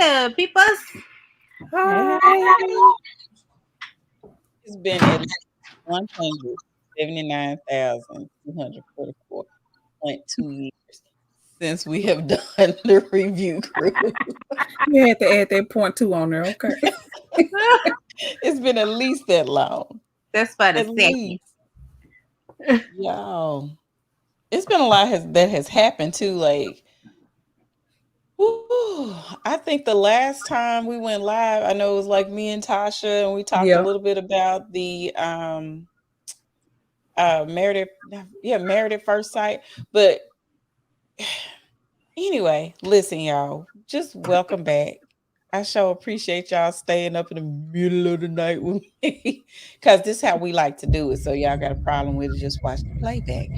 there, people. It's been at least 179,244.2 years since we have done the review crew. You had to add that point two on there, okay? It's been at least that long. That's for the At second. least. Y'all. It's been a lot that has happened too. Like, whew, I think the last time we went live, I know it was like me and Tasha, and we talked a Yeah. little bit about the married at, yeah, married at first sight. But anyway, listen, y'all, just welcome back. I sure appreciate y'all staying up in the middle of the night with me because this is how we like to do it. So y'all got a problem with it, just watch the playback.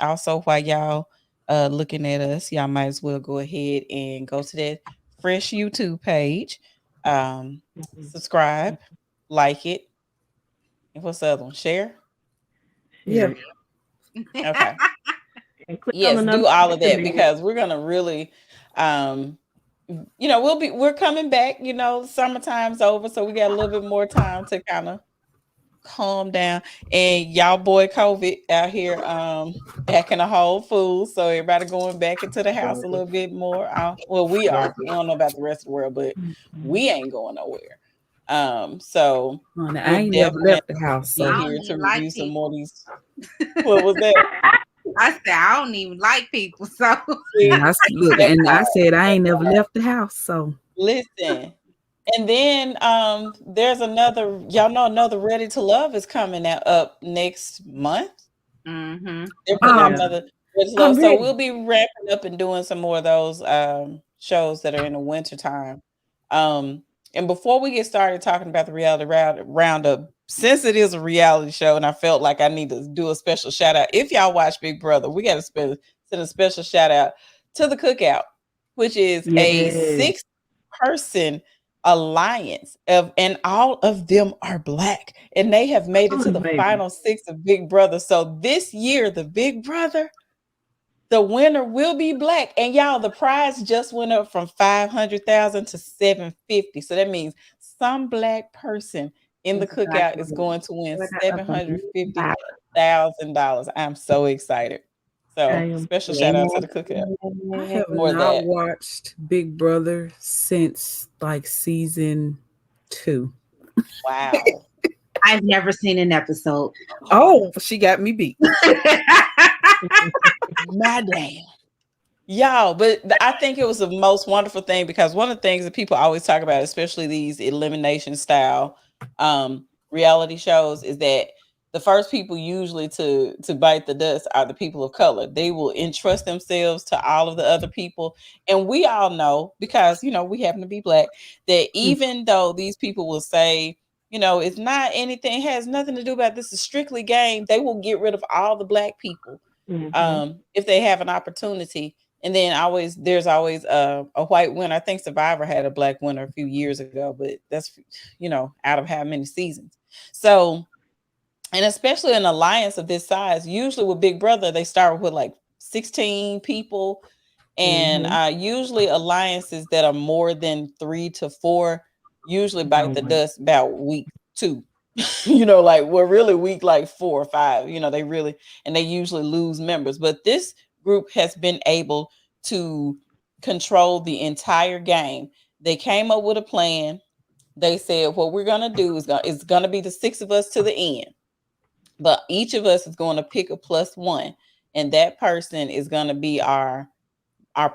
Also, while y'all looking at us, y'all might as well go ahead and go to that fresh YouTube page, um, subscribe, like it, and what's the other one? Share. Yeah. Okay. And click on the Yes, do all of that notification bell. because we're gonna really um we're coming back, summertime's over, so we got a little bit more time to kind of calm down. And y'all boy COVID out here acting a whole fool. So everybody going back into the house a little bit more. Well, we are. I don't know about the rest of the world, but we ain't going nowhere. So Honey, I we'll ain't never definitely left the house, be so I here don't to even like review some more people. of these. What was that? I said I don't even like people, so See, look, that and I part, said I that ain't never part. left the house, so Listen. And then there's another, y'all know, another Ready to Love is coming out up next month. mm-hmm. They're putting out um Yeah. another Ready to I'm Love. So ready. we'll be wrapping up and doing some more of those shows that are in the winter time. Um and before we get started talking about the reality roundup, since it is a reality show and I felt like I need to do a special shout out. If y'all watch Big Brother, we got to send a special shout out to the Cookout, which is a Yes. 6-person alliance of, and all of them are black, and they have made it Oh, to it's the amazing. final 6 of Big Brother. So this year, the Big Brother, the winner will be black. And y'all, the prize just went up from 500,000 to 750. So that means some black person in the cookout is going to win What a amazing $750,000. I'm so excited. I So am special shout out to the cookout I have for not that. watched Big Brother since like season 2. Wow. I've never seen an episode. Oh, she got me beat. My damn. Y'all, but I think it was the most wonderful thing because one of the things that people always talk about, especially these elimination style reality shows, is that the first people usually to bite the dust are the people of color. They will entrust themselves to all of the other people. And we all know, because we happen to be black, that even though these people will say, it's not anything, it has nothing to do about this, is strictly game, they will get rid of all the black people Mm-hmm. if they have an opportunity. And then there's always a white winner. I think Survivor had a black winner a few years ago, but that's out of how many seasons. So, and especially an alliance of this size, usually with Big Brother, they start with like 16 people, and Mm-hmm. usually alliances that are more than 3 to 4 usually bite the Don't. dust about week 2. Like we're really week like 4 or 5. They usually lose members. But this group has been able to control the entire game. They came up with a plan. They said what we're gonna do is gonna be the 6 of us to the end, but each of us is going to pick a +1, and that person is going to be our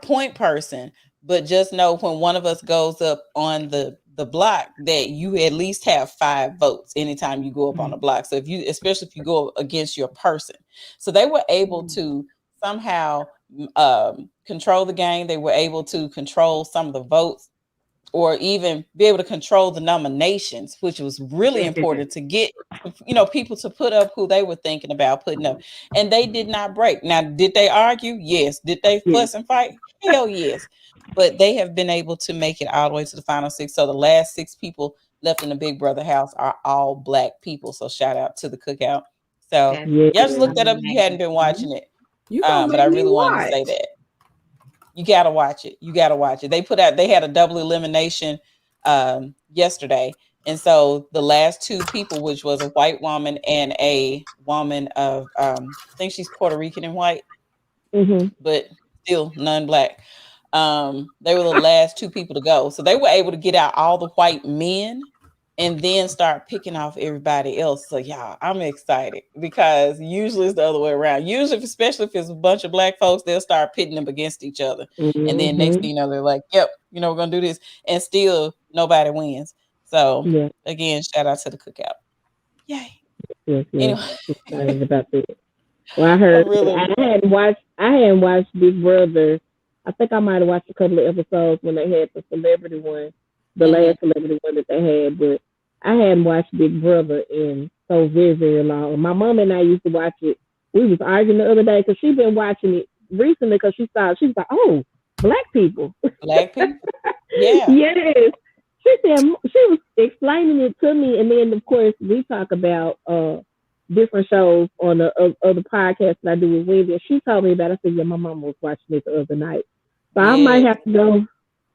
point person. But just know when one of us goes up on the block that you at least have 5 votes anytime you go up on the block. So especially if you go against your person. So they were able to somehow control the game. They were able to control some of the votes, or even be able to control the nominations, which was really important to get people to put up who they were thinking about putting up. And they did not break. Now, did they argue? Yes. Did they Yes. fuss and fight? Hell yes. But they have been able to make it all the way to the final 6. So the last 6 people left in the Big Brother house are all black people. So shout out to the Cookout. So That's Yes. y'all just look that up if you hadn't amazing. been watching it. You gonna But I make me really wanted to say watch. that. You gotta watch it. You gotta watch it. They had a double elimination yesterday. And so the last two people, which was a white woman and a woman of I think she's Puerto Rican and white, Mm-hmm. but still non-black. They were the last two people to go. So they were able to get out all the white men and then start picking off everybody else. So yeah, I'm excited because usually it's the other way around. Usually, especially if it's a bunch of black folks, they'll start pitting them against each other. And then next Mm-hmm. thing you know, they're like, yep, we're gonna do this. And still nobody wins. So Yeah. again, shout out to the cookout. Yay. Yes. Yes. Anyway, Excited about that. Well, I heard I'm really I hadn't watched Big Brother. I think I might have watched a couple of episodes when they had the celebrity one, the mhm. last celebrity one that they had, but I hadn't watched Big Brother in so very, very long. My mom and I used to watch it. We was arguing the other day because she been watching it recently because she was like, oh, black people. Black people. Yeah. Yes. She said she was explaining it to me, and then of course we talk about different shows on the other podcasts that I do with Wendy. And she told me about it. I said, yeah, my mom was watching it the other night, so I might Yeah. have to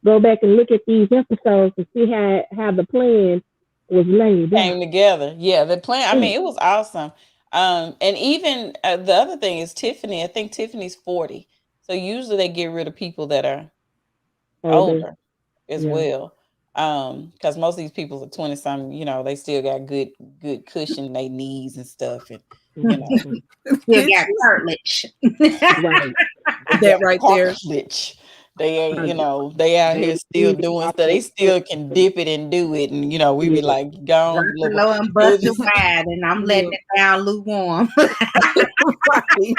go back and look at these episodes to see how the plan was laid out. Came together. Yeah, the plan. I Yeah. mean, it was awesome. And even the other thing is Tiffany. I think Tiffany's 40. So usually they get rid of people that are Older. older as Yeah. well. Because most of these people are 20 something, they still got good cushion in their knees and stuff. And Mhm. Still got cartilage. Right. That right there. cartilage. They ain't, Right. they out here They still eat it doing off stuff. They that still can dip it and do it. And we be yeah. like, Drop gone. it low and bust it wide, and I'm letting it down lukewarm. Right.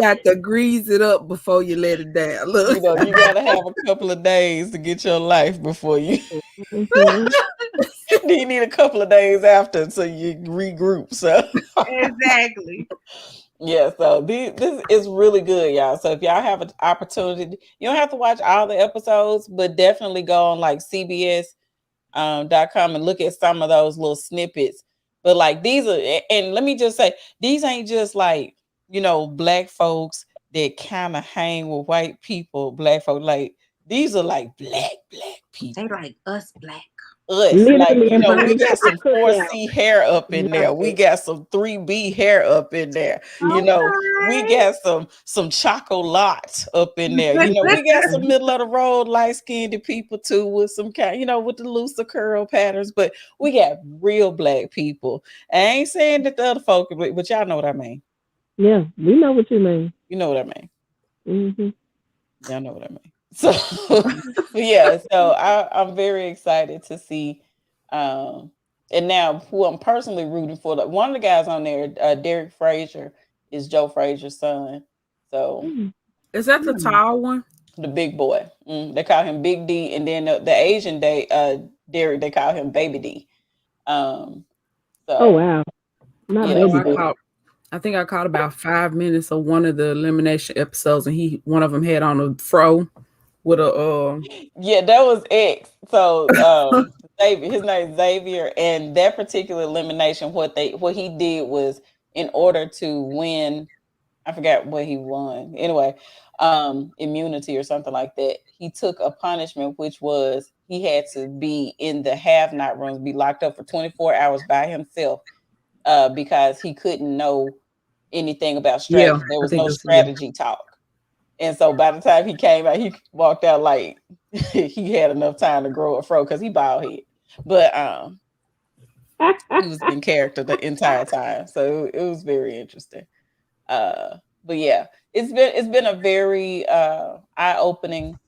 Got to grease it up before you let it down. Look. You gotta have a couple of days to get your life before you. Mhm. Then you need a couple of days after so you regroup. So Exactly. yeah, so this is really good, y'all. So if y'all have an opportunity, you don't have to watch all the episodes, but definitely go on like CBS .com and look at some of those little snippets. But like these are, and let me just say, these ain't just like black folks that kind of hang with white people. Black folk, like these are like black They people. like us black. Us, like Literally we invited to got the some cookout. 4C hair up in there. We Right. got some 3B hair up in there. We Okay. got some chocolate up in there. We got some middle of the road light skinned people too, with some kind, with the looser curl patterns. But we got real black people. I ain't saying that the other folk, but y'all know what I mean. Yeah, we know what you mean. You know what I mean. Hmm. Y'all know what I mean. So yeah, so I'm very excited to see. Um, and now who I'm personally rooting for, like one of the guys on there, Derek Frazier, is Joe Frazier's son. So Is that the tall one? the big boy, they call him Big D, and then the Asian Derek, they call him Baby D. Um, Oh so wow, not yeah, Oh, baby so D. I think I caught about 5 minutes of one of the elimination episodes, and one of them had on a fro with a yeah, that was X. So Xavier, his name is Xavier, and that particular elimination, what he did was in order to win, I forgot what he won. Anyway, immunity or something like that. He took a punishment, which was he had to be in the have not rooms, be locked up for 24 hours by himself, because he couldn't know anything about yeah. strategy. There I was think no that's yeah. strategy talk. And so by the time he came out, he walked out like he had enough time to grow a fro because he bald head. But he was in character the entire time. So it was very interesting. But yeah, it's been a very eye-opening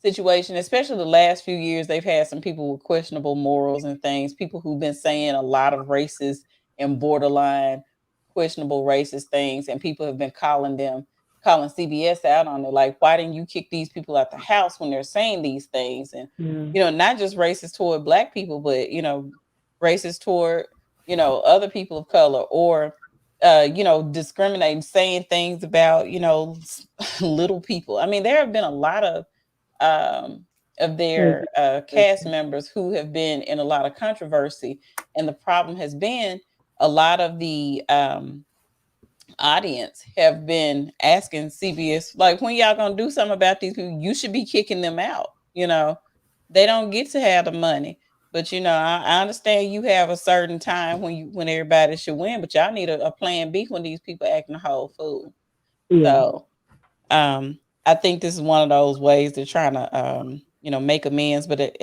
situation, especially the last few years. They've had some people with questionable morals and things, people who've been saying a lot of racist and borderline questionable racist things, and people have been calling CBS out on it, like, why didn't you kick these people out the house when they're saying these things? And Yeah. not just racist toward black people, but racist toward other people of color, or discriminating, saying things about little people. I mean, there have been a lot of Crazy. their cast members who have been in a lot of controversy, and the problem has been a lot of the audience have been asking CBS, like, when y'all gonna do something about these people? You should be kicking them out. They don't get to have the money. But I understand you have a certain time when everybody should win, but y'all need a plan B when these people acting a whole fool. Yeah. So I think this is one of those ways they're trying to make amends. But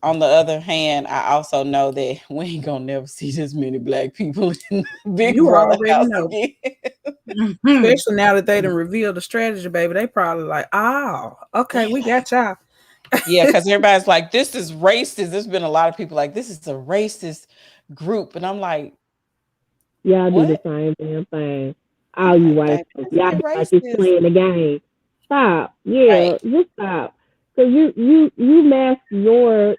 on the other hand, I also know that we ain't gonna never see this many black people in Big You Brother already house know. again. Especially now that they done revealed the strategy, baby. They probably like, oh, okay, we got y'all. Yeah, because everybody's like, this is racist. There's been a lot of people like, this is a racist group. And I'm like, Y'all do the what? same damn thing. I'm All you like, white baby, folks. this Y'all ain't be like it's racist. playing the game. Stop. Right. Yeah, just stop. Cause you mask your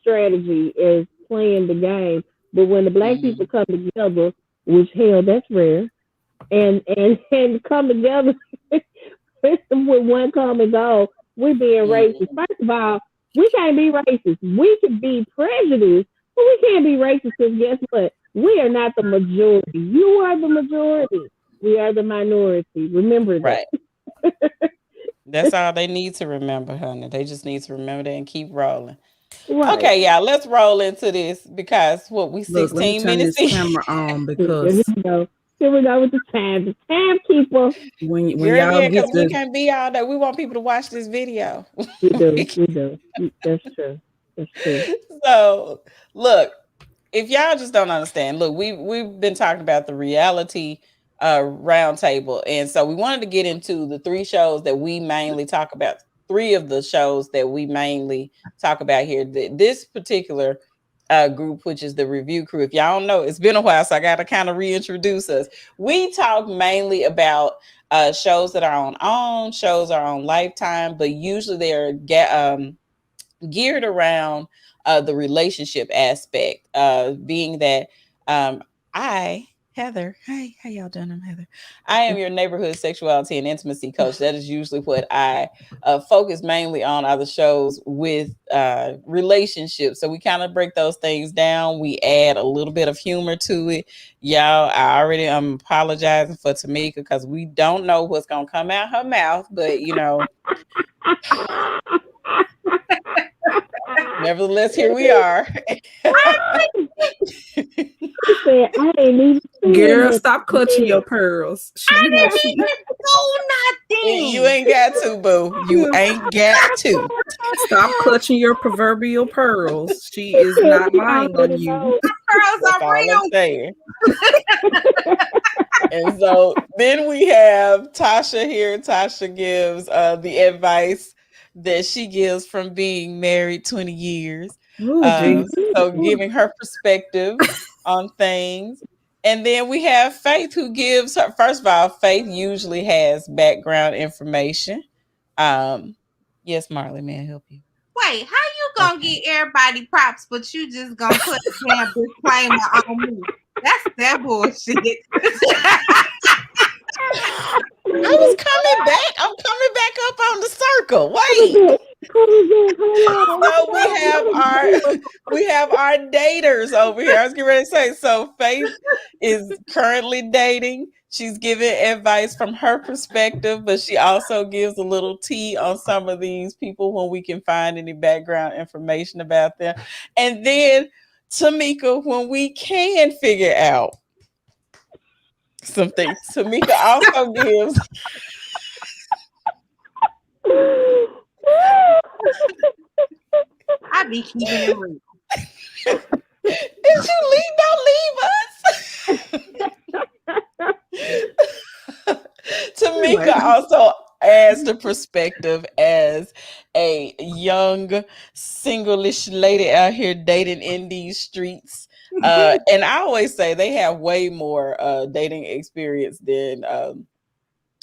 strategy as playing the game. But when the black people come together, which hell that's rare, and come together with one common goal, we're being racist. First of all, we can't be racist. We can be prejudiced, but we can't be racist because guess what? We are not the majority. You are the majority. We are the minority. Remember that. Right. That's all they need to remember, honey. They just need to remember that and keep rolling. Right. Okay, y'all, let's roll into this because we Look, let me 16 turn minutes this in. camera on Here because we go. Here we go with the time. The timekeeper. when Girl, y'all yeah, get because we the can't be all day. We want people to watch this video. We do. We do. That's true. That's true. So, look, if y'all just don't understand, look, we've been talking about the reality roundtable, and so we wanted to get into the three shows that we mainly talk about. Three of the shows that we mainly talk about here. This particular group, which is the review crew. If y'all don't know, it's been a while, so I got to kind of reintroduce us. We talk mainly about shows that are on shows are on Lifetime, but usually they're geared around the relationship aspect, being that Heather, hey, how y'all doing? I'm Heather. I am your neighborhood sexuality and intimacy coach. That is usually what I focus mainly on, are the shows with relationships. So we kind of break those things down. We add a little bit of humor to it. Y'all, I'm apologizing for Tamika because we don't know what's going to come out her mouth, but nevertheless, here we are. She said, I ain't even saying girl, that. stop clutching your pearls. I didn't She even do You nothing. ain't got to, boo. You ain't got to. stop clutching your proverbial pearls. She is She not lying on already you. knows. Pearls That's are all I'm real. saying. And so then we have Tasha here. Tasha gives the advice that she gives from being married 20 years. Oh, Jesus. So giving her perspective on things. And then we have Faith, who gives her, first of all, Faith usually has background information. Yes, Marley, may I help you? Wait, how you gonna get everybody props, but you just gonna put a damn disclaimer on me? That's that bullshit. I was coming back. I'm coming back up on the circle. Wait. So we have our daters over here. I was getting ready to say, so Faith is currently dating. She's giving advice from her perspective, but she also gives a little tea on some of these people when we can find any background information about them. And then Tamika, when we can figure out something, Tamika also gives. I be keeping it real. Did you leave? Don't leave us. Tamika also adds the perspective as a young, single-ish lady out here dating in these streets. And I always say they have way more dating experience than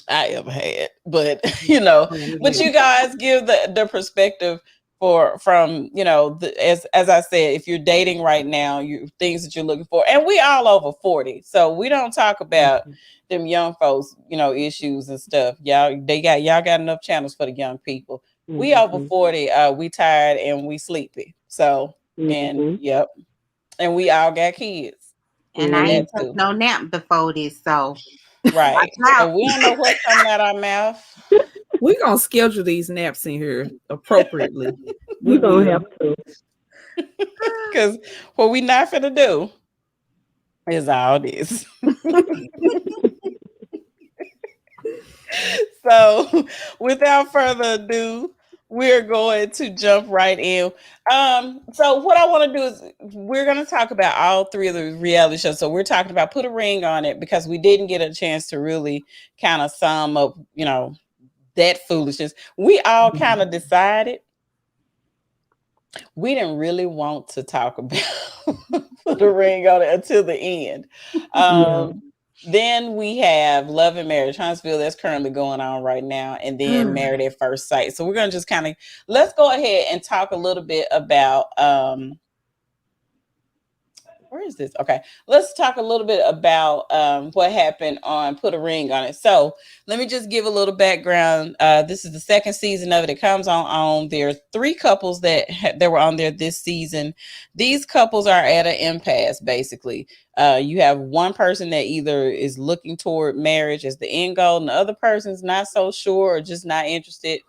I ever had. But but you guys give the perspective from as I said, if you're dating right now, you things that you're looking for, and we all over 40, so we don't talk about them young folks issues and stuff. Y'all got enough channels for the young people. We over 40, we tired and we sleepy, so and yep, and we all got kids And I and that ain't took too. no nap before this, so Right. Wow. So we don't know what's coming out our mouth. We're gonna schedule these naps in here appropriately. We We're gonna will. have to. Because what we not finna do is all this. So without further ado, we're going to jump right in. So what I want to do is we're going to talk about all three of the reality shows. So we're talking about Put a Ring on It because we didn't get a chance to really kind of sum up, that foolishness. We all kind of decided we didn't really want to talk about Put a Ring on It until the end. Yeah. Then we have Love and Marriage Huntsville that's currently going on right now, and then Married at First Sight. So we're gonna just kind of let's go ahead and talk a little bit about where is this? Okay, let's talk a little bit about what happened on Put a Ring on It. So let me just give a little background. This is the second season of it. It comes on. There are three couples that were on there this season. These couples are at an impasse, basically. You have one person that either is looking toward marriage as the end goal, and the other person's not so sure or just not interested.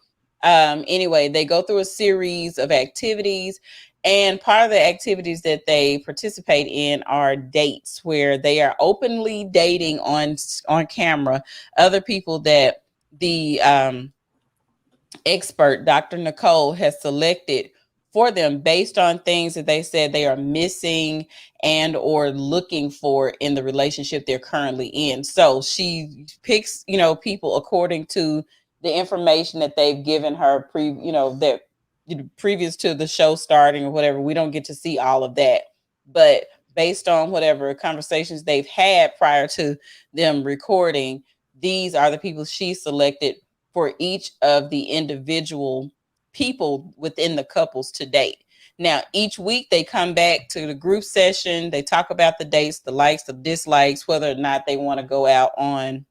Anyway, they go through a series of activities. And part of the activities that they participate in are dates where they are openly dating on camera other people that the expert, Dr. Nicole, has selected for them based on things that they said they are missing and or looking for in the relationship they're currently in. So she picks, people according to the information that they've given her that previous to the show starting or whatever. We don't get to see all of that, but based on whatever conversations they've had prior to them recording, these are the people she selected for each of the individual people within the couples to date. Now, each week they come back to the group session. They talk about the dates, the likes, the dislikes, whether or not they want to go out on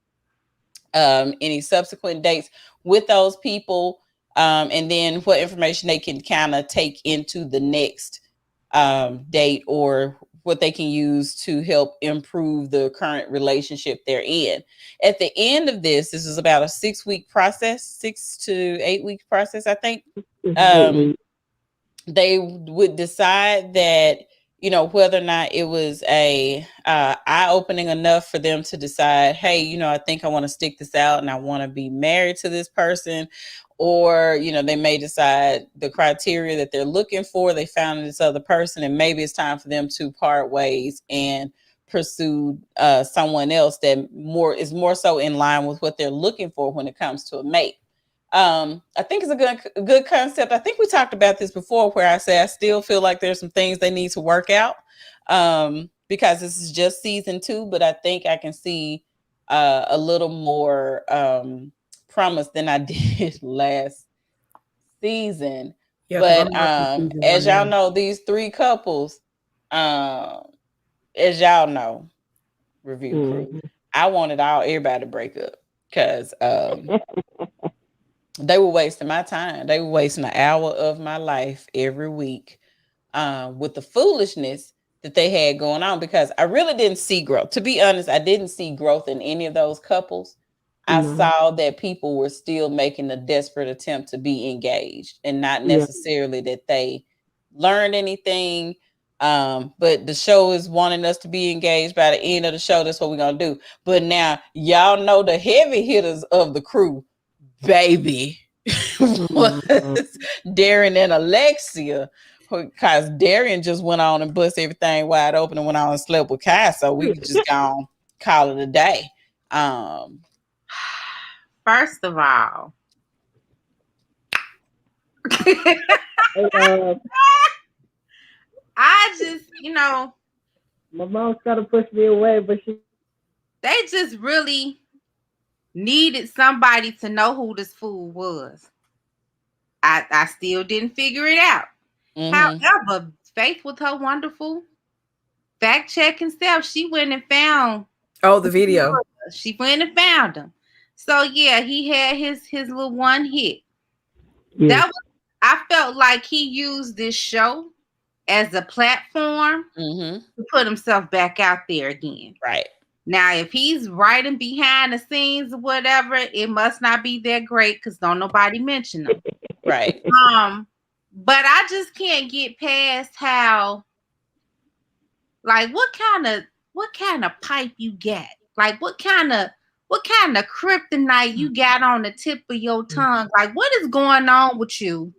any subsequent dates with those people, and then what information they can kind of take into the next date or what they can use to help improve the current relationship they're in. At the end of this is about a 6-week process, 6 to 8 week process, I think. They would decide that, whether or not it was a eye-opening enough for them to decide, hey, I think I want to stick this out and I want to be married to this person. Or, they may decide the criteria that they're looking for, they found this other person, and maybe it's time for them to part ways and pursue someone else that is more so in line with what they're looking for when it comes to a mate. I think it's a good concept. I think we talked about this before, where I say I still feel like there's some things they need to work out, because this is just season 2, but I think I can see a little more promise than I did last season. Yeah, but as y'all know, these 3 couples, as y'all know, review crew, I wanted everybody to break up because they were wasting my time. They were wasting an hour of my life every week with the foolishness that they had going on, because I really didn't see growth. To be honest, I didn't see growth in any of those couples. I saw that people were still making a desperate attempt to be engaged, and not necessarily that they learned anything. But the show is wanting us to be engaged. By the end of the show, that's what we're going to do. But now y'all know the heavy hitters of the crew, baby, was Darren and Alexia, because Darian just went on and bust everything wide open and went on and slept with Kai, so we could just go call it a day. First of all, I just, my mom's trying to push me away, but they just really needed somebody to know who this fool was. I still didn't figure it out. However, Faith with her wonderful fact checking self, she went and found the video. She went and found him. So yeah, he had his little one hit. That was, I felt like he used this show as a platform to put himself back out there again. Right. Now, if he's writing behind the scenes or whatever, it must not be that great because don't nobody mention him. Right. But I just can't get past how, like, what kind of pipe you got? Like, what kind of kryptonite you got on the tip of your tongue? Like, what is going on with you?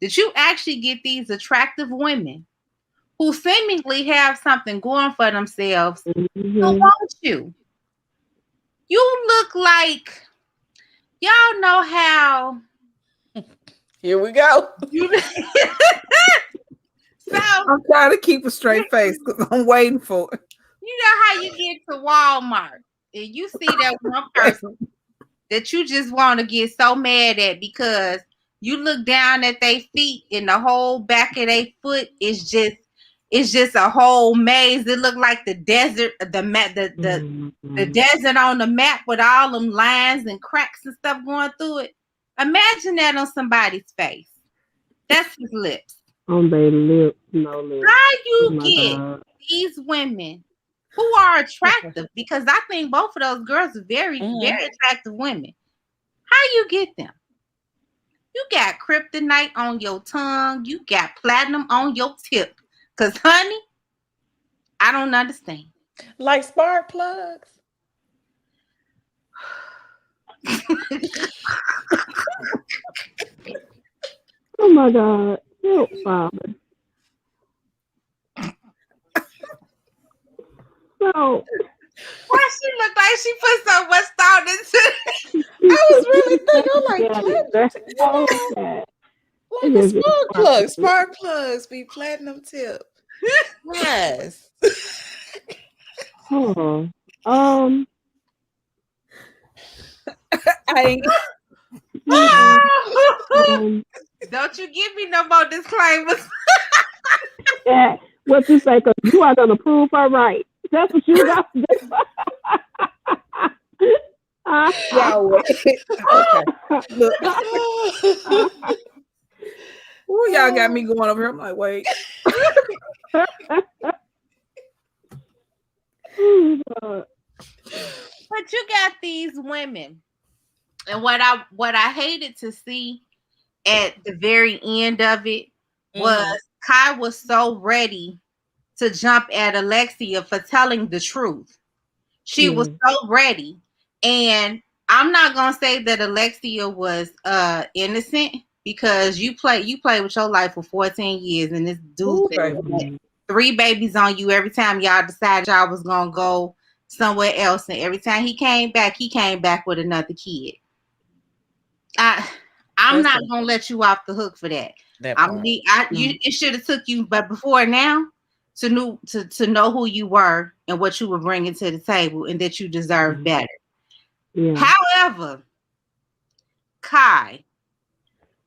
Did you actually get these attractive women who seemingly have something going for themselves to want you? You look like, y'all know how. Here we go. So I'm trying to keep a straight face because I'm waiting for it. You know how you get to Walmart and you see that one person that you just want to get so mad at because you look down at their feet and the whole back of their foot is just a whole maze. It look like the desert, the desert on the map with all them lines and cracks and stuff going through it. Imagine that on somebody's face. That's his lips. On their lips, no lips. How you get these women who are attractive? Because I think both of those girls are very, very attractive women. How you get them? You got kryptonite on your tongue. You got platinum on your tip. Because, honey, I don't understand. Like spark plugs. Oh, my God. Help, Father. So, why she look like she put so much thought into it? I was really thinking, like a spark plug. Spark plugs be platinum tip. Yes. Don't you give me no more disclaimers. Yeah, what you say? Because you are gonna prove her right. That's what you got to do. Okay. Look. Ooh, y'all got me going over here. I'm like, wait. But you got these women, and what I hated to see at the very end of it was Kai was so ready to jump at Alexia for telling the truth. She was so ready, and I'm not gonna say that Alexia was innocent because you play with your life for 14 years, and this dude had 3 babies on you every time y'all decided y'all was gonna go somewhere else, and every time he came back with another kid. I'm not gonna let you off the hook for that. It should have took you, but before now, to know who you were and what you were bringing to the table, and that you deserve better. However, Kai,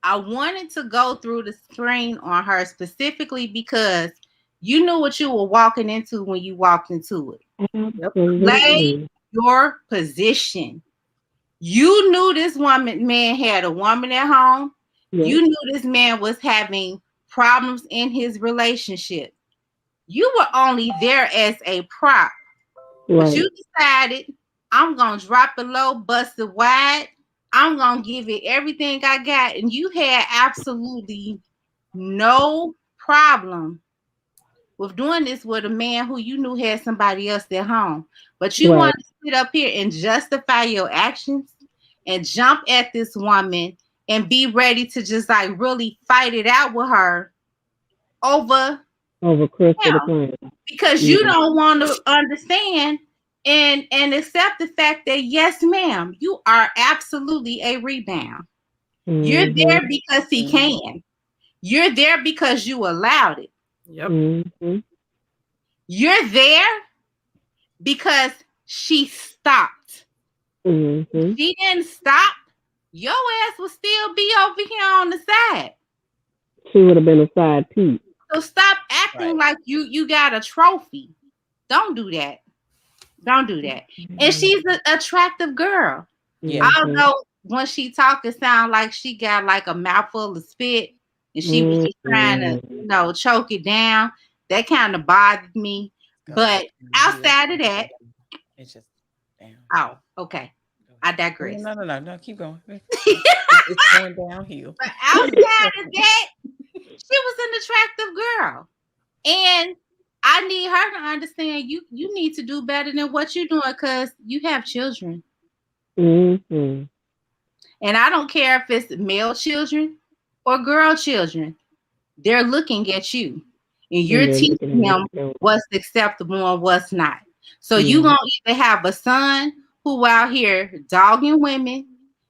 I wanted to go through the screen on her specifically because you knew what you were walking into when you walked into it. Play your position. You knew this man had a woman at home. You knew this man was having problems in his relationship. You were only there as a prop. But you decided, I'm going to drop it low, bust it wide. I'm going to give it everything I got. And you had absolutely no problem with doing this with a man who you knew had somebody else at home. But you want to sit up here and justify your actions and jump at this woman and be ready to just like really fight it out with her over Crystal, because you don't want to understand and accept the fact that yes, ma'am, you are absolutely a rebound. You're there because he can. You're there because you allowed it. You're there because she stopped. If she didn't stop, your ass would still be over here on the side. She would have been a side piece. So stop acting like you got a trophy. Don't do that. Don't do that. And she's an attractive girl. Although when she talk, it sounds like she got like a mouthful of spit and she was just trying to, choke it down. That kind of bothered me. But outside of that, It's just down. Oh, okay. I digress. No. Keep going. It's going downhill. But outside of that, she was an attractive girl. And I need her to understand you need to do better than what you're doing because you have children. Mm-hmm. And I don't care if it's male children or girl children. They're looking at you. And you're And they're teaching looking at them it. what's acceptable and what's not. So you Yeah. gonna either have a son who out here dogging women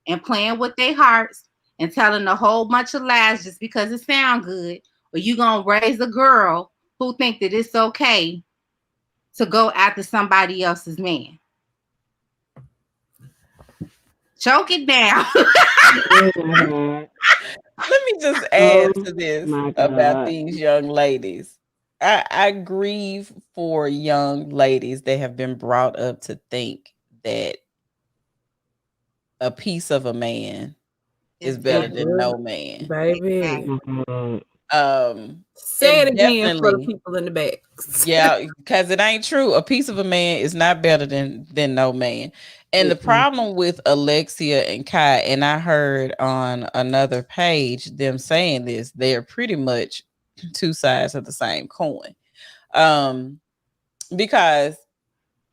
and playing with their hearts and telling a whole bunch of lies just because it sounds good, or you gonna raise a girl who think that it's okay to go after somebody else's man. Choke it down. Oh my God. Let me just Oh add to this my about God. these young ladies. I grieve for young ladies that have been brought up to think that a piece of a man is better than no man. Baby. Say it It again for the definitely, people in the back. yeah, because it ain't true. A piece of a man is not better than no man. And the problem with Alexia and Kai, and I heard on another page them saying this, they're pretty much two sides of the same coin. Because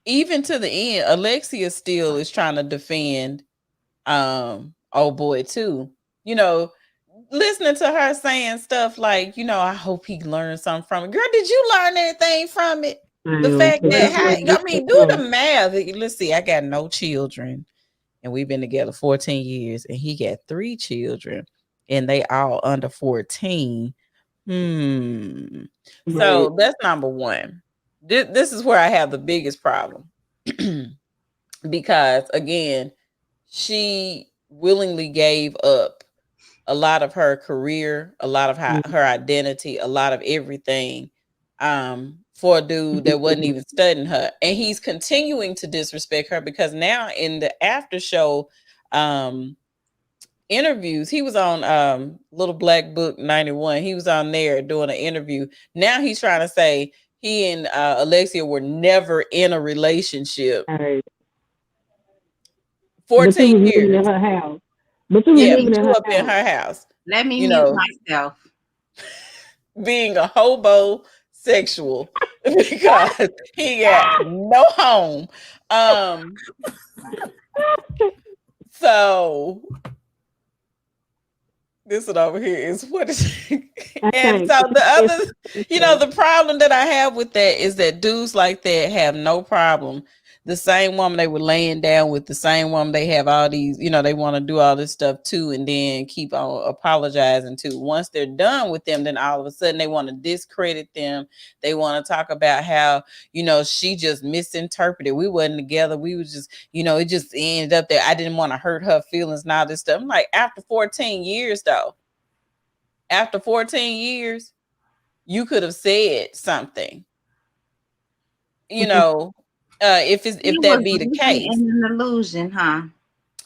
even to the end, Alexia still is trying to defend oh boy too. You know, listening to her saying stuff like, I hope he learned something from it. Girl, did you learn anything from it? The fact that, I mean, do the math. Let's see, I got no children and we've been together 14 years and he got 3 children and they all under 14. So that's number one. This is where I have the biggest problem. Because again, she willingly gave up a lot of her career, a lot of her identity, a lot of everything for a dude that wasn't even studying her. And he's continuing to disrespect her because now in the after show interviews, he was on Little Black Book 91. He was on there doing an interview. Now he's trying to say he and Alexia were never in a relationship. 14 years. Living in her house. But you was Yeah, living but in you her up in house. her house. Let me mute myself. Being a hobo sexual because he got no home. So this one over here is what is and so the other, the problem that I have with that is that dudes like that have no problem. The same woman they were laying down with, the same woman they have all these, they want to do all this stuff too, and then keep on apologizing to. Once they're done with them, then all of a sudden they want to discredit them. They want to talk about how, she just misinterpreted. We wasn't together. We was just, it just ended up there. I didn't want to hurt her feelings and all this stuff. I'm like, after 14 years though, after 14 years, you could have said something, if that be the case. In an illusion, huh?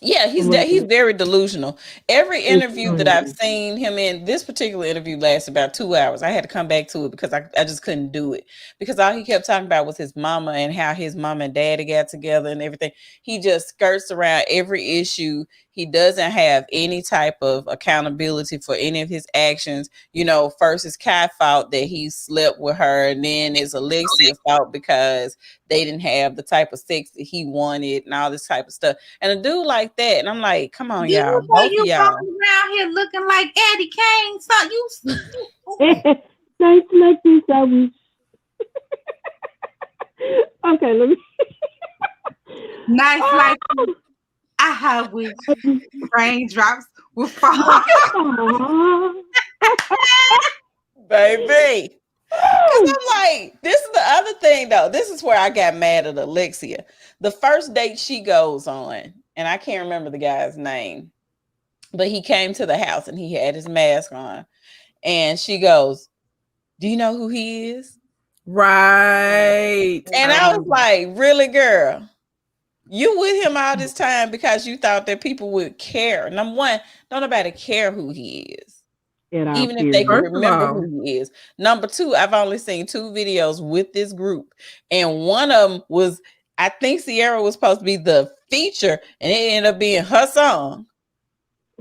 Yeah, he's very delusional. Every interview that I've seen him in, this particular interview lasts about 2 hours. I had to come back to it because I just couldn't do it. Because all he kept talking about was his mama and how his mama and daddy got together and everything. He just skirts around every issue. He doesn't have any type of accountability for any of his actions. First it's Kai fault that he slept with her, and then it's Alexia's fault because they didn't have the type of sex that he wanted and all this type of stuff. And a dude like that, and I'm like, come on, y'all. Both you of y'all walking around here looking like Eddie Kane. So you nice to make you sandwich. Okay, let me. Nice like I have with raindrops will fall. Baby. Because I'm like, this is the other thing though. This is where I got mad at Alexia. The first date she goes on, and I can't remember the guy's name, but he came to the house and he had his mask on. And she goes, do you know who he is? Right. And I was like, really, girl? You with him all this time because you thought that people would care. Number one, don't nobody care who he is. Even if they can remember who he is. Number two, I've only seen 2 videos with this group. And one of them was I think Sierra was supposed to be the feature, and it ended up being her song.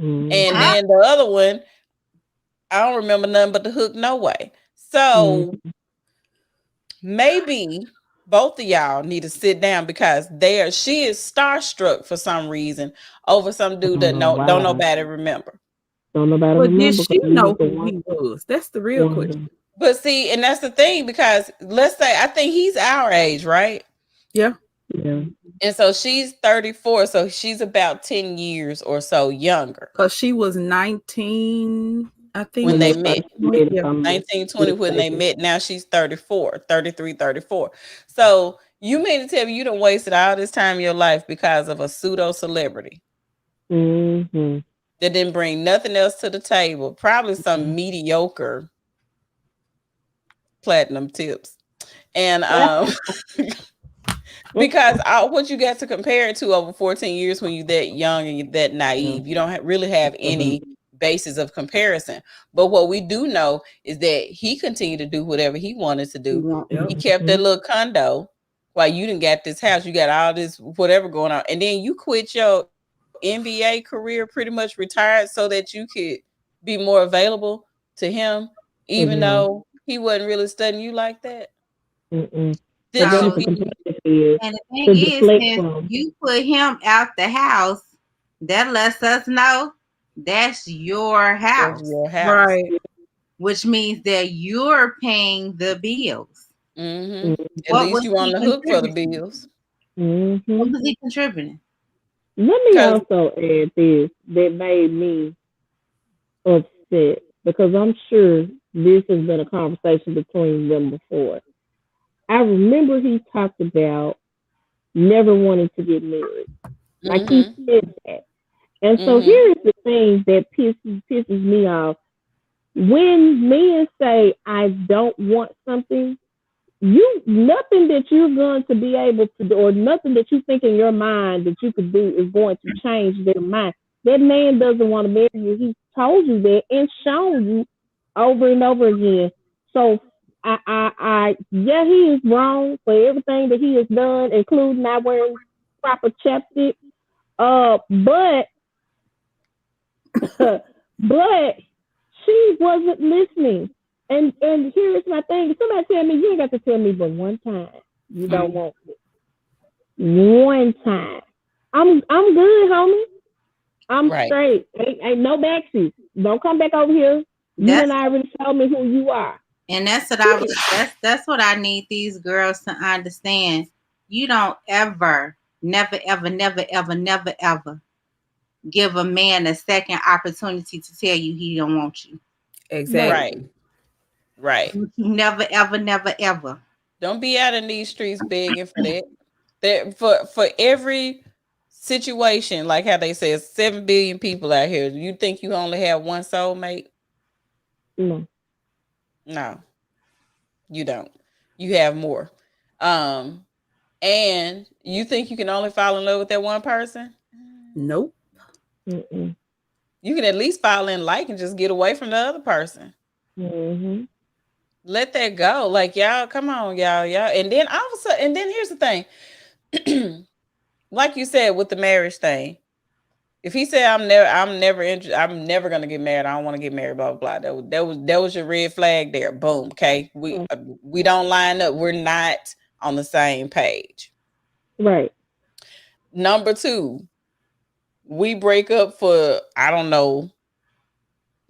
Mm-hmm. And then the other one, I don't remember nothing but the hook. No way. So maybe both of y'all need to sit down because she is starstruck for some reason over some dude that don't nobody remember. Don't nobody But did remember. she know who he was? That's the real question. But see, and that's the thing, because let's say I think he's our age, right? Yeah. Yeah. And so she's 34, so she's about 10 years or so younger. Because she was 19, I think. When they met. Yeah. 1920 when they met. Now she's 34, 33, 34. So you mean to tell me you done wasted all this time in your life because of a pseudo celebrity Mm-hmm. that didn't bring nothing else to the table? Probably some mediocre platinum tips. And because what you got to compare it to over 14 years when you're that young and you're that naive, you don't really have any basis of comparison. But what we do know is that he continued to do whatever he wanted to do. He kept that little condo while you didn't get this house. You got all this whatever going on, and then you quit your NBA career, pretty much retired, so that you could be more available to him, even though he wasn't really studying you like that. So, Should be. and the thing is, since you put him out the house, that lets us know that's your house. That's your house. Right. Which means that you're paying the bills. Mm-hmm. At least you on the hook for the bills. What was he contributing? Let me also add this that made me upset, because I'm sure this has been a conversation between them before. I remember he talked about never wanting to get married. Like he said that. And so here is the thing that pisses me off. When men say, I don't want something, nothing that you're going to be able to do, or nothing that you think in your mind that you could do, is going to change their mind. That man doesn't want to marry you. He's told you that and shown you over and over again. So yeah, he is wrong for everything that he has done, including not wearing proper chapstick. But but she wasn't listening. And here's my thing. Somebody tell me, you ain't got to tell me but one time you don't want me. One time. I'm good, homie. I'm straight. Ain't no backseat. Don't come back over here. You and I already told me who you are. And that's what that's what I need these girls to understand. You don't ever, never, ever, never, ever, never, ever give a man a second opportunity to tell you he don't want you. Exactly. Right. Never, ever, never, ever. Don't be out in these streets begging for that. For every situation, like how they say 7 billion people out here, you think you only have one soulmate? No. No. You don't. You have more. And you think you can only fall in love with that one person? Nope. Mm-mm. You can at least fall in like and just get away from the other person. Mm-hmm. Let that go. Like, y'all, come on, y'all. And then all of a sudden, and then here's the thing. Like you said with the marriage thing. If he said I'm never interested, I'm never gonna get married, I don't want to get married, blah blah blah. That was your red flag there. Boom. Okay. We don't line up. We're not on the same page. Right. Number 2, we break up for, I don't know,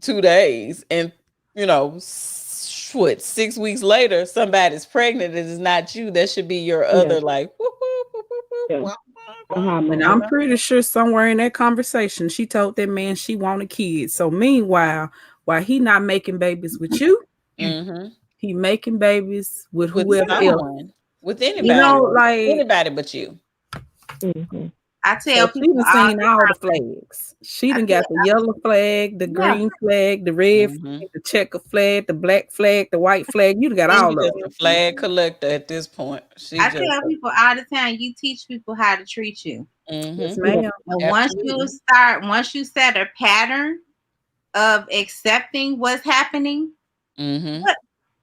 2 days, and 6 weeks later somebody's pregnant and it's not you. That should be your other like whoop, whoop, whoop, whoop, whoop, and I'm pretty sure somewhere in that conversation she told that man she wanted kids. So meanwhile, while he not making babies with you, he making babies with whoever else. With anybody, like anybody but you. I tell people, she done seen all the flags. She done got the yellow flag, the green flag, the red flag, the checker flag, the black flag, the white flag. You done got all of them. Just a flag collector at this point. I tell people all the time, you teach people how to treat you. Yes, ma'am. And once you set a pattern of accepting what's happening,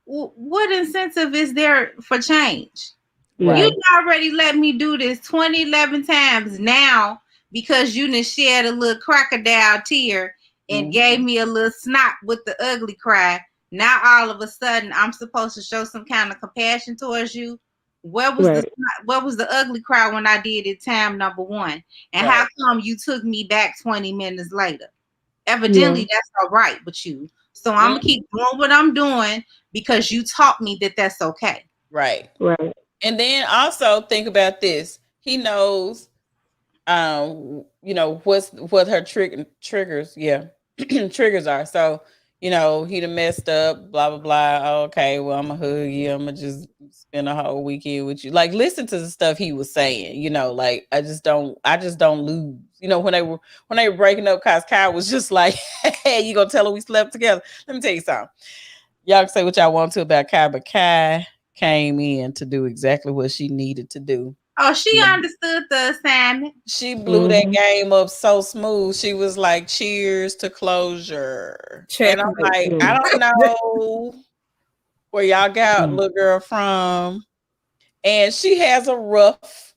what incentive is there for change? You already let me do this 11 times now because you done shed a little crocodile tear and gave me a little snot with the ugly cry. Now all of a sudden I'm supposed to show some kind of compassion towards you. Where was the ugly cry when I did it time number 1? And how come you took me back 20 minutes later? Evidently that's all right with you. So I'm gonna keep doing what I'm doing because you taught me that that's okay. Right. And then also think about this. He knows you know what her triggers triggers are. So you know he done messed up, blah blah blah. Okay, well I'm gonna hug you, I'm gonna just spend a whole weekend with you. Like, listen to the stuff he was saying, you know, like I just don't lose. You know, when they were breaking up, cause Kyle was just like, hey, you gonna tell her we slept together? Let me tell you something. Y'all can say what y'all want to about Kai, but Kai came in to do exactly what she needed to do. Oh, she understood the assignment. She blew that game up so smooth. She was like, cheers to closure. And I'm like, I don't know where y'all got little girl from. And she has a rough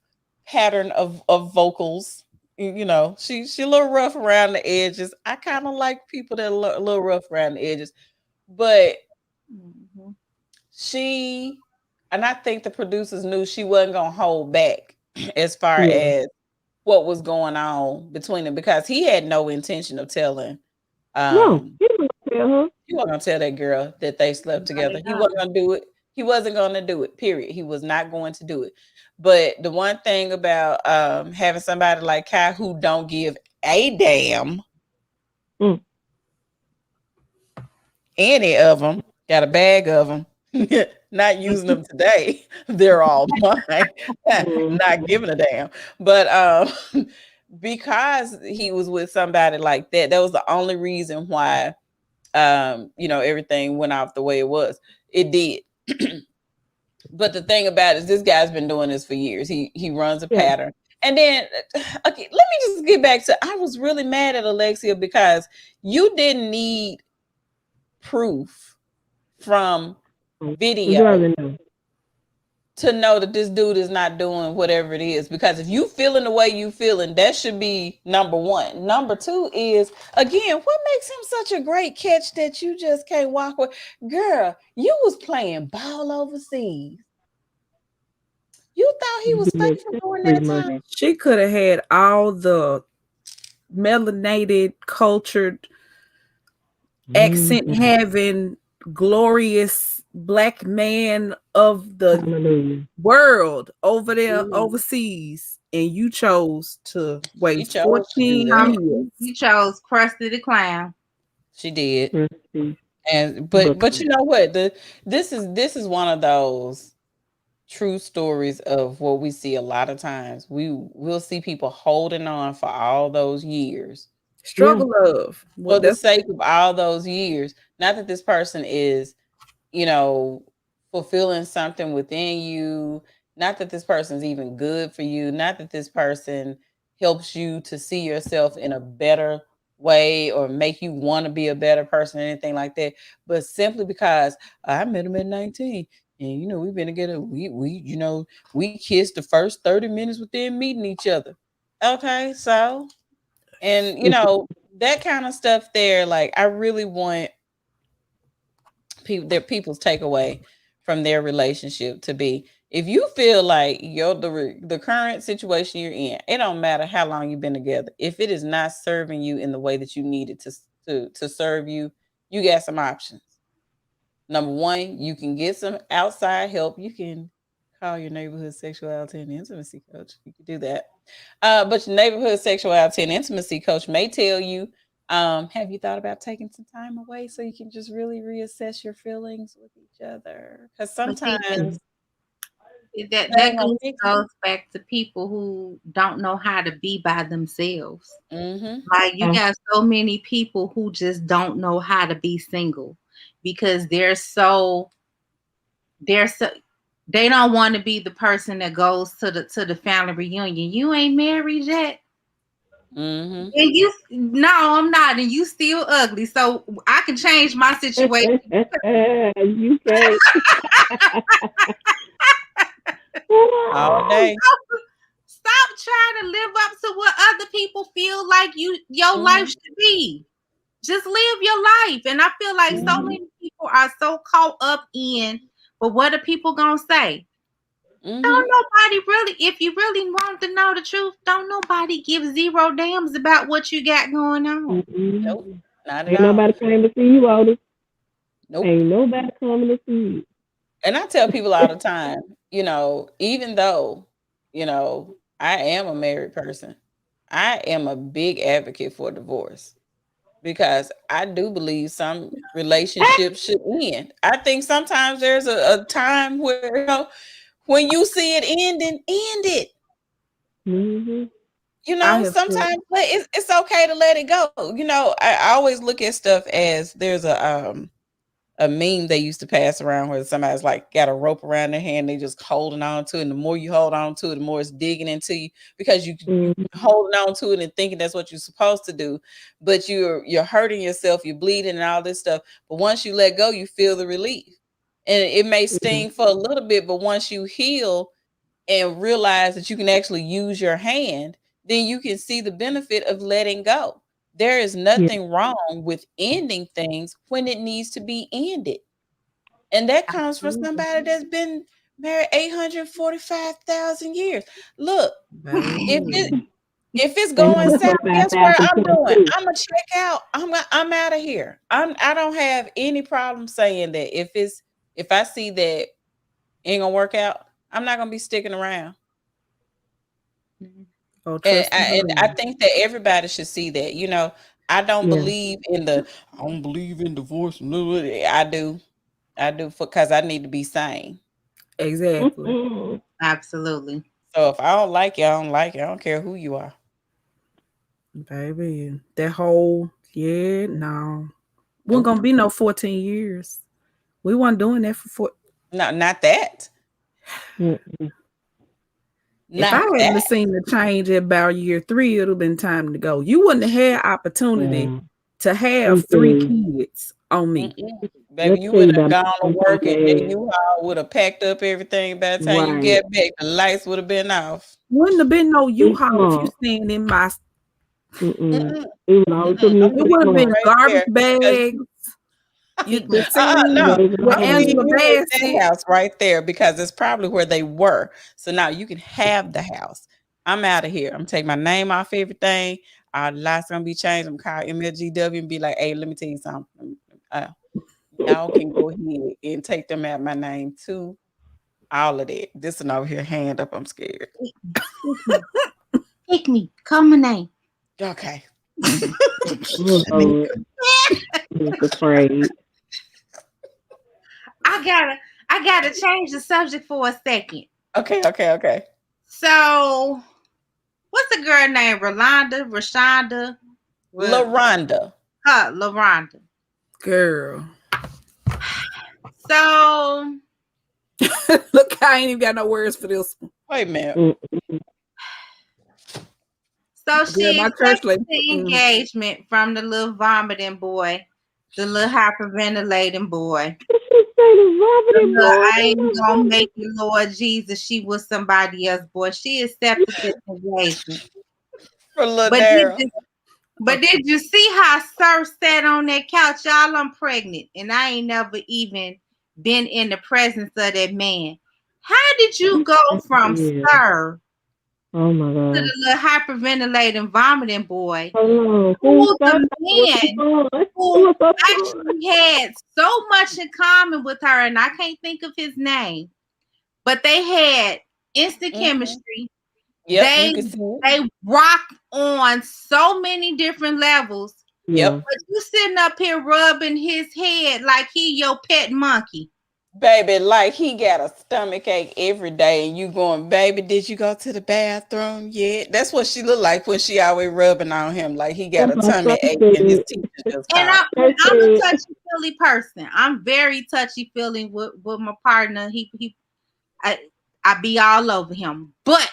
pattern of vocals. You know, she's a little rough around the edges. I kind of like people that are a little rough around the edges. But and I think the producers knew she wasn't going to hold back as far as what was going on between them, because he had no intention of telling. No, he wasn't going to tell her. He wasn't going to tell that girl that they slept together. He wasn't going to do it. He wasn't going to do it, period. He was not going to do it. But the one thing about having somebody like Kai who don't give a damn, any of them, got a bag of them, not using them today. They're all mine. Not giving a damn. But because he was with somebody like that, that was the only reason why you know, everything went off the way it was. It did. But the thing about it is this guy's been doing this for years. He runs a pattern. And then okay, let me just get back to, I was really mad at Alexia because you didn't need proof from video to know that this dude is not doing whatever it is. Because if you feeling the way you feeling, that should be number one. Number two is, again, what makes him such a great catch that you just can't walk with? Girl, you was playing ball overseas. You thought he was faithful during that time? She could have had all the melanated, cultured, accent having, glorious black man of the world over there overseas, and you chose to wait 14 years. You chose Krusty the Clown. She did. And but you know what? This is one of those true stories of what we see a lot of times. We'll see people holding on for all those years. Struggle love. For the sake of all those years. Not that this person is, you know, fulfilling something within you. Not that this person is even good for you. Not that this person helps you to see yourself in a better way or make you want to be a better person or anything like that. But simply because I met him at 19. And, you know, we've been together. We kissed the first 30 minutes within meeting each other. Okay, so, and, you know, that kind of stuff there, like, I really want people's takeaway from their relationship to be, if you feel like the current situation you're in, it don't matter how long you've been together. If it is not serving you in the way that you need it to serve you, you got some options. Number one, you can get some outside help. You can call your neighborhood sexuality and intimacy coach. You can do that. But your neighborhood sexuality and intimacy coach may tell you, have you thought about taking some time away so you can just really reassess your feelings with each other? Because sometimes that goes back to people who don't know how to be by themselves. Like, you got so many people who just don't know how to be single because they don't want to be the person that goes to the family reunion. You ain't married yet. And no, I'm not, and you still ugly, so I can change my situation. You can't. all day. Stop trying to live up to what other people feel like your life should be. Just live your life. And I feel like so many people are so caught up in, but what are people gonna say? Don't nobody really, if you really want to know the truth, don't nobody give zero damns about what you got going on. Nope, not at Ain't all. nobody coming to see you, Otis. Nope. Ain't nobody coming to see you. And I tell people all the time, even though, I am a married person, I am a big advocate for divorce because I do believe some relationships should end. I think sometimes there's a time where, when you see it ending, end it. Sometimes it's okay to let it go. I always look at stuff as there's a meme they used to pass around where somebody's like got a rope around their hand, they just holding on to it. And the more you hold on to it, the more it's digging into you because you holding on to it and thinking that's what you're supposed to do. But you're hurting yourself, you're bleeding and all this stuff. But once you let go, you feel the relief. And it may sting for a little bit, but once you heal and realize that you can actually use your hand, then you can see the benefit of letting go. There is nothing wrong with ending things when it needs to be ended. And that comes from somebody that's been married 845,000 years. Look, if it's going south, guess what I'm doing? I'm gonna check out. I'm out of here. I don't have any problem saying that if I see that ain't gonna work out, I'm not gonna be sticking around. And I think that everybody should see that. I don't believe in divorce. I do because I need to be sane. Exactly. Absolutely. So if I don't like you, I don't like you. I don't care who you are. Baby, that whole no. Wasn't gonna be no 14 years. We weren't doing that for No, not that. If I hadn't seen the change at about year 3, it would have been time to go. You wouldn't have had opportunity to have 3 kids on me. Baby, you would have gone to work and then you all would have packed up everything. By the time you get back, the lights would have been off. Wouldn't have been no U-Haul if you staying in my. It would have been garbage bags. Angela Bassett house right there because it's probably where they were. So now you can have the house. I'm out of here. I'm taking my name off everything. Our lights gonna be changed. I'm call MLGW and be like, hey, let me tell you something. Y'all can go ahead and take them out my name too. All of that. This one over here, hand up. I'm scared. Pick me. Call my name. Okay. Afraid. I gotta change the subject for a second. Okay. So, what's the girl named Rashonda? LaRonda. LaRonda. Girl. So, look, I ain't even got no words for this one. Wait a minute. So she accepted the engagement from the little vomiting boy, the little hyperventilating boy. I ain't gonna make it, Lord Jesus. She was somebody else, boy. She accepted the engagement. But did you see how Sir sat on that couch? Y'all, I'm pregnant, and I ain't never even been in the presence of that man. How did you go from Sir? Oh my God. To the little hyperventilating, vomiting boy, who the man who actually had so much in common with her, and I can't think of his name, but they had instant chemistry. They rock on so many different levels. Yep. But you sitting up here rubbing his head like he your pet monkey. Baby, like he got a stomach ache every day, and you going, baby, did you go to the bathroom yet? That's what she looked like when she always rubbing on him, like he got a tummy ache and his teeth just and I'm a touchy-feely person. I'm very touchy-feely with my partner. I be all over him, but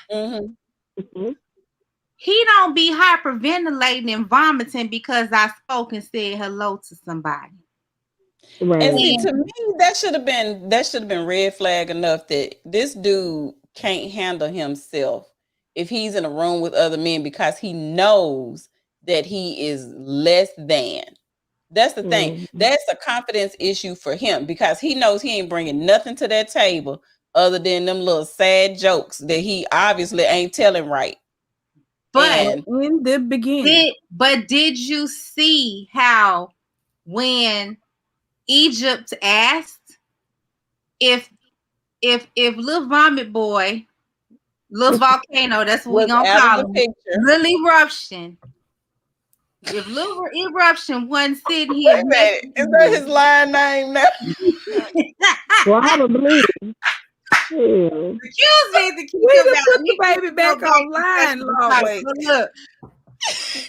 he don't be hyperventilating and vomiting because I spoke and said hello to somebody. Right. And see, to me, that should have been red flag enough that this dude can't handle himself if he's in a room with other men because he knows that he is less than. That's the thing. That's a confidence issue for him because he knows he ain't bringing nothing to that table other than them little sad jokes that he obviously ain't telling right. But in the beginning, did you see how when Egypt asked if Lil Vomit Boy, Lil Volcano, that's what we gonna call him, Lil Eruption. If Lil Eruption wasn't sitting here, is that his line name now? Probably. Excuse me to keep put the baby back online. Look,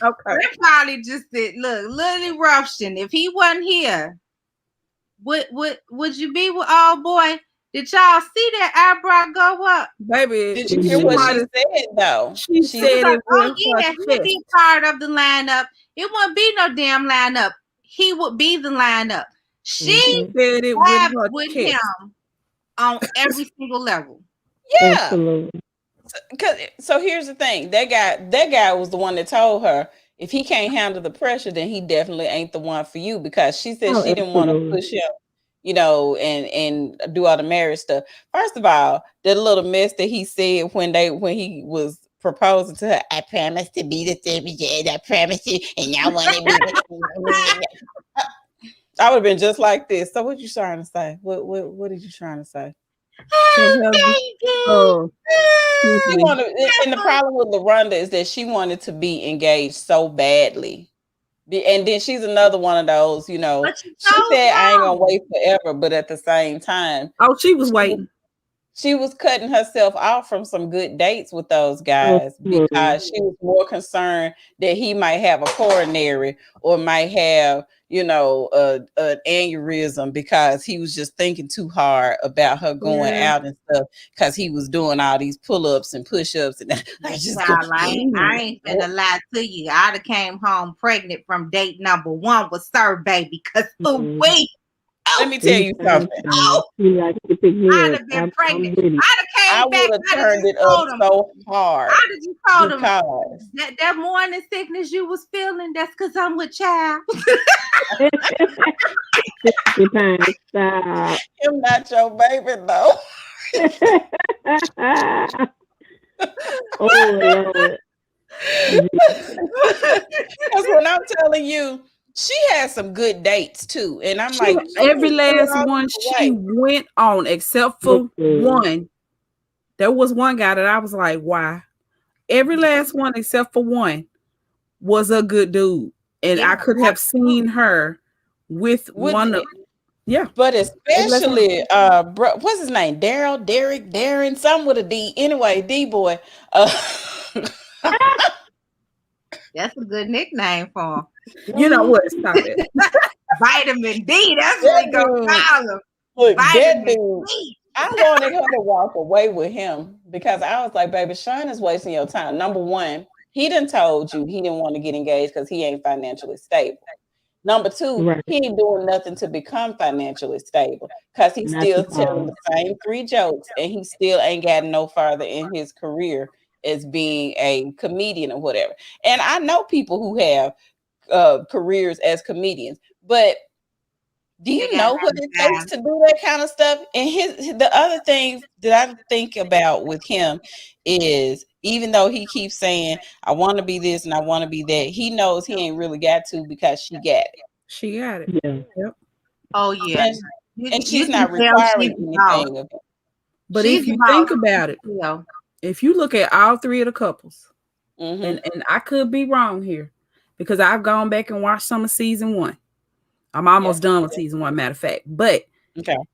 okay. They probably just said, "Look, Lil Eruption. If he wasn't here, would you be with old boy? Did y'all see that eyebrow go up, baby? Did you hear what she said though? She said, like, "Oh yeah, he'd be part of the lineup. It wouldn't be no damn lineup. He would be the lineup." She said it with him on every single level. Yeah. Absolutely. So here's the thing. That guy was the one that told her if he can't handle the pressure, then he definitely ain't the one for you because she said she didn't want to push him, you know, and do all the marriage stuff. First of all, that little mess that he said when he was proposing to her, I promise to be the secretary, I promise you, and I want to be. I would have been just like this. So what you trying to say? What are you trying to say? Oh, she wanted, and the problem with LaRonda is that she wanted to be engaged so badly. And then she's another one of those, you know, she said, I ain't gonna wait forever, but at the same time, she was waiting. She was cutting herself off from some good dates with those guys because she was more concerned that he might have a coronary or might have, you know, an aneurysm because he was just thinking too hard about her going out and stuff because he was doing all these pull-ups and push-ups. And I ain't gonna lie to you. I'd have came home pregnant from date number 1 with Sir Baby because wait. Let me tell you something. I'd have been pregnant. I would have turned it up so hard. How did you told him that morning sickness you was feeling? That's because I'm with child. Stop. I'm not your baby though. Oh Lord. Because when I'm telling you, she had some good dates too, and I'm like, every last one she went on except for one. There was one guy that I was like, why? Every last one except for one was a good dude, and I could have seen her with one of. Yeah, but especially what's his name? Daryl, Derek, Darren, some with a D. Anyway, D boy. That's a good nickname for him. You know what? Stop it. Vitamin D. That's what we gonna call him. Look, that dude. I wanted her to walk away with him because I was like, baby, Sean is wasting your time. Number one, he done told you he didn't want to get engaged because he ain't financially stable. Number two, he ain't doing nothing to become financially stable because he's still telling the same 3 jokes and he still ain't gotten no farther in his career as being a comedian or whatever. And I know people who have careers as comedians, but do you know what it takes to do that kind of stuff? And the other thing that I think about with him is even though he keeps saying, I want to be this and I want to be that, he knows he ain't really got to because she got it. She got it. Yeah. Yep. Oh, yeah. And she's not requiring anything of it. But if you think about it, if you look at all 3 of the couples, and I could be wrong here because I've gone back and watched some of season 1. I'm almost done with season 1, matter of fact. But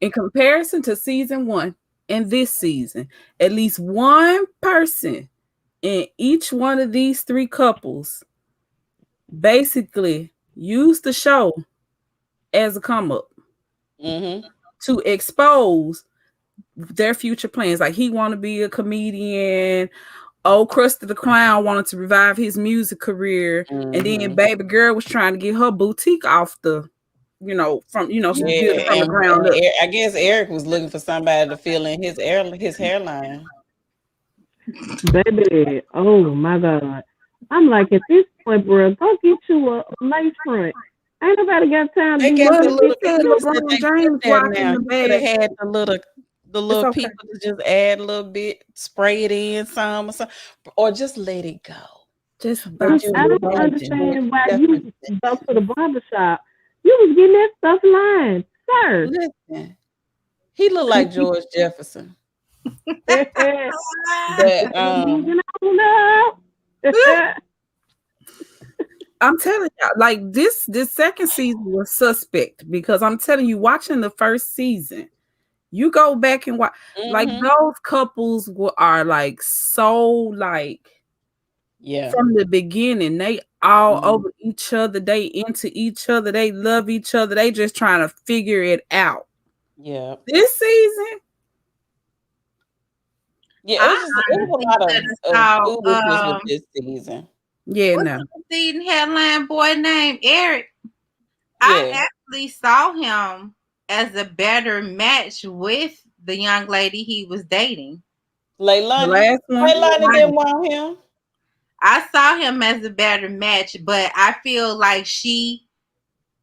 in comparison to season 1 and this season, at least one person in each one of these 3 couples basically used the show as a come up to expose their future plans. Like he want to be a comedian. Old Krusty the Clown wanted to revive his music career, and then Baby Girl was trying to get her boutique off the, from the ground up. I guess Eric was looking for somebody to fill in his hairline. Baby, oh my God. I'm like, at this point, bro, go get you a lace front. Ain't nobody got time to They be got Well, the looking at he little said this clips that LeBron they put James there washing now. the You could have bag. had the It's little okay. people to just add a little bit, spray it in some or something, or just let it go. Just But buy you I some don't know lotion. George understand why you Jefferson. go to the barber shop. You was getting that stuff lined, sir. Listen, he looked like George Jefferson. But Moving on up. I'm telling you, like this second season was suspect because I'm telling you, watching the first season, you go back and watch like mm-hmm. those couples are like so like Yeah. from the beginning, they all Mm-hmm. over each other, they into each other, they love each other, they just trying to figure it out. Yeah. This season, Yeah, I it was a honestly lot could have of saw foolishness with this season. yeah, what's no. the season headline boy named Eric. I Yeah. actually saw him as a better match with the young lady he was dating. The Leilani. last one, Leilani didn't want him. I saw him as a better match, but I feel like she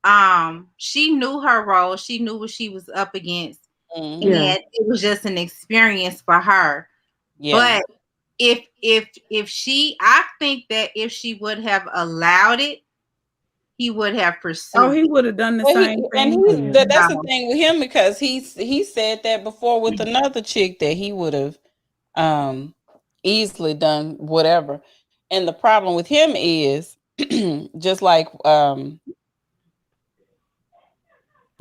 knew her role. She knew what she was up against. Mm-hmm. And Yeah. it was just an experience for her. Yeah. But if she I think that if she would have allowed it, he would have oh, pursued he it. would have done the Well, same thing. that's the No. thing with him because he said that before with another chick that he would have um easily done whatever. And the problem with him is just like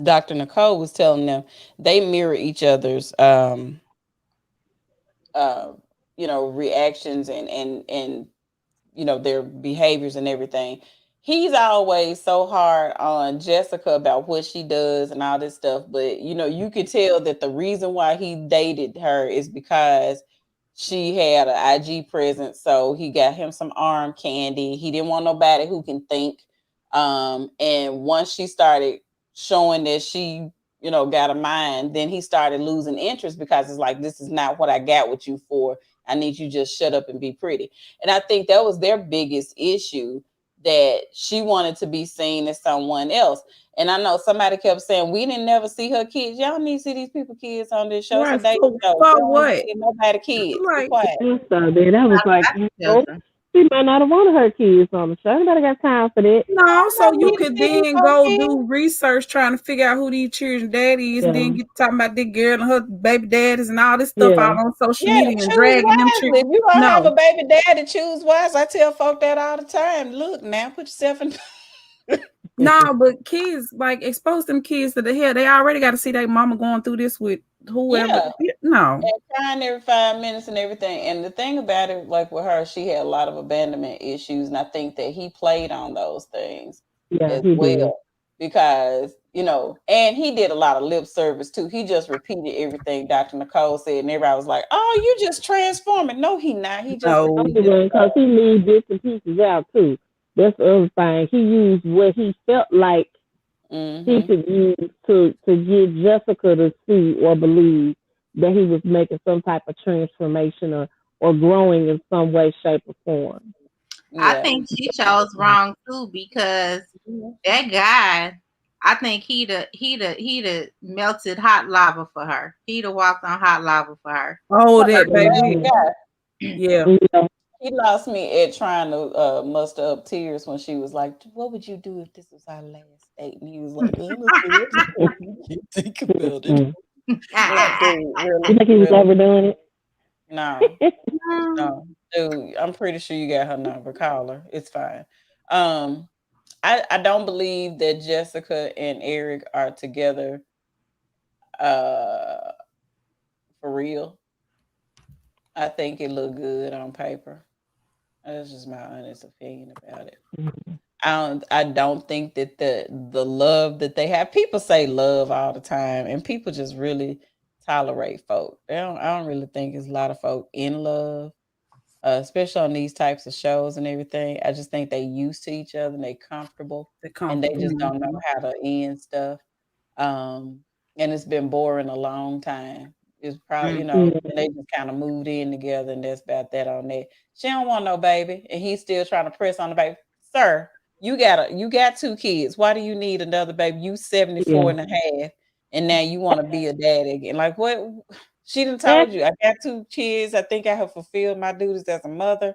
Dr. Nicole was telling them, they mirror each other's uh reactions and their behaviors and everything. He's always so hard on Jessica about what she does and all this stuff, but you could tell that the reason why he dated her is because she had an IG presence, so he got him some arm candy. He didn't want nobody who can think. And once she started showing that she got a mind, then he started losing interest because it's like, this is not what I got with you for. I need you just shut up and be pretty. And I think that was their biggest issue, that she wanted to be seen as someone else. And I know somebody kept saying, we didn't never see her kids. Y'all need to see these people kids on this show. It's a Right. dating So show. for Y'all ain't what? seeing nobody kids. Be Like, quiet. So then I was like, Children. she might not have wanted her kids on the show. Anybody got time for that? no, so No, you we could didn't see then no go kids. do research trying to figure out who these children's daddy is, and Yeah. then get talking about this girl and her baby daddies and all this stuff Yeah. out on social Yeah, media and choose dragging them wisely. If children. you don't have a No, baby daddy, choose wise. I tell folk that all the time. Look now, put yourself in. no, but kids like expose them kids to the hell. They already got to see their mama going through this with whoever. Yeah. No, And crying every 5 minutes and everything. And the thing about it, like with her, she had a lot of abandonment issues. And I think that he played on those things Yeah, as he did. well. Because, and he did a lot of lip service too. He just repeated everything Dr. Nicole said. And everybody was like, oh, you just transforming. No, he not. He just no. repeated it. Because he leave bits and pieces out too. That's the other thing. He used what he felt like he Mm-hmm. could use to get Jessica to see or believe that he was making some type of transformation or growing in some way, shape, or form. I Yeah. think she chose wrong too because that guy, I think he'd have melted hot lava for her. He'd have walked on hot lava for her. Oh, Like that a bad baby. guy. Yeah. Yeah. He lost me at trying to muster up tears when she was like, "What would you do if this was our last date?" And he was like, "Honestly, I just want you to think about it." Like, dude, You really, think he was really, overdoing no, it? no, dude. I'm pretty sure you got her number. Call her. It's fine. Um, I don't believe that Jessica and Eric are together. Uh, for real. I think it looked good on paper. That's just my honest opinion about it. I don't think that the love that they have, people say love all the time and people just really tolerate folk. I don't really think there's a lot of folk in love, especially on these types of shows and everything. I just think they used to each other and they comfortable The and they just comfortable. don't know how to end stuff. Um and it's been boring a long time. It's probably, Mm. and they just kind of moved in together, and that's about that on that. She don't want no baby, and he's still trying to press on the baby. Sir, you got 2 kids. Why do you need another baby? You 74 and a half, and now you want to be a dad again. Like what? She done told you, I got 2 kids. I think I have fulfilled my duties as a mother.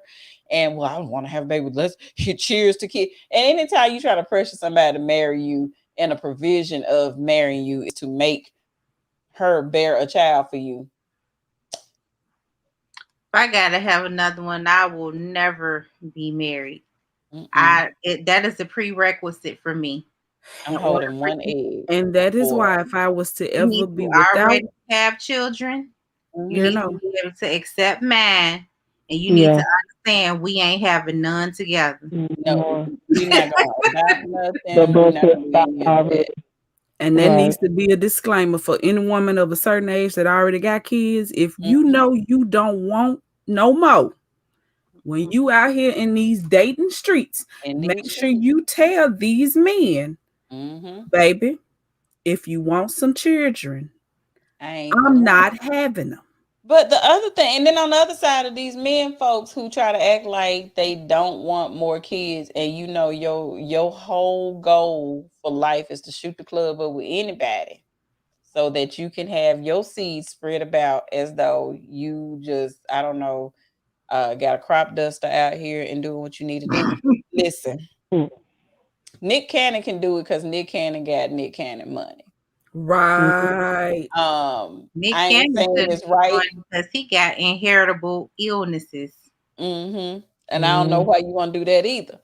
And well, I want to have a baby. Let's cheers to kids. And anytime you try to pressure somebody to marry you, and a provision of marrying you is to make her bear a child for you. If I gotta have another one, I will never be married. That is a prerequisite for me. I'm holding one egg. And that is why if I was to You ever need be to without, already have children, you you need know, to be able to accept mine, and you need to understand we ain't having none together. No, we're not gonna adopt nothing. We're not gonna do any of that. And that needs to be a disclaimer for any woman of a certain age that already got kids. If you know you don't want no more, when you out here in these dating streets, make sure you tell these men, baby, if you want some children, I'm not having them. But the other thing, and then on the other side of these men folks who try to act like they don't want more kids, and your whole goal for life is to shoot the club up with anybody so that you can have your seeds spread about as though you just, I don't know, got a crop duster out here and doing what you need to do. Listen, Nick Cannon can do it because Nick Cannon got Nick Cannon money. Right. Nick I ain't saying it's right because he got inheritable illnesses. And I don't know why you want to do that either.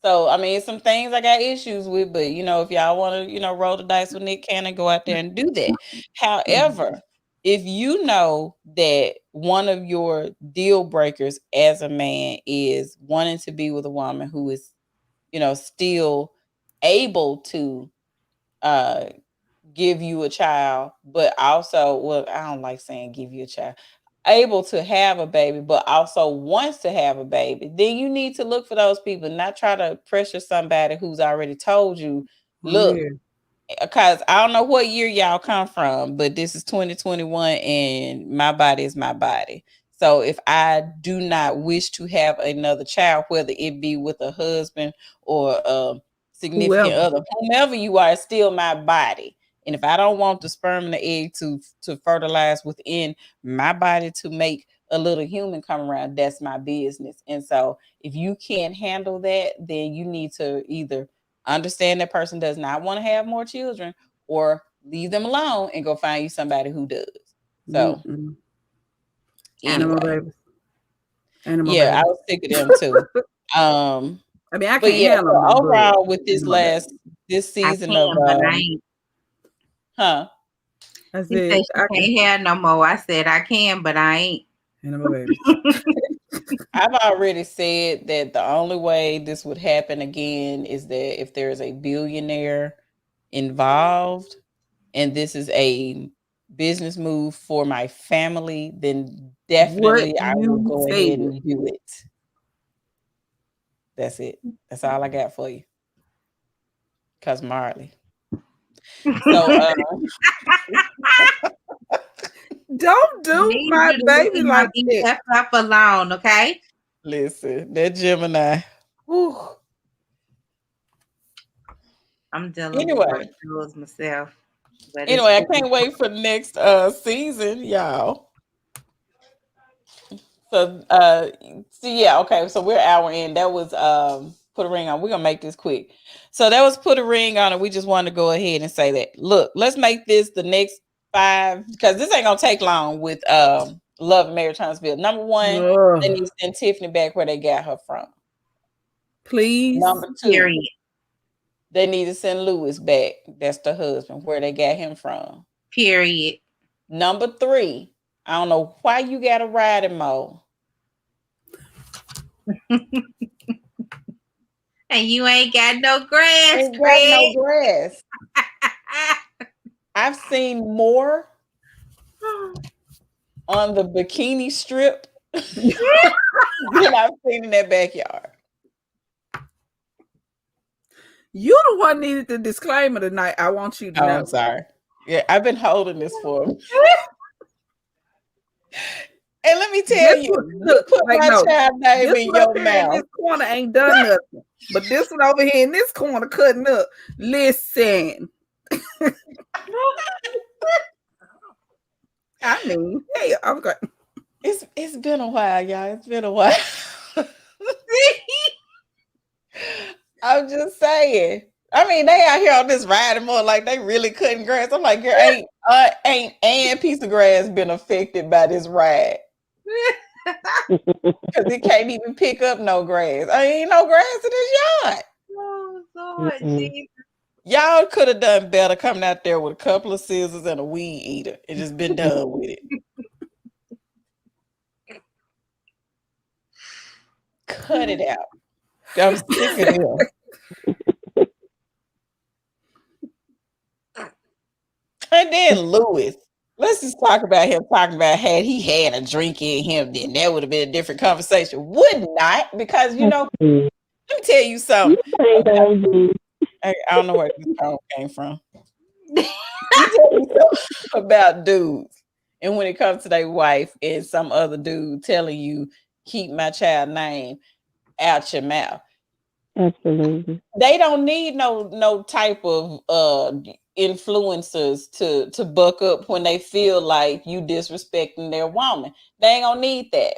So I mean, some things I got issues with, but if y'all want to, roll the dice with Nick Cannon, go out there and do that. However, if you know that one of your deal breakers as a man is wanting to be with a woman who is, still able to give you a child, but also, well, I don't like saying give you a child, able to have a baby, but also wants to have a baby, then you need to look for those people, not try to pressure somebody who's already told you, look, because I don't know what year y'all come from, but this is 2021 and my body is my body. So if I do not wish to have another child, whether it be with a husband or a significant other, whomever you are, it's still my body. And if I don't want the sperm and the egg to fertilize within my body to make a little human come around, that's my business. And so if you can't handle that, then you need to either understand that person does not want to have more children or leave them alone and go find you somebody who does. So anyway. Animal babies. I was sick of them too. I mean, I can't handle them. Overall, with this season of I said she can't have no more. I said I can, but I ain't. I've already said that the only way this would happen again is that if there is a billionaire involved and this is a business move for my family, then definitely I will go ahead and do it. That's it. That's all I got for you. Cause Marley. So don't do my baby like that. Up alone, okay? Listen, that Gemini. Whew. I'm dealing with those myself. Anyway, I can't wait for the next season, y'all. So okay. So we're hour in. That was Put a Ring On. We're gonna make this quick. So that was Put a Ring On, and we just wanted to go ahead and say that. Look, let's make this the next 5 because this ain't gonna take long with Love and Marriage Huntsville. Number 1, they need to send Tiffany back where they got her from. Please. Number 2, they need to send Lewis back. That's the husband, where they got him from. Period. Number 3, I don't know why you got a riding mode. And you ain't got no grass, Craig. No grass. I've seen more on the bikini strip than I've seen in that backyard. You the one needed the disclaimer tonight. I want you to know. I'm sorry. Yeah, I've been holding this for him. And let me tell you, look, put like, my no, child name this in one up your here in mouth. this corner ain't done nothing. But this one over here in this corner cutting up. Listen. I mean, hey, I'm going. It's been a while, y'all. It's been a while. I'm just saying. I mean, they out here on this riding more like they really cutting grass. I'm like, girl, ain't and piece of grass been affected by this ride? Because it can't even pick up no grass. I ain't no grass in this yard. Oh, Lord Jesus. Y'all could have done better coming out there with a couple of scissors and a weed eater and just been done with it. Cut it out. I'm sick of them. And then Lewis. Let's just talk about him talking about had he had a drink in him, then that would have been a different conversation. Would not, because let me tell you something. I don't know where this poem came from. Let me tell you something about dudes. And when it comes to their wife and some other dude telling you, keep my child name out your mouth. Absolutely. They don't need no type of influencers to buck up when they feel like you disrespecting their woman. They ain't gonna need that.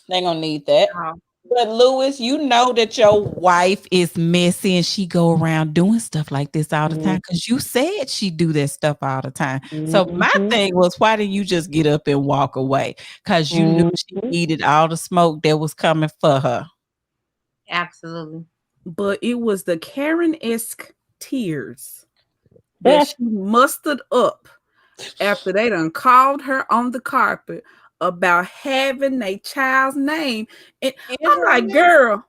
They ain't gonna need that. But Lewis, you know that your wife is messy and she go around doing stuff like this all the time because you said she do that stuff all the time. So my thing was, why didn't you just get up and walk away? Because you knew she needed all the smoke that was coming for her. Absolutely. But it was the Karen-esque tears that she mustered up after they done called her on the carpet about having a child's name. And I'm like, girl,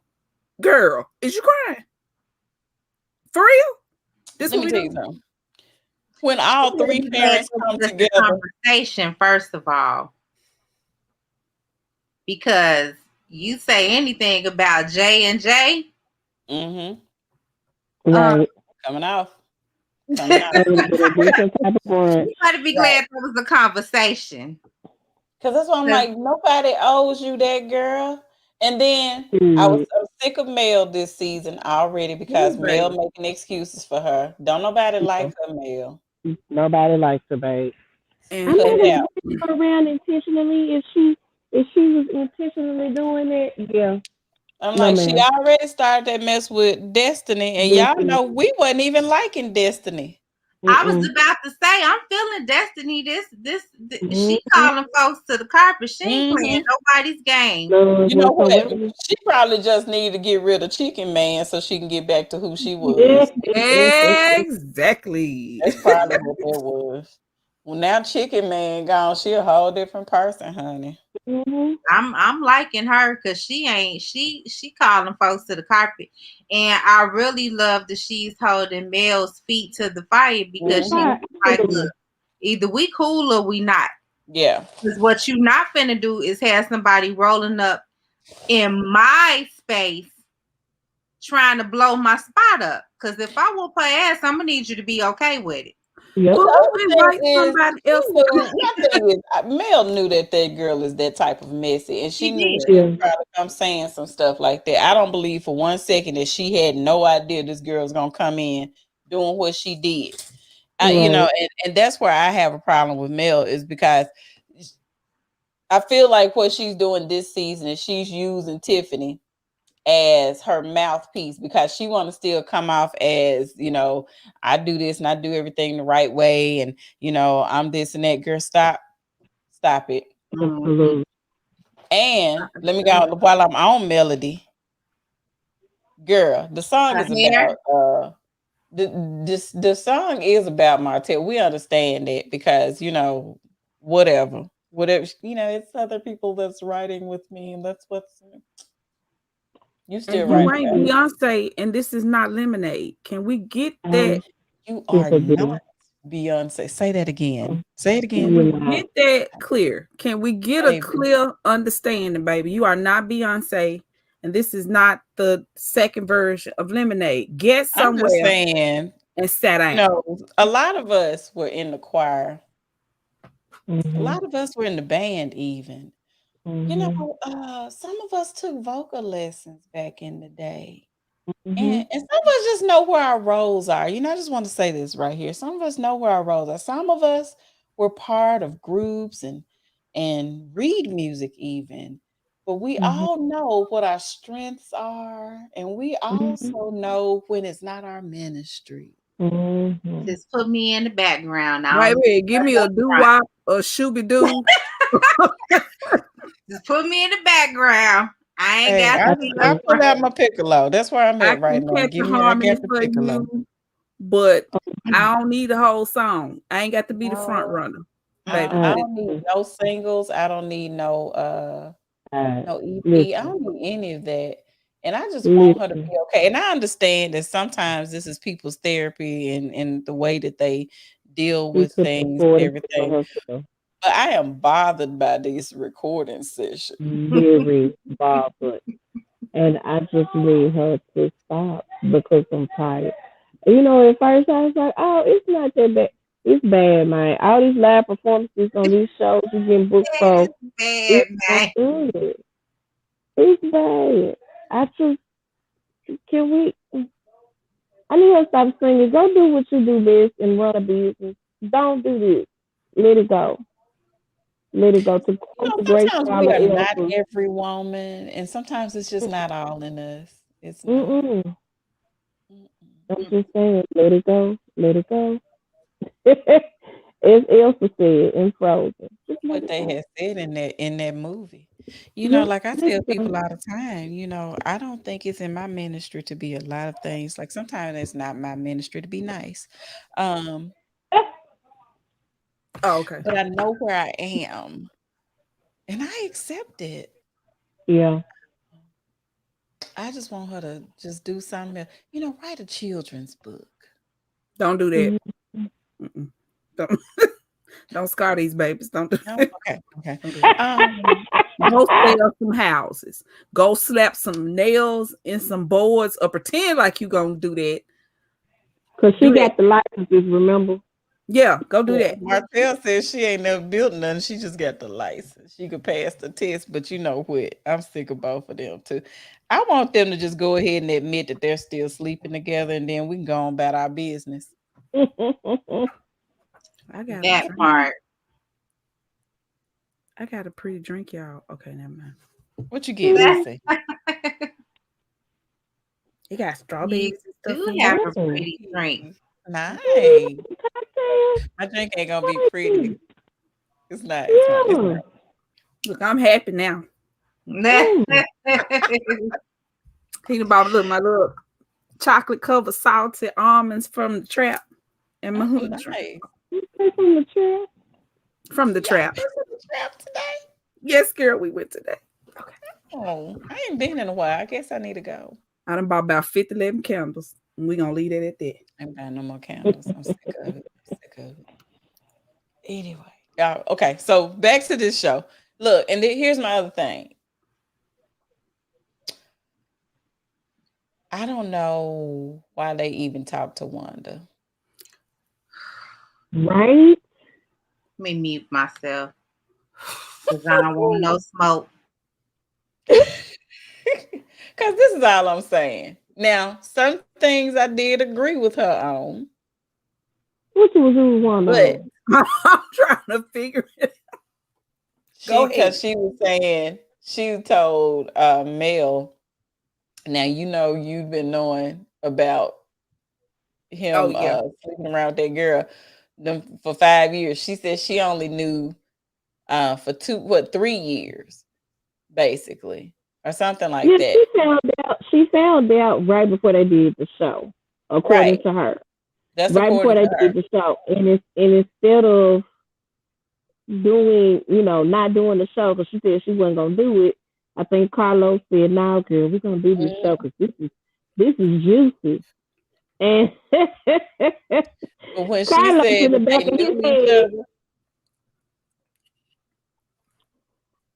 is you crying? For real? This Let me tell you something. When all three parents come together. Conversation, first of all. Because you say anything about J&J. Right. Coming off. You better be glad there was a conversation. Because that's why I'm like, nobody owes you that, girl. And then I was so sick of Mel this season already because Mel making excuses for her. Don't nobody like her, Mel. Nobody likes her, babe. And I'm not going to go around intentionally. If she was intentionally doing it, yeah. I'm like, she already started that mess with Destiny, and y'all know we wasn't even liking Destiny. I was about to say, I'm feeling Destiny. She calling folks to the carpet. She ain't playing nobody's game. You know what? She probably just needed to get rid of Chicken Man so she can get back to who she was. Exactly. That's probably what that was. Well, now Chicken Man gone. She a whole different person, honey. I'm liking her because she calling folks to the carpet, and I really love that she's holding Mel's feet to the fire because she's like, look, either we cool or we not. Yeah. Because what you not finna do is have somebody rolling up in my space trying to blow my spot up. Because if I whoop her ass, I'm gonna need you to be okay with it. Yep. My thing is, Mel knew that girl is that type of messy, and she knew she was probably come saying some stuff like that. I don't believe for one second that she had no idea this girl was gonna come in doing what she did. You know, and that's where I have a problem with Mel is because I feel like what she's doing this season is she's using Tiffany as her mouthpiece because she want to still come off as, I do this and I do everything the right way, and I'm this and that. Girl, stop it. Absolutely. And let me go while I'm on Melody. Girl, the song is about the song is about Martell. We understand that because whatever, it's other people that's writing with me, and that's what's. You still right. You ain't Beyonce, and this is not Lemonade. Can we get that? You are not Beyonce. Say that again. Say it again. Can we get that clear? Can we get a clear understanding, baby? You are not Beyonce, and this is not the second version of Lemonade. Get somewhere. I'm just saying, and sat down. A lot of us were in the choir A lot of us were in the band even. You Mm-hmm. know, some of us took vocal lessons back in the day. Mm-hmm. And some of us just know where our roles are. I just want to say this right here. Some of us know where our roles are. Some of us were part of groups and read music even. But we Mm-hmm. all know what our strengths are, and we Mm-hmm. also know when it's not our ministry. Mm-hmm. Just put me in the background. I don't Baby, give me a doo wop, a shooby doo. just put me in the background. I ain't Hey, got I to I be I up think pull front. out my piccolo. That's where I'm I at right can now. catch a Give me, I got harmony the for piccolo. you, but I don't need the whole song. I ain't got to be the front No, runner, baby. I I don't need no singles. I don't need no EP. I listen, don't need any of that. And I just want her to listen. be okay. And I understand that sometimes this is people's therapy and the way that they deal She with took things and recording for everything. herself. But I am bothered by these recording sessions. Very bothered. And I just need her to stop because I'm tired. At first I was like, oh, it's not that bad. It's bad, man. All these live performances on these shows you getting booked for, It's bad, it's not man. good. It's bad. I just, can we, I need her to stop singing. Go do what you do best and run a business. Don't do this. Let it go. Let it go. To quote the great Sometimes we scholar are not Elsa. every woman, and sometimes it's just not all in us. It's not. Mm-mm. Mm-mm. I'm just saying, let it go. Let it go. As Elsa said in Frozen. Just let What it they go. had said in that movie. Yeah, Like I let tell it go. people all the time, I don't think it's in my ministry to be a lot of things. Like sometimes it's not my ministry to be nice. Um, Oh, okay. but I know where I am and I accept it. Yeah. I just want her to just do something else. Write a children's book. Don't do that. Mm-hmm. Mm-mm. Don't don't scar these babies. Don't do No? that. Okay, okay. Don't do that. Um, Go sell some houses. Go slap some nails in some boards or pretend like you gonna do that. Because she Do that. got the licenses, remember? Yeah, go do well, that. Martell says she ain't never built nothing. She just got the license. She could pass the test, but you know what? I'm sick of both of them too. I want them to just go ahead and admit that they're still sleeping together, and then we can go on about our business. I got a That drink. part. I got a pretty drink, y'all. Okay, never mind. What you get, Cece? It got You strawberries and stuff do in have it. a Oh, pretty drink. Nice. cocktail. My drink ain't gonna be Nice. pretty. It's not. It's Yeah. not. Look, I'm happy now. Mm. He bought my little chocolate covered salted almonds from the trap and my Oh, hood drink nice. You play from the chair. from the Y'all trap. been to the trap today? Yes, girl, we went today. Okay. Oh, I ain't been in a while. I guess I need to go. I done bought about 50, 11 candles. And we gonna leave it at that. I ain't buying no more candles. I'm sick of it. I'm sick of it. Anyway, y'all. Okay, so back to this show. Look, and here's my other thing. I don't know why they even talk to Wanda. Right? Let me mute myself because I don't want no smoke. Because this is all I'm saying. Now, some things I did agree with her on, What you was doing one but on? I'm trying to figure it. Go ahead. she was saying she told Mel, now you've been knowing about Oh him yeah. sleeping around with that girl for 5 years. She said she only knew for 3 years, basically, or something like Yeah, that. She found out right before they did the show, according Right. to her. That's Right before according they to her. did the show, and instead of doing, not doing the show because she said she wasn't gonna do it. I think Carlos said, "No, girl, we're gonna do this show because this is juicy." And But when she Carlos said in the that back they of his knew each head, other,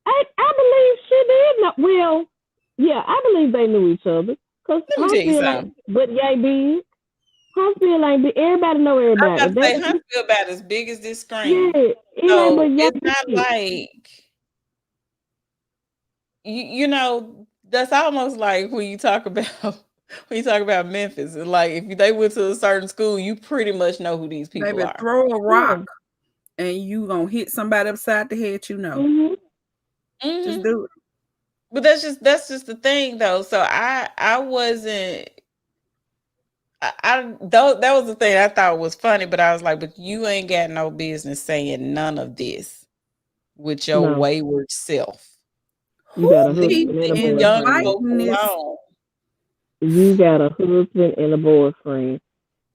I believe she did not. Well, yeah, I believe they knew each other because let me my tell you feeling, something. but yay big. Huntsville like everybody know I everybody. was about to say Huntsville about as big as this screen. Yeah, it ain't but So young it's not kids. like you know, that's almost like when you talk about Memphis. It's like if they went to a certain school, you pretty much know who these people Baby, are. throw a rock and you gonna hit somebody upside the head, you know. Just do it. But that's just the thing though. So I wasn't though that was the thing I thought was funny, but I was like, but you ain't got no business saying none of this with your wayward self. You got a Who husband and a Young boyfriend. folk alone. You got a husband and a boyfriend.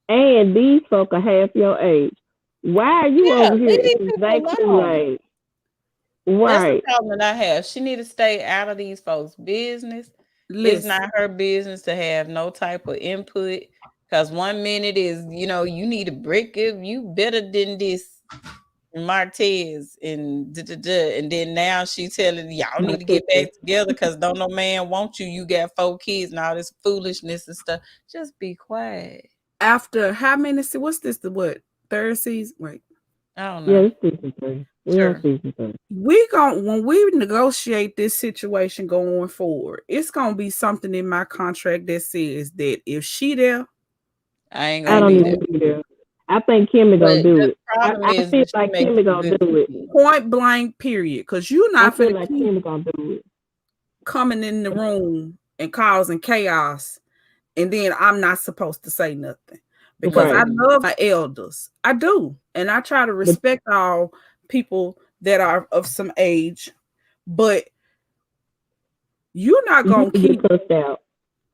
And these folk are half your age. Why are you over here in Zay Kool-Aid? That's Right. the problem that I have. She need to stay out of these folks' business. It's not her business to have no type of input. Because 1 minute is, you need a brick. You better than this Martez and and then now she telling y'all need to get back together because don't no man want you. You got 4 kids and all this foolishness and stuff. Just be quiet. After how many? What's this? The what? Third season? Wait, I don't know. Yeah, it's season 3. We're on season 3. When we negotiate this situation going forward, it's gonna be something in my contract that says that if she there, I ain't gonna be there. I think Kimmy gonna do it. I feel like Kimmy gonna do it. Point blank, period. Because you're not feel like Kimmy gonna do it. Coming in the room and causing chaos, and then I'm not supposed to say nothing. Because I love my elders. I do. And I try to respect all people that are of some age. But you're not gonna keep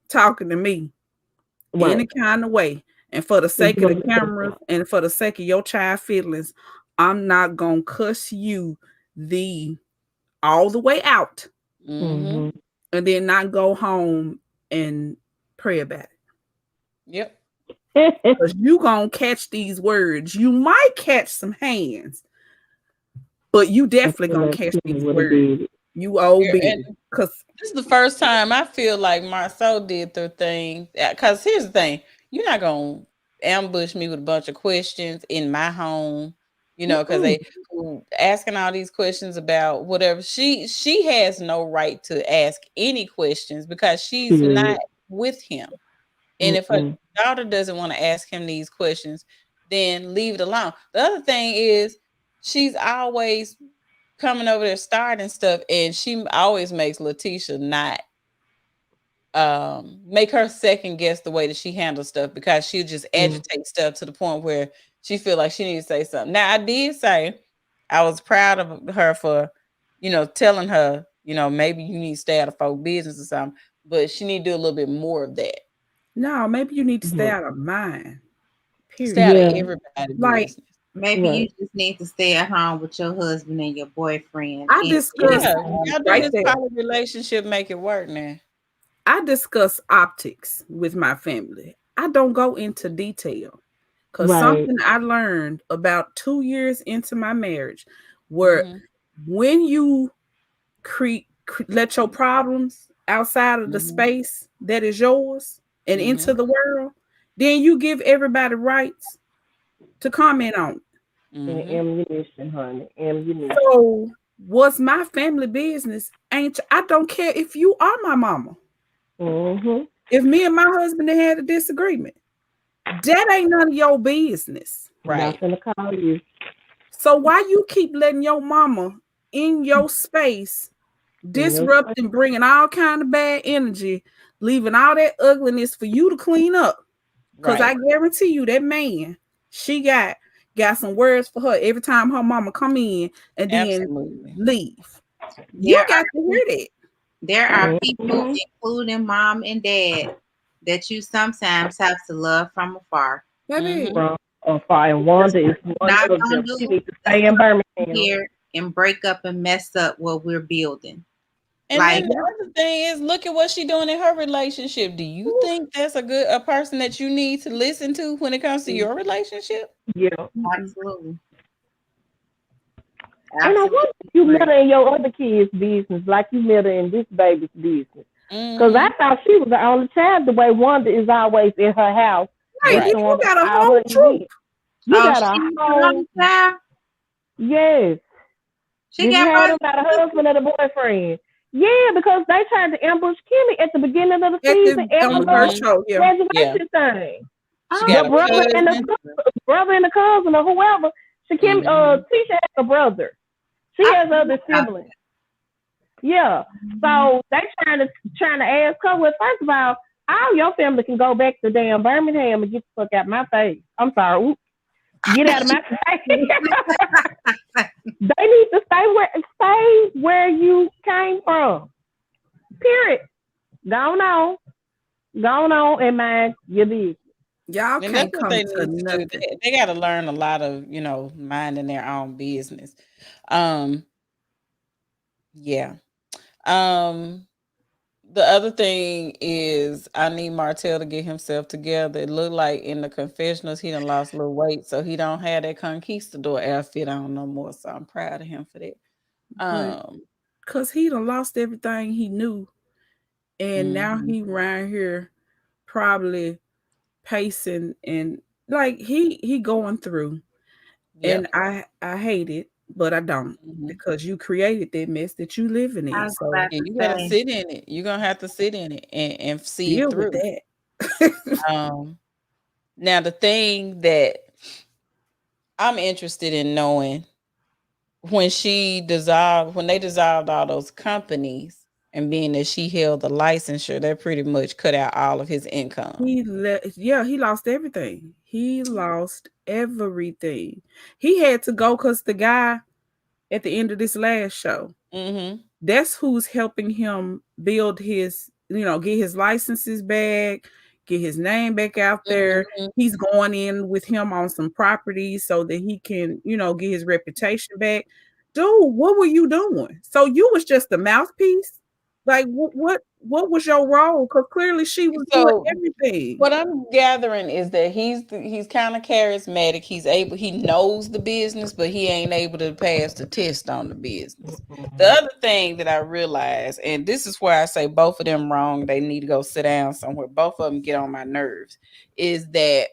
talking to me any kind of way. And for the sake of the cameras and for the sake of your child feelings, I'm not gonna cuss you all the way out, and then not go home and pray about it. Yep. Because you gonna catch these words. You might catch some hands, but you definitely gonna catch these words. You old bitch. Because this is the first time I feel like Marceau did their thing. Because here's the thing. You're not going to ambush me with a bunch of questions in my home, because they asking all these questions about whatever. She has no right to ask any questions because she's not with him. And if her daughter doesn't want to ask him these questions, then leave it alone. The other thing is she's always coming over there starting stuff, and she always makes Letitia not make her second guess the way that she handles stuff because she'll just agitate stuff to the point where she feel like she needs to say something. Now I did say I was proud of her for telling her maybe you need to stay out of folk business or something, but she need to do a little bit more of that. No, maybe you need to stay out of mine. Period. Stay out of everybody's business. Maybe you just need to stay at home with your husband and your boyfriend. I discuss y'all do this poly relationship, make it work now. I discuss optics with my family. I don't go into detail because something I learned about 2 years into my marriage, where when you let your problems outside of the space that is yours and into the world, then you give everybody rights to comment on it. Ammunition, honey. Ammunition. So what's my family business? I don't care if you are my mama. If me and my husband had a disagreement, that ain't none of your business. Right. I'm not gonna call you. So why you keep letting your mama in your space, disrupting, bringing all kind of bad energy, leaving all that ugliness for you to clean up? Because I guarantee you that man, she got some words for her every time her mama come in and then leave. You got to hear that. There are people, including mom and dad, that you sometimes have to love from afar. From afar, and Wanda is not going to do. She needs to stay in Birmingham here and break up and mess up what we're building. And then the other thing is, look at what she's doing in her relationship. Do you think that's a person that you need to listen to when it comes to your relationship? Yeah, absolutely. And I wonder if you met her in your other kids' business, like you met her in this baby's business. Because I thought she was the only child, the way Wanda is always in her house Right, Right. you got a all whole her troop. events. You got a She whole child. yes. She Did you got hear money. about the husband or the boyfriend? Yeah, because they tried to ambush Kimmy at the beginning of the At season the at on the the first Mhm. show, yeah. Yeah. graduation thing. She Oh, got The a brother and cousin. the brother and the cousin or whoever. She Kim Mhm. Tisha has a brother. She I has forgot other about siblings. Yeah. that. So they trying to ask her, well, first of all your family can go back to damn Birmingham and get the fuck out my face. I'm sorry. Oops. Get out of my face. They need to stay where you came from. Period. Go on. Go on and mind your business. Y'all And that's can't what come they to need to do. nothing. They got to learn a lot of, minding their own business. Um, yeah. Um, the other thing is I need Martell to get himself together. It looked like in the confessionals he done lost a little weight, so he don't have that conquistador outfit on no more. So I'm proud of him for that. But Um, because he done lost everything he knew, and now mhm. he around here probably pacing and like he going through. And Yep. I hate it, but I don't, Mhm. because you created that mess that you living I in. was So about Yeah, to you gotta say. sit in it. You're gonna have to sit in it and see it deal with through. that. Um, Now the thing that I'm interested in knowing, when they dissolved all those companies, and being that she held the licensure, that pretty much cut out all of his income. He lost everything. He lost everything. He had to go because the guy at the end of this last show, Mm-hmm. that's who's helping him build his, get his licenses back, get his name back out there. Mm-hmm. He's going in with him on some properties so that he can, get his reputation back. Dude, what were you doing? So you was just a mouthpiece? Like what was your role? Because clearly she was doing So everything. what I'm gathering is that he's kind of charismatic. He knows the business, but he ain't able to pass the test on the business. The other thing that I realized, and this is where I say both of them wrong, they need to go sit down somewhere. Both of them get on my nerves. Is that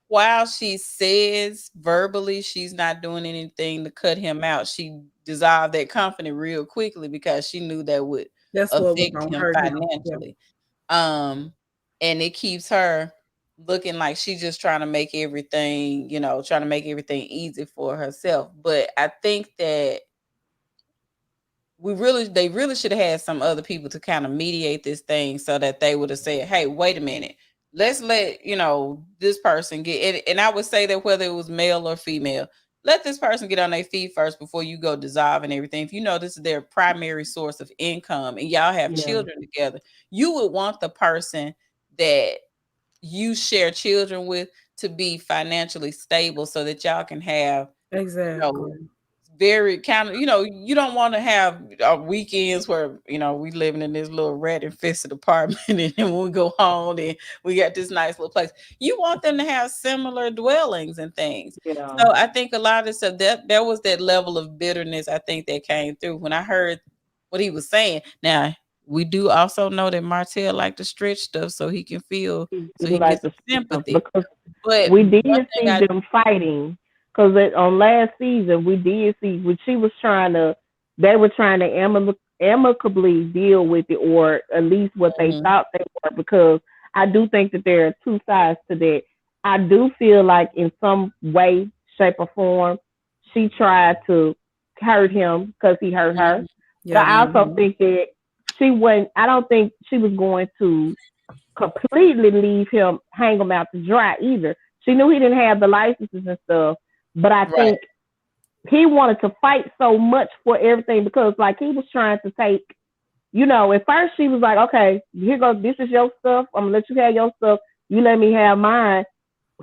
while she says verbally she's not doing anything to cut him out, she dissolved that company real quickly because she knew that would That's what was affect gonna him hurt him. Yeah. financially. And it keeps her looking like she's just trying to make everything, trying to make everything easy for herself. But I think that they really should have had some other people to kind of mediate this thing so that they would have said, hey, wait a minute, let's let this person get it. And I would say that whether it was male or female, let this person get on their feet first before you go dissolve and everything. If you know this is their primary source of income and y'all have Yeah. children together, you would want the person that you share children with to be financially stable so that y'all can have, you know, Exactly. very kind of, you don't want to have weekends where, we living in this little rat infested apartment and then when we go home and we got this nice little place. You want them to have similar dwellings and things. Yeah. So I think a lot of this stuff, that there was that level of bitterness, I think, that came through when I heard what he was saying. Now, we do also know that Martell like to stretch stuff so he can feel, He so do he like gets the stuff sympathy. because But we did one thing see them fighting. Because on last season, we did see when she was they were trying to amicably deal with it, or at least what they Mhm. thought they were. Because I do think that there are two sides to that. I do feel like in some way, shape, or form, she tried to hurt him because he hurt her. Mhm. But Yeah. I also Mhm. think that she wouldn't. I don't think she was going to completely leave him, hang him out to dry either. She knew he didn't have the licenses and stuff, but I Right. think he wanted to fight so much for everything because, like, he was trying to take, at first she was like, okay, here goes, this is your stuff. I'm gonna let you have your stuff. You let me have mine.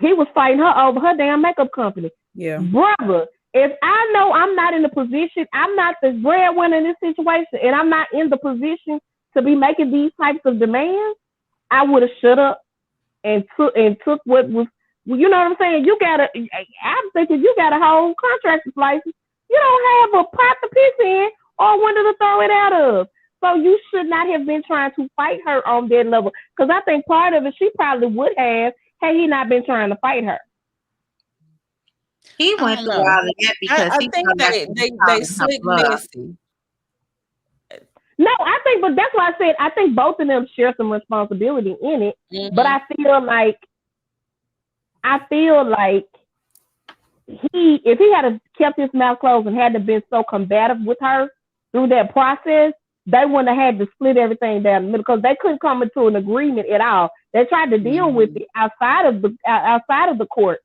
He was fighting her over her damn makeup company. Yeah. Brother, if I know I'm not in the position, I'm not the breadwinner in this situation, and I'm not in the position to be making these types of demands, I would have shut up and took what was. Well, you know what I'm saying? You got a. I'm thinking you got a whole contractor's license. You don't have a pot to piss in or a window to throw it out of. So you should not have been trying to fight her on that level. Because I think part of it she probably would have had he not been trying to fight her? He I went don't through know. all of that because I he think felt like they he was they they calling her slick bluff. messy. No, I think, but that's why I said I think both of them share some responsibility in it. But Mm-hmm. I feel like if he had kept his mouth closed and hadn't been so combative with her through that process, they wouldn't have had to split everything down the middle because they couldn't come into an agreement at all. They tried to deal with Mm-hmm. it outside of the court,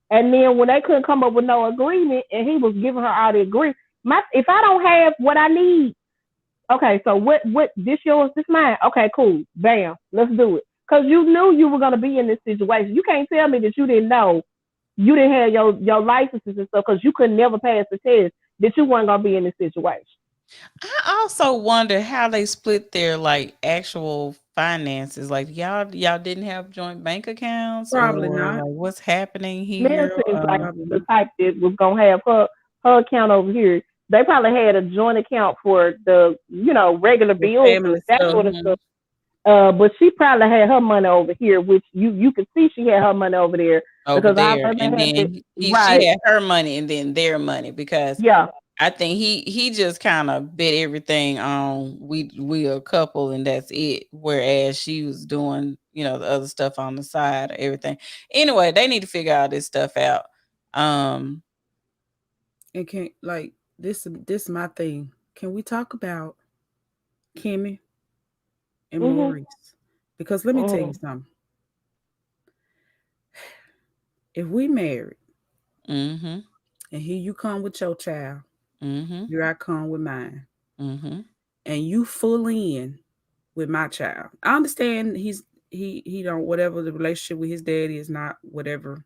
and then when they couldn't come up with no agreement, and he was giving her all the agreement, if I don't have what I need, okay, so what this yours, this mine, okay, cool, bam, let's do it. Because you knew you were gonna be in this situation. You can't tell me that you didn't know you didn't have your licenses and stuff because you could never pass the test that you weren't gonna be in this situation. I also wonder how they split their like actual finances. Like y'all didn't have joint bank accounts, Probably or not. like what's happening Mel here? seems like Probably the not. type that was gonna have her account over here. They probably had a joint account for the regular The bills and family that stuff. sort of Mhm. stuff. But she probably had her money over here, which you could see she had her money over there Over because our there, baby and had it then she right. had her money, and then their money, because Yeah. I think he just kind of bet everything on we a couple and that's it. Whereas she was doing the other stuff on the side, everything. Anyway, they need to figure all this stuff out. Um, And can like this my thing. Can we talk about Kimmy and Mhm. Maurice? Because let me tell you Mhm. something. If we married mm-hmm, and here you come with your child, mm-hmm, here I come with mine, mm-hmm. and you full in with my child. I understand he don't whatever the relationship with his daddy is not whatever.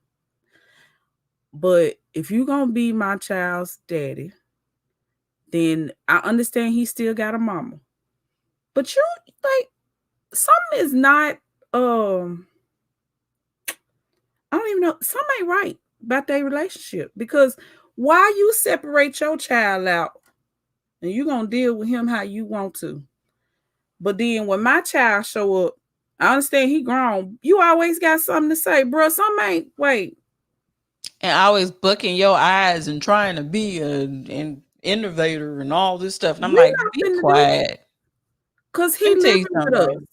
But if you gonna be my child's daddy, then I understand he still got a mama. But you like something is not I don't even know, something ain't right about their relationship because why you separate your child out and you gonna deal with him how you want to. But then when my child show up, I understand he grown. You always got something to say, bro. Something ain't wait. And always bucking your eyes and trying to be an innovator and all this stuff. And I'm We like, not be finna do that quiet. because he Let me tell you living with something, us.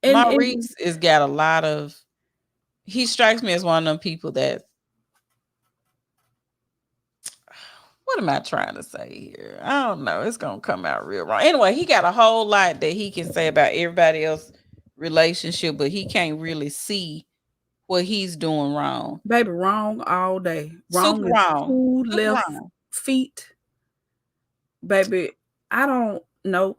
baby. And Maurice has got a lot of. He strikes me as one of them people that. What am I trying to say here? I don't know. It's gonna come out real wrong. Anyway, he got a whole lot that he can say about everybody else relationship, but he can't really see what he's doing wrong. baby, wrong all day. Super Wrong is wrong. two Super left wrong. feet. Baby, I don't know.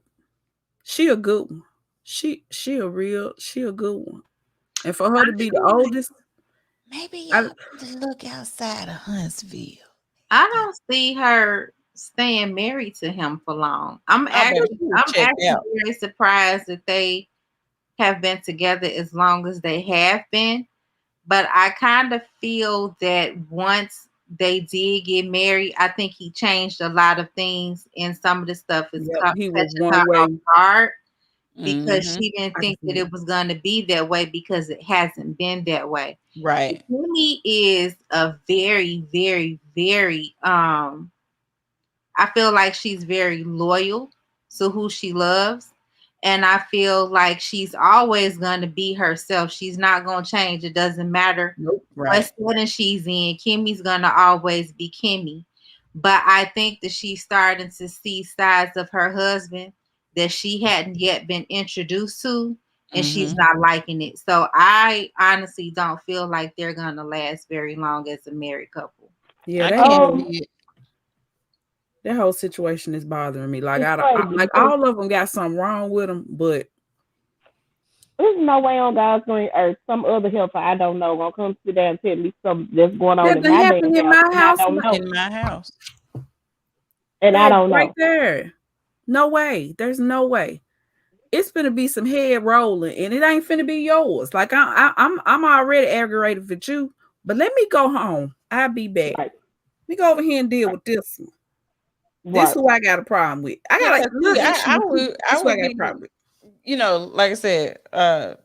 She a good one. She a good one. And for her to be the feel like oldest, maybe I y'all need to look outside of Huntsville. I don't see her staying married to him for long. Oh, baby, she was I'm checked actually out. very surprised that they have been together as long as they have been. But I kind of feel that once they did get married, I think he changed a lot of things, and some of the stuff is yep, he was catching her one way. off guard because Mm-hmm. she didn't I can think see that that. it was going to be that way because it hasn't been that way. Right. Kimmy is a very, very, very I feel like she's very loyal to who she loves. And I feel like she's always going to be herself. She's not going to change. It doesn't matter Nope. what Right. setting she's in. Kimmy's going to always be Kimmy. But I think that she's starting to see sides of her husband that she hadn't yet been introduced to. And she's Mm-hmm. not liking it. So I honestly don't feel like they're going to last very long as a married couple. Yeah, I that can't whole Um, see it. that whole situation is bothering me. Like it's I crazy like because all of them got something wrong with them, but there's no way on God's green earth some other helper I don't know gonna come sit down and tell me something that's going on that in done my damn happened in house, my and I house, don't know, In my house. and I baby, don't right know. there. No way. There's no way. It's gonna be some head rolling, and it ain't finna be yours. Like I'm already aggravated with you, but let me go home. I'll be back. Right, Let me go over here and deal right, with this one. This right. who I got a problem with. I Yeah, got a 'cause see, little issue I with you. would I This who I would got a be, problem with. like I said,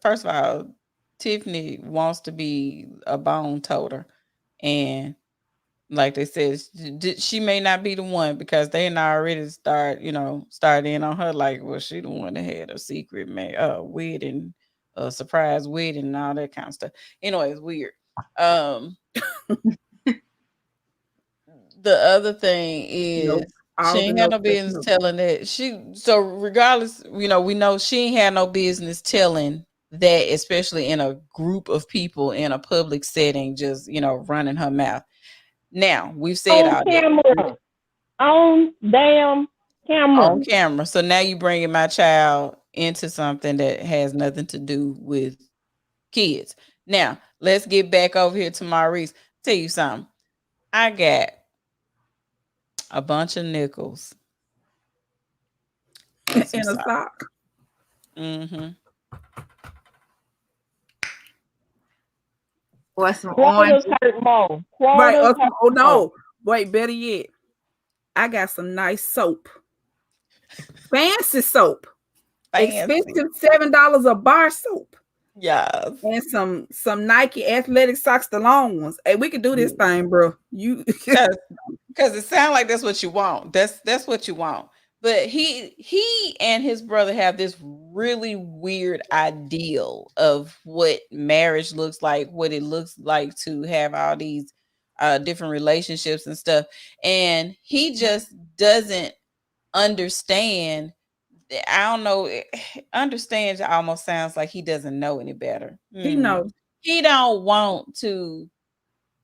first of all, Tiffany wants to be a bone toter, and like they said, she may not be the one because they already start in on her like, well, she the one that had a secret wedding, a surprise wedding, and all that kind of stuff. Anyway, it's weird. The other thing is Nope. All she the ain't had no notes that business nope. telling that. So regardless, we know she ain't had no business telling that, especially in a group of people in a public setting, just running her mouth. Now we've said On all that camera. On damn camera. on camera. So now you bringing my child into something that has nothing to do with kids. Now let's get back over here to Maurice. Tell you something. I got a bunch of nickels and some in a socks. sock. Mm-hmm. Or some Quotas oranges. hurt more. Right. Quotas hurt Oh more. no. Wait, better yet. I got some nice soap. Fancy soap. Fancy. Expensive $7 a bar soap. Yes. And some Nike athletic socks, the long ones. Hey, we can do this thing, bro. You Because it sounds like that's what you want. That's what you want. But he and his brother have this really weird ideal of what marriage looks like, what it looks like to have all these different relationships and stuff. And he just doesn't understand. I don't know. Understands almost sounds like he doesn't know any better. he knows. He don't want to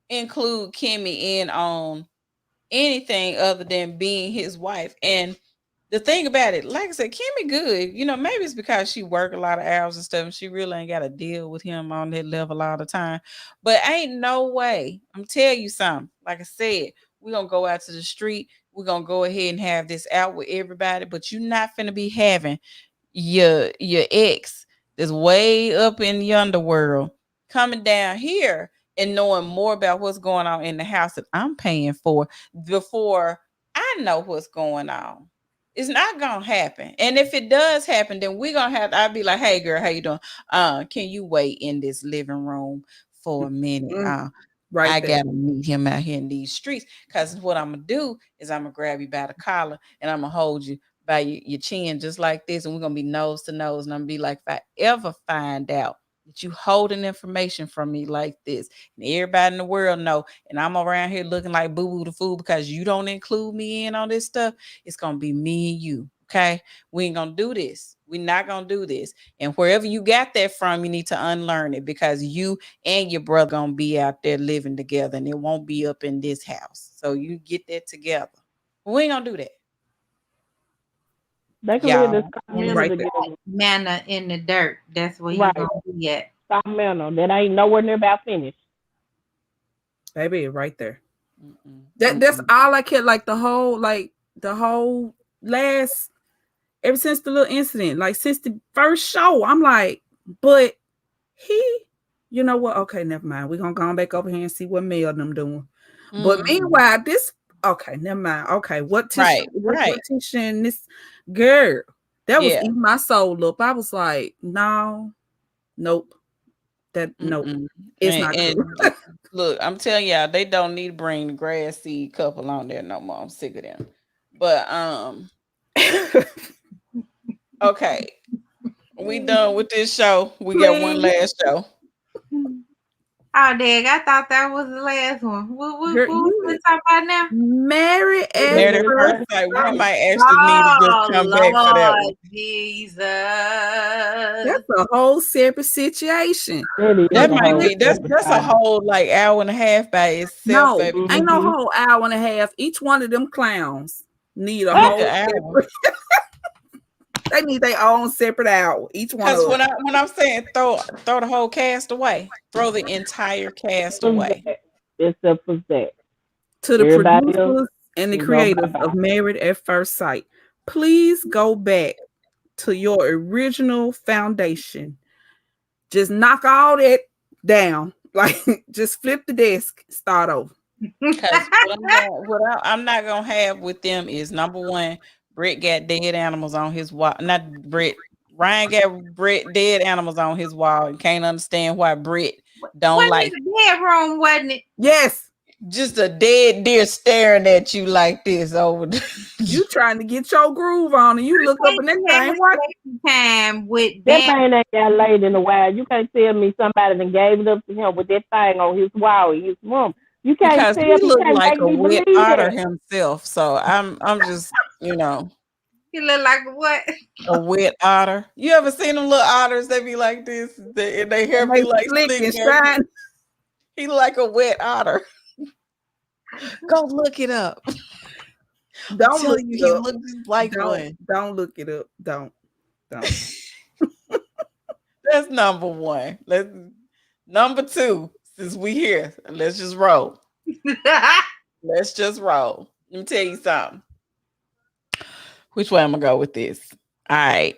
include Kimmy in on anything other than being his wife. And the thing about it, like I said, Kimmy good. Maybe it's because she work a lot of hours and stuff, and she really ain't got to deal with him on that level all the time. But ain't no way. I'm telling you something. Like I said, we're gonna go out to the street. We're gonna go ahead and have this out with everybody, but you're not finna be having your ex that's way up in the underworld coming down here and knowing more about what's going on in the house that I'm paying for before I know what's going on. It's not gonna happen. And if it does happen, then we're gonna have I'll be like, hey girl, how you doing? Can you wait in this living room for a minute? Right I there. gotta meet him out here in these streets. Cause what I'm gonna do is I'm gonna grab you by the collar and I'm gonna hold you by your chin just like this, and we're gonna be nose to nose. And I'm gonna be like, if I ever find out that you holding information from me like this, and everybody in the world know, and I'm around here looking like boo boo the fool because you don't include me in on this stuff, it's gonna be me and you. Okay, we ain't gonna do this. We're not gonna do this. And wherever you got that from, you need to unlearn it because you and your brother gonna be out there living together, and it won't be up in this house. So you get that together. We ain't gonna do that. They can live this Y'all. In Right the there. together. manna in the dirt. That's where Right. you gonna be at. Sacramento. That ain't nowhere near about finished. Baby, right there. Mm-mm. That's all I care. Like the whole last ever since the little incident, like since the first show, I'm like, but you know what? Okay, never mind. We're gonna go back over here and see what Mel them doing. But meanwhile, okay, never mind. Okay, what Tisha, what Tisha and this girl, that was eating my soul up. I was like, no, nope. Nope. It's not good. Look, I'm telling y'all, they don't need to bring the grass seed couple on there no more. I'm sick of them. But okay. We done with this show. We got one last show. Oh, Dag, I thought that was the last one. What we talking about now? Married at first sight. We might actually need to just come back for that one. Jesus. That's a whole separate situation. That's a whole like hour and a half by itself. No, ain't no whole hour and a half. Each one of them clowns need a whole separate. They need their own separate hour. Each one. Because when I'm saying throw the whole cast away, throw the entire cast away. Except for that. To the producers and the creators of Married at First Sight, please go back to your original foundation. Just knock all that down. Like just flip the desk, start over. Because what I'm not gonna have with them is number one, Brett got dead animals on his watch. Not Brett, Ryan got Brett dead animals on his wall and can't understand why Brett don't Wasn't like in the bedroom, wasn't it? Yes. just a dead deer staring at you like this over. You trying to get your groove on, and you look up and that thing what? Time with That that. man ain't got laid in a while. You can't tell me somebody that gave it up to him with that thing on his wall in his room. You can't Because tell he me, looked can't like make a me wet believe otter that. himself. So I'm just, He look like what? a wet otter. You ever seen them little otters? They be like this, and they hair be like Slick slick and back. shine. He like a wet otter. Go look it up. I'm Don't look telling you, it he up. looked just like one. Don't look it up. Don't. That's number one. Number two, since we here, let's just roll. Let's just roll. Let me tell you something. Which way I'm gonna go with this? All right.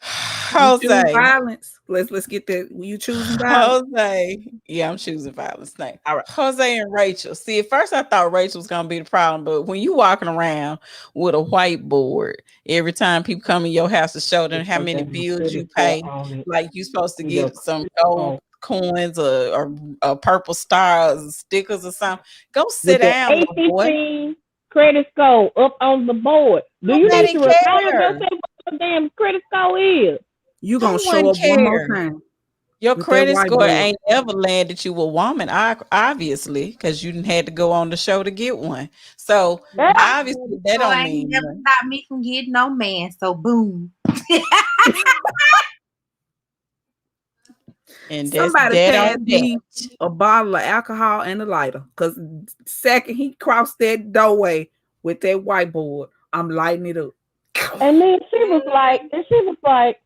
You choose Jose. violence. Let's get that. You choosing violence? Jose. Yeah, I'm choosing violence. Thank. All right. Jose and Rachel. See, at first I thought Rachel was gonna be the problem, but when you walking around with a whiteboard every time people come in your house to show them how many bills you pay, like you supposed to get some gold coins or a purple stars, stickers or something. Go sit down, little boy. Credit score up on the board. Do you need Nobody to remind cares. yourself what the damn credit score is? You No gonna one show up one more cares. time. Your with that credit score whiteboard. ain't ever landed you a woman, obviously, because you didn't had to go on the show to get one. So obviously that So don't I ain't mean never nothing. stopped me from getting no man. So boom. And that's Somebody dead pass on me that. a bottle of alcohol and a lighter. Cause second he crossed that doorway with that whiteboard, I'm lighting it up. And then she was like,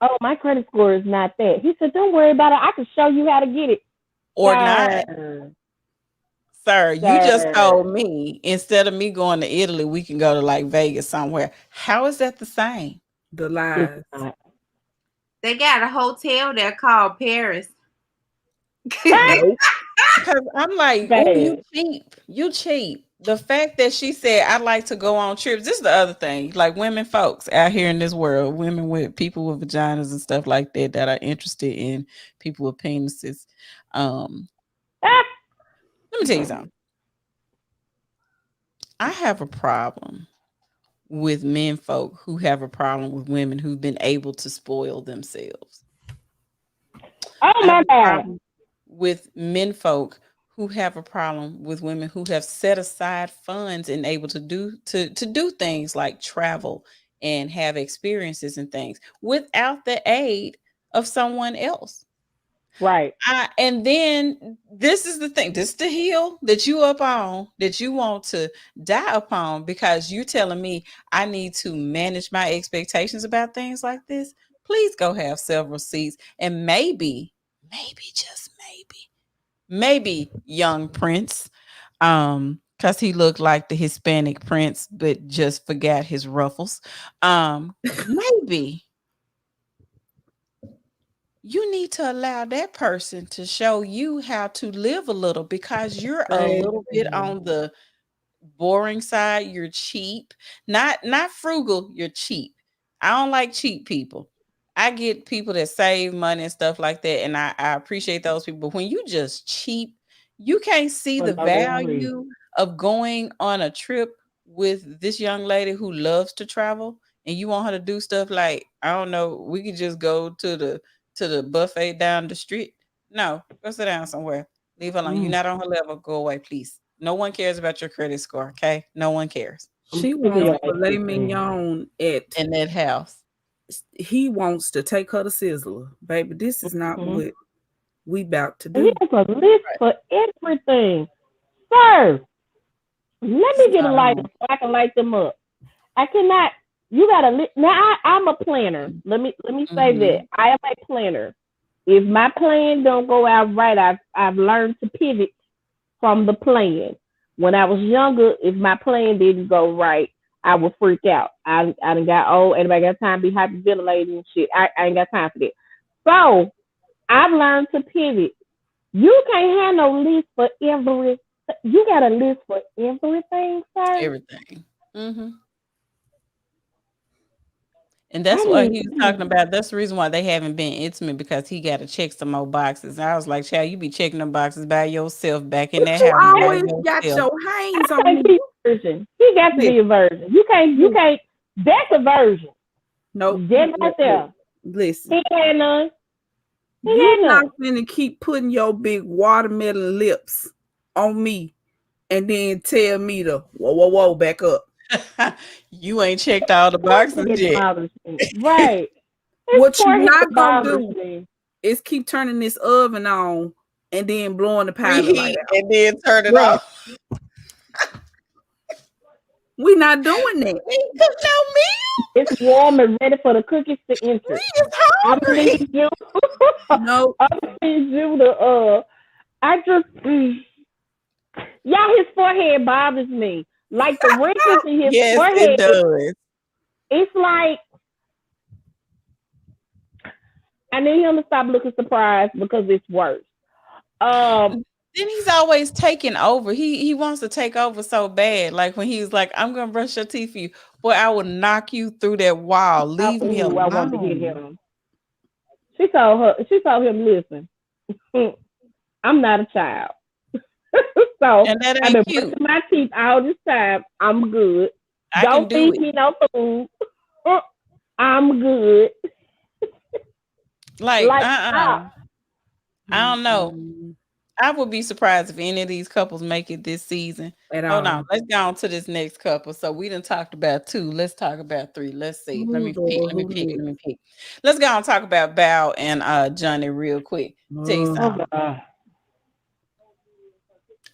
"Oh, my credit score is not that." He said, "Don't worry about it. I can show you how to get it." Or not. Sir, you just told me instead of me going to Italy, we can go to like Vegas somewhere. How is that the same? The lies. They got a hotel there called Paris. Nope. Because I'm like, oh, you cheap. You cheap. The fact that she said, I'd like to go on trips. This is the other thing. Like women folks out here in this world, women with people with vaginas and stuff like that that are interested in people with penises. Let me tell you something. I have a problem with men folk who have a problem with women who've been able to spoil themselves. Oh my God. With men folk who have a problem with women who have set aside funds and able to do things like travel and have experiences and things without the aid of someone else. Right. And then this is the thing, this is the hill that you up on, that you want to die upon because you're telling me I need to manage my expectations about things like this. Please go have several seats and maybe just maybe young Prince, because he looked like the Hispanic Prince but just forgot his ruffles. Maybe you need to allow that person to show you how to live a little because you're a little bit on the boring side. You're cheap, not frugal. You're cheap. I don't like cheap people. I get people that save money and stuff like that, and I appreciate those people. But when you just cheap, you can't see the value of going on a trip with this young lady who loves to travel, and you want her to do stuff like, I don't know, we could just go to the buffet down the street. No, go sit down somewhere. Leave her alone. You're not on her level. Go away, please. No one cares about your credit score, okay? No one cares. She wants filet mignon in that house. He wants to take her to Sizzler. Baby, this is not what we about to do. He has a list for everything. Sir, let me get a lighter so I can light them up. I cannot. You got to now. I'm a planner. Let me say that I am a planner. If my plan don't go out right, I've learned to pivot from the plan. When I was younger, if my plan didn't go right, I would freak out. I done got old. Anybody got time to be hyperventilating and shit? I ain't got time for that. So I've learned to pivot. You can't have no list for every. You got a list for everything, sir. Everything. And that's what he was talking about. That's the reason why they haven't been intimate, because he got to check some more boxes. And I was like, child, you be checking them boxes by yourself back in But that you house by always got yourself. your hands I on think me. he's a virgin. He got to be a virgin. You can't. That's a virgin. Nope. Just right there. Listen. He had none. You not finna keep putting your big watermelon lips on me and then tell me to whoa, back up. You ain't checked all the boxes yet. Right. What you not gonna do is keep turning this oven on and then blowing the pilot light out. And then turn it off. We not doing that. Ain't cook no meal. It's warm and ready for the cookies to enter. We is hungry. I need you. No. I need you to I just y'all, his forehead bothers me. Like the wrinkles in his forehead. It does. It's like I need him to stop looking surprised because it's worse. Then he's always taking over. He wants to take over so bad. Like when he's like, I'm gonna brush your teeth for you. Boy, I will knock you through that wall. Leave me alone. I want to hit him. She told him, listen, I'm not a child. So and that I've been cute. brushing my teeth all this time. I'm good. Don't feed me no food. I'm good. Like I don't know. I would be surprised if any of these couples make it this season. Hold on. Let's go on to this next couple. So we done talked about 2. Let's talk about 3. Let's see. Let me pick. Let's go and talk about Bao and Johnny real quick. Tell you something.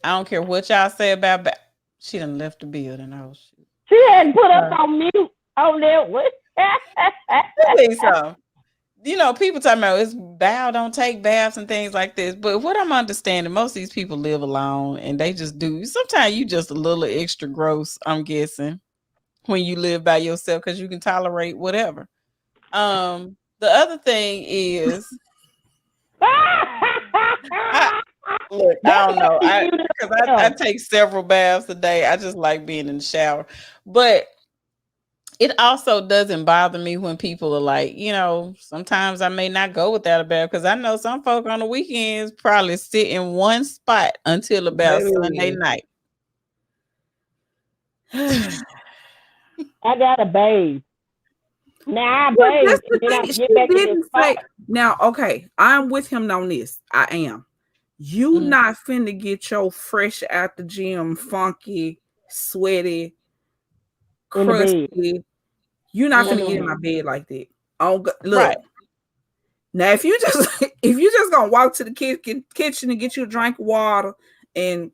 I don't care what y'all say about Bao. She done left the building. Oh shit. She hadn't put us on mute on there. What? So, you know, people talking about it's Bao don't take baths and things like this. But what I'm understanding, most of these people live alone and they just do. Sometimes you just a little extra gross, I'm guessing, when you live by yourself because you can tolerate whatever. The other thing is, I don't know. I take several baths a day. I just like being in the shower. But it also doesn't bother me when people are like, you know, sometimes I may not go without a bath because I know some folk on the weekends probably sit in one spot until about Sunday night. I got a bathe. Now I bathe. Now, okay, I'm with him on this. I am. You not finna get your fresh out the gym, funky, sweaty, crusty. You're not finna get in my bed like that. Oh, look. Right. Now, if you just gonna walk to the kitchen and get you a drink of water and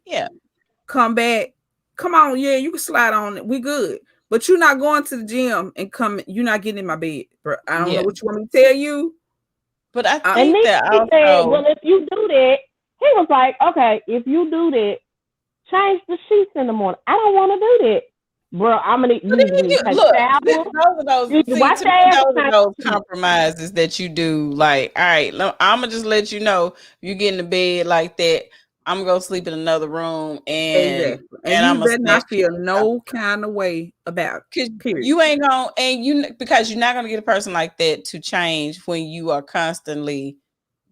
come back, come on, you can slide on it. We good. But you're not going to the gym and you're not getting in my bed, bro. I don't know what you want me to tell you. But I think that also, said, well, if you do that, he was like, okay, if you do that, change the sheets in the morning. I don't want to do that. Bro, I'm gonna use those compromises that you do. Like, all right, I'm gonna just let you know if you get in the bed like that, I'm gonna go sleep in another room, and I'm gonna not feel no kind of way about it. You ain't gonna, because you're not gonna get a person like that to change when you are constantly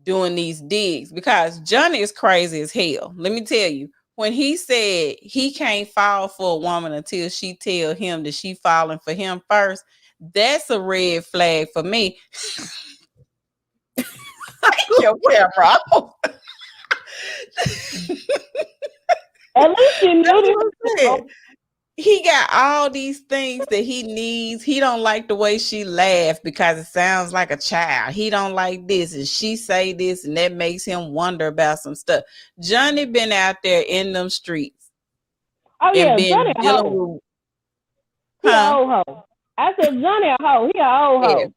doing these digs. Because Johnny is crazy as hell. Let me tell you. When he said he can't fall for a woman until she tell him that she falling for him first, that's a red flag for me. Your camera off. At least you knew this. He got all these things that he needs. He don't like the way she laughed because it sounds like a child. He don't like this, and she say this, and that makes him wonder about some stuff. Johnny been out there in them streets. Oh yeah, Johnny a hoe. He a old hoe. I said Johnny a hoe. He a old hoe.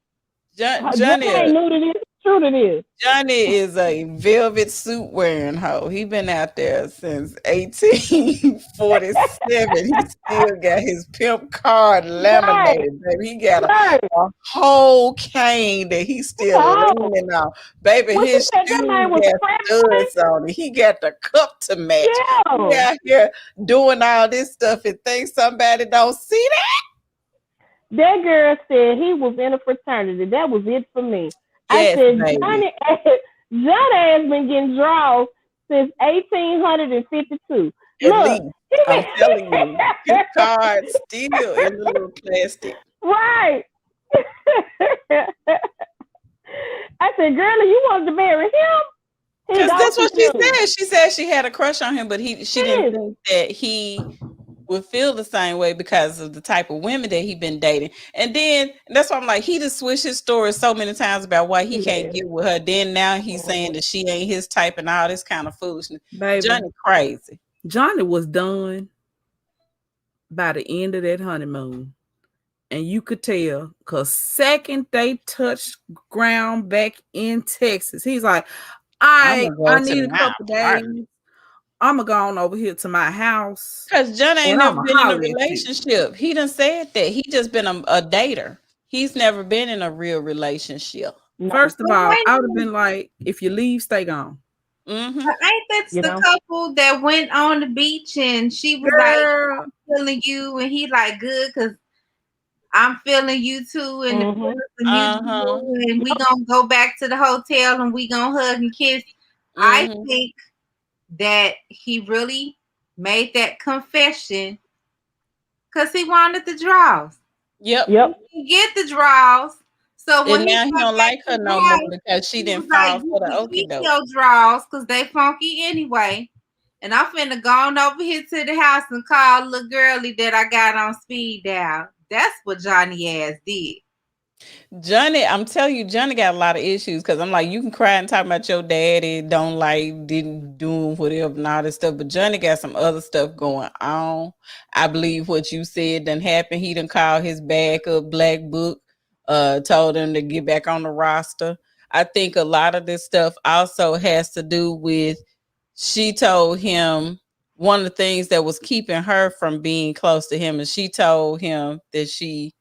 Johnny ain't new to this. True to this. Johnny is a velvet suit wearing hoe. He been out there since 1847. He still got his pimp card laminated, baby. He got a whole cane that he's still leaning on. Baby, his shoes got studs on it. He got the cup to match. Yeah. He out here doing all this stuff and think somebody don't see that. That girl said he was in a fraternity. That was it for me. Yes, I said, baby. Johnny has been getting draws since 1852. At Look, least I'm telling you, his card still in the little plastic. right. I said, girlie, you wanted to marry him? Because that's what she said. She said she had a crush on him, but she didn't think that he would feel the same way because of the type of women that he been dating. And then that's why I'm like, he just switched his story so many times about why he can't get with her. Then now he's saying that she ain't his type and all this kind of foolishness. Baby, Johnny crazy. Johnny was done by the end of that honeymoon. And you could tell, because second they touched ground back in Texas, he's like, I need a couple days. I'm going to go on over here to my house. Because Johnny ain't never been in a relationship. He done said that. He just been a dater. He's never been in a real relationship. First of all, I would have been like, if you leave, stay gone. Ain't that the couple that went on the beach and she was like, I'm feeling you, and he like, good, because I'm feeling you too, and and we gonna go back to the hotel and we gonna hug and kiss. I think that he really made that confession because he wanted the draws. Yep. He get the draws. So when now he don't like her no more because she didn't fall for the okie doke. Your draws because they funky anyway. And I'm finna go on over here to the house and call little girlie that I got on speed dial. That's what Johnny ass did. Johnny, I'm telling you, Johnny got a lot of issues because I'm like, you can cry and talk about your daddy, didn't do whatever and all this stuff, but Johnny got some other stuff going on. I believe what you said done happened. He done called his backup black book, told him to get back on the roster. I think a lot of this stuff also has to do with she told him one of the things that was keeping her from being close to him, and she told him that she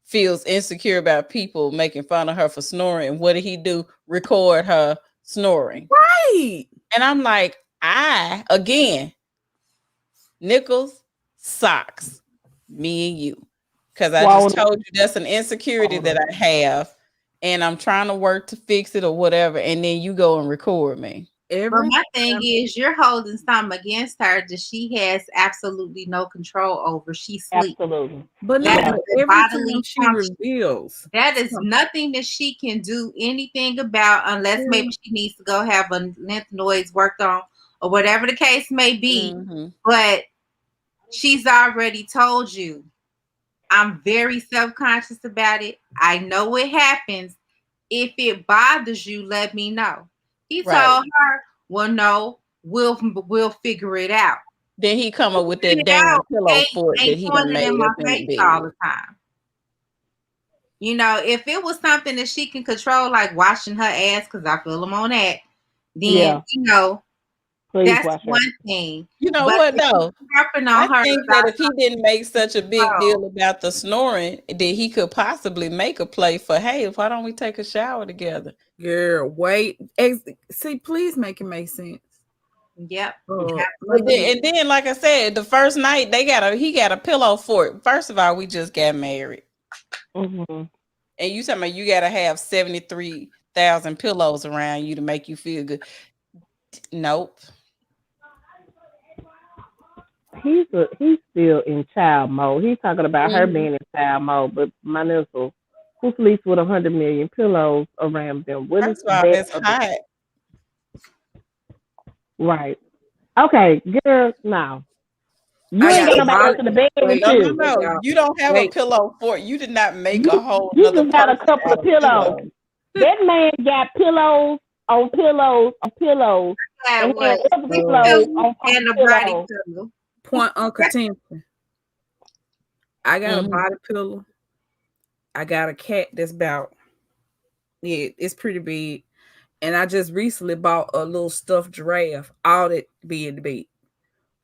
feels insecure about people making fun of her for snoring. And what did he do? Record her snoring. Right. And I'm like, again, nickels, socks, me and you. Because I just told you that's an insecurity that I have. And I'm trying to work to fix it or whatever. And then you go and record me. But my thing is, you're holding something against her that she has absolutely no control over. She sleeps. Absolutely. But that no, everything she reveals. That is nothing that she can do anything about unless maybe she needs to go have a lymph nodes worked on or whatever the case may be. But she's already told you, I'm very self-conscious about it. I know it happens. If it bothers you, let me know. He told her, well, no, we'll figure it out. Then he come up with that damn pillow fort that he done made up in the bed all the time. You know, if it was something that she can control, like washing her ass, because I feel them on that, then you know, that's one thing. You know what though? I think that if he didn't make such a big deal about the snoring, then he could possibly make a play for, hey, why don't we take a shower together? Girl, wait. See, please make it make sense. Yep. And then, like I said, the first night he got a pillow fort. First of all, we just got married. And you talking about you got to have 73,000 pillows around you to make you feel good. Nope. He's still in child mode. He's talking about her being in child mode, but my nizzle, who sleeps with 100 million pillows around them? What is that? That's hot. Right. Okay, girl, now. You ain't got nobody else in the bed with you. No. You don't have a pillow fort. You did not make a whole You just got a couple of pillows. That man got pillows on pillows on pillows. And other pillows on pillows. Point Uncle Timothy. I got a body pillow. I got a cat that's it's pretty big. And I just recently bought a little stuffed giraffe, all that be in the bed.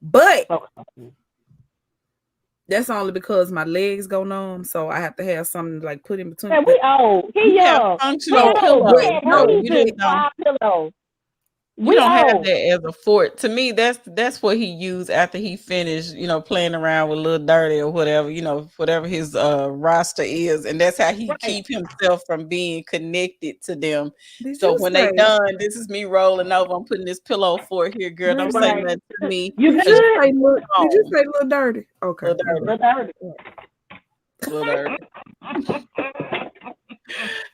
But that's only because my legs go numb, so I have to have something like put in between. Yeah, we old. He young. Functional pillow. No, you just pillows. We don't have that as a fort. To me, that's what he used after he finished, playing around with Lil Dirty or whatever, whatever his roster is, and that's how he keep himself from being connected to them. So when they done, this is me rolling over. I'm putting this pillow fort here, girl. Don't say nothing to me. Did you say Lil Dirty? Okay, Lil Dirty. Lil Dirty.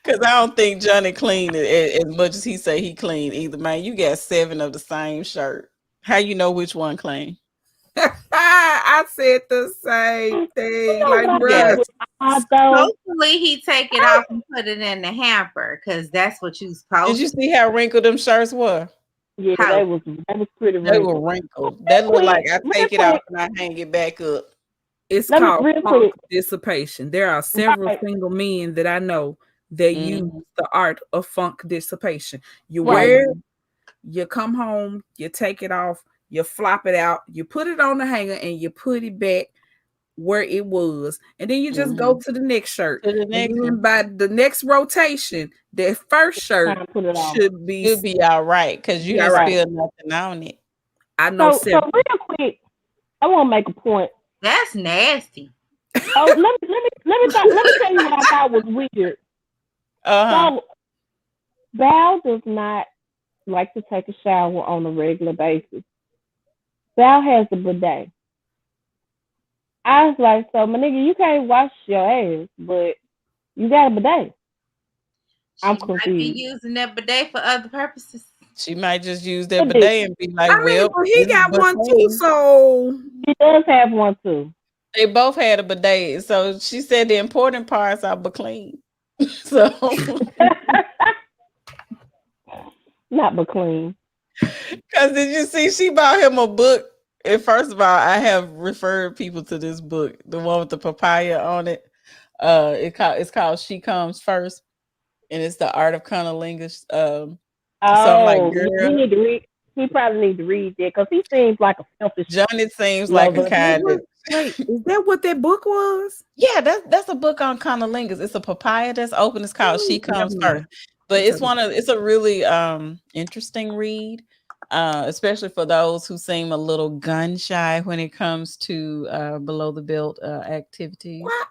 Because I don't think Johnny clean as much as he say he clean either, man. You got 7 of the same shirt. How you know which one clean? I said the same thing. Like, bro. Hopefully he take it off and put it in the hamper, because that's what you supposed to. Did you see how wrinkled them shirts were? Yeah, that was pretty wrinkled. They were wrinkled. That looked like I take it off and I hang it back up. It's called funk dissipation. There are several single men that I know that use the art of funk dissipation. You wear it, you come home, you take it off, you flop it out, you put it on the hanger, and you put it back where it was, and then you just go to the next shirt. And by the next rotation, that first shirt should be all right, because you didn't spill nothing on it. I know. So real quick, I want to make a point. That's nasty. Oh, let me tell you what I thought was weird. So Val does not like to take a shower on a regular basis. Val has a bidet. I was like, so my nigga, you can't wash your ass, but you got a bidet. I'm confused. Might be using that bidet for other purposes. She might just use that bidet and be like, he got one too, so he does have one too. They both had a bidet, so she said the important parts are but clean. So not but clean. Because did you see she bought him a book? And first of all, I have referred people to this book, the one with the papaya on it. It's called She Comes First, and it's the art of cunnilingus. He need to read. He probably need to read that because he seems like a selfish. Johnny seems like a kind of. Wait, is that what that book was? Yeah, that's a book on cunnilingus. It's a papaya that's open. It's called She Comes First, but it's a really interesting read, especially for those who seem a little gun shy when it comes to below the belt activities. What?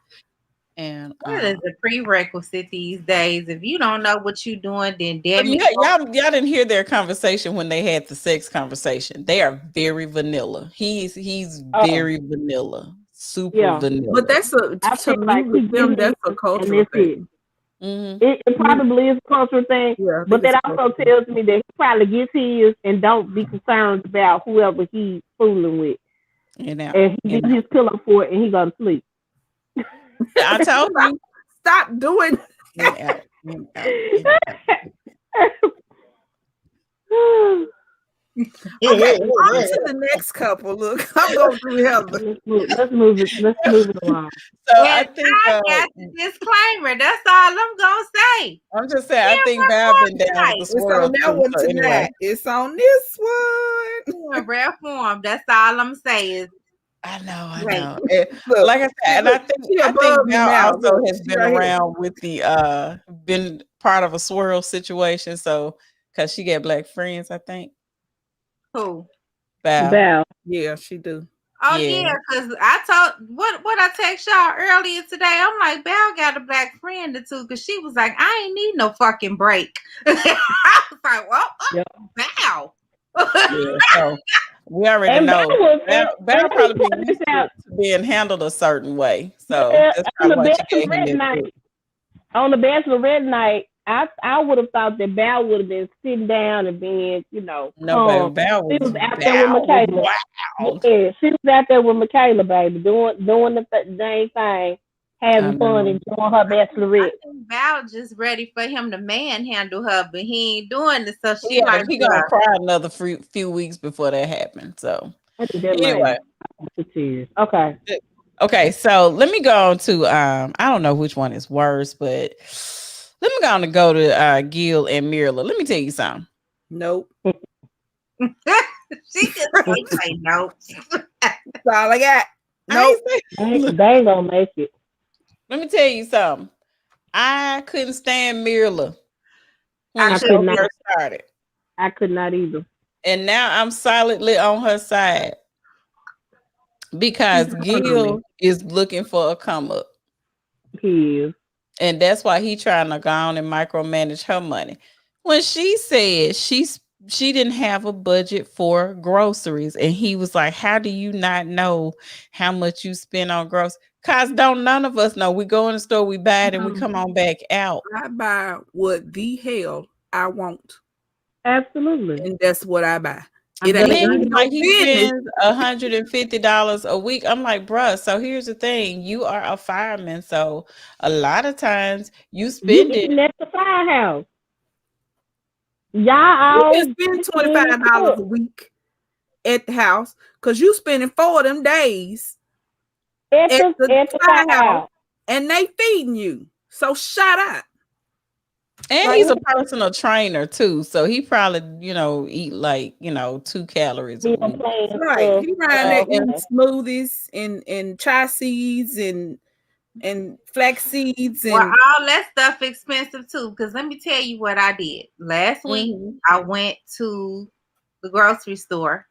And that is a prerequisite these days. If you don't know what you're doing, then damn it. Y'all didn't hear their conversation when they had the sex conversation. They are very vanilla. He's very vanilla, super vanilla. But that's that's a cultural thing. It probably is a cultural thing, but that also tells me that he probably gets his and don't be concerned about whoever he's fooling with. And he gets his pillow for it and he go to sleep. I told you, stop doing that. Okay, on to the next couple. Look, I'm going through Heather. Let's move it along. So I think I got the disclaimer. That's all I'm gonna say. I'm just saying. I think Val been down with the swirl. It's on that one tonight. Anyway. It's on this one. In rare form. That's all I'm saying. I know. Look, like I said, and I think Val also has been around with the been part of a swirl situation. So because she got black friends, I think. Who? Val. Yeah, she do. Oh yeah, because I told what I text y'all earlier today. I'm like, Val got a black friend or two, because she was like, I ain't need no fucking break. I was like, well, Val. So we already know Val probably been used to being handled a certain way. So that's probably why she gave him that. On the Bachelorette night, I would have thought that Val would have been sitting down and being, no, Val was out there with Michaela. Wow. Yeah, she was out there with Michaela, baby, doing the dang thing, having fun, and doing her Bachelorette. I think Val just ready for him to manhandle her, but he ain't doing it. So she he gonna cry another few weeks before that happens. So anyway, okay. So let me go on to I don't know which one is worse, but let me go on and go to Gil and Mirla. Let me tell you something. Nope. She just say nope. That's all I got. Nope. They ain't gonna make it. Let me tell you something. I couldn't stand Mirla when I she first started. I could not either. And now I'm solidly on her side He's because hard on me. Gil is looking for a come up. He is. And that's why he trying to go on and micromanage her money. When she said she didn't have a budget for groceries, and he was like, "How do you not know how much you spend on groceries? Cause don't none of us know. We go in the store, we buy it, and we come on back out. I buy what the hell I want, Absolutely. and that's what I buy. It I've And ain't done then none he's of like, your he business. spends $150 a week. I'm like, bruh, so here's the thing. You are a fireman. So a lot of times you you spend it. eating at the firehouse. Y'all You all can spend in the $25 a cook week at the house because you spending 4 of them days at at the the firehouse firehouse. and they feeding you. So shut up. And Like he's a Mm-hmm. personal trainer too. So he probably, eat like, 2 calories a Meal week. plan right. stuff. He around there Oh, eating okay. smoothies and chai seeds and flax seeds Well, and all that stuff expensive too. Because let me tell you what I did last week. Mm-hmm. I went to the grocery store.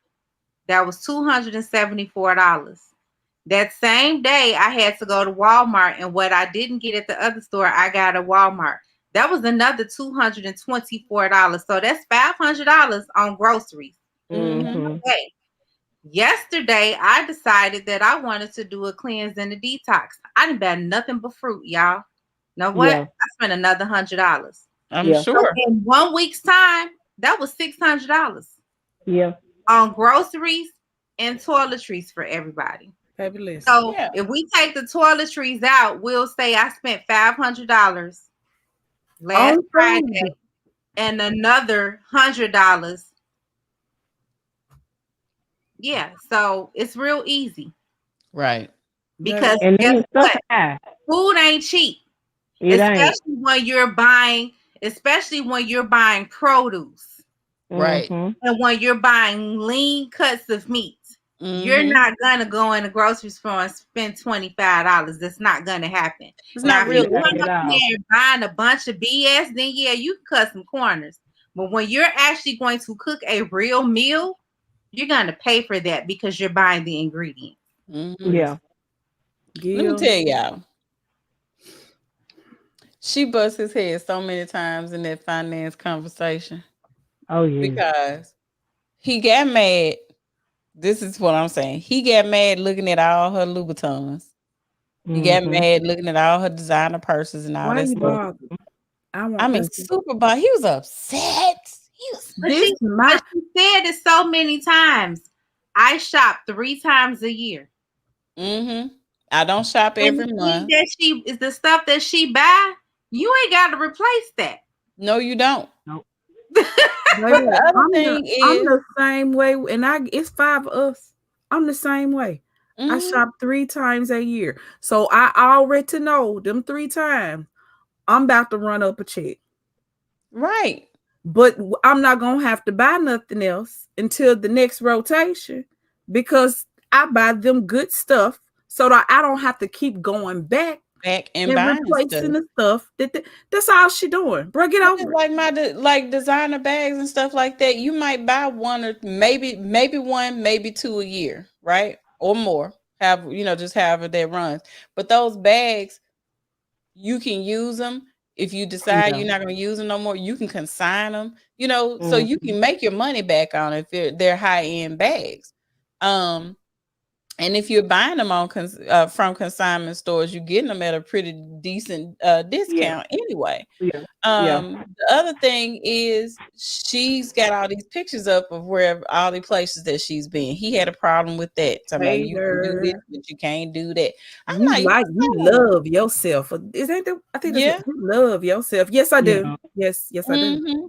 That was $274. That same day, I had to go to Walmart, and what I didn't get at the other store, I got at Walmart. That was another $224. So that's $500 on groceries. Mm-hmm. Mm-hmm. Okay. Yesterday, I decided that I wanted to do a cleanse and a detox. I didn't buy nothing but fruit, y'all. Know what? Yeah. I spent another $100. I'm Yeah. So sure. in 1 week's time, that was $600 Yeah. on groceries and toiletries for everybody. fabulous. So Yeah. if we take the toiletries out, we'll say I spent $500 last On Friday food. and another $100. Yeah, so it's real easy Right. That because is And guess then stuff what? high. Food ain't cheap, It ain't. especially when you're buying produce Right. Mm-hmm. and when you're buying lean cuts of meat. You're Mm-hmm. not gonna go in the grocery store and spend $25. That's not gonna happen. It's Now, not if you're really. Not going at up all. there and buying a bunch of BS, then yeah, you can cut some corners. But when you're actually going to cook a real meal, you're gonna pay for that because you're buying the ingredients. Mm-hmm. Yeah. Let me Gil. tell y'all. She busts his head so many times in that finance conversation Oh yeah. because he got mad. This is what I'm saying. He got mad looking at all her Louboutins. He got Mm-hmm. mad looking at all her designer purses and all Why that you stuff. bothered? I I want mean, this. super bad. He was upset. He was. But This my she said it so many times. I shop 3 times a year. Mm-hmm. I don't shop And every the thing month. that she is the stuff that she buy, you ain't got to replace that. No, you don't. Nope. But baby. the other thing I'm is, the same way, and it's 5 of us. I'm the same way. I mhm, shop 3 times a year, so I already know them 3 times. I'm about to run up a check, right. but I'm not gonna have to buy nothing else until the next rotation because I buy them good stuff, so that I don't have to keep going back Back and and buying stuff. replacing the stuff that's all she doing. Bro, get But just over it. like like designer bags and stuff like that, you might buy one or maybe one, maybe two a year, right? Or more. Have just however that runs. But those bags, you can use them. If you decide Yeah. you're not going to use them no more, you can consign them, so you Mm-hmm. can make your money back on it if they're high end bags. Um, and if you're buying them from consignment stores, you're getting them at a pretty decent Yeah. discount anyway. Yeah. Yeah. The other thing is she's got all these pictures up of where all the places that she's been. He had a problem with that. Talking about you can do this, Hater. but you can't do that. I'm like, You no. love yourself. Is ain't that I think that's what Yeah. you love yourself. Yes, I do. Yeah. Yes, I do. Hmm.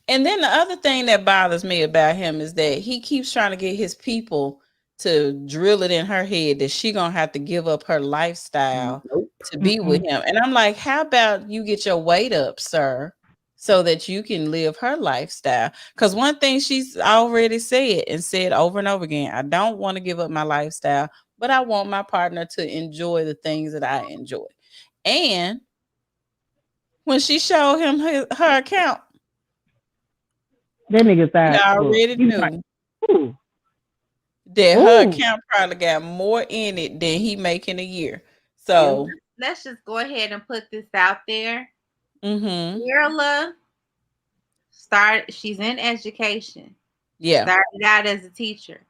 And then the other thing that bothers me about him is that he keeps trying to get his people to drill it in her head that she gonna have to give up her lifestyle Nope. to be with Mm-mm. him. And I'm like, how about you get your weight up, sir, so that you can live her lifestyle? Because one thing she's already said and said over and over again, I don't want to give up my lifestyle, but I want my partner to enjoy the things that I enjoy. And when she showed him her account, That nigga He side. already He's knew like, ooh, that her ooh, account probably got more in it than he make in a year. And So, let's just go ahead and put this out there. mm-hmm. Mirla she's in education. Yeah. Started out as a teacher.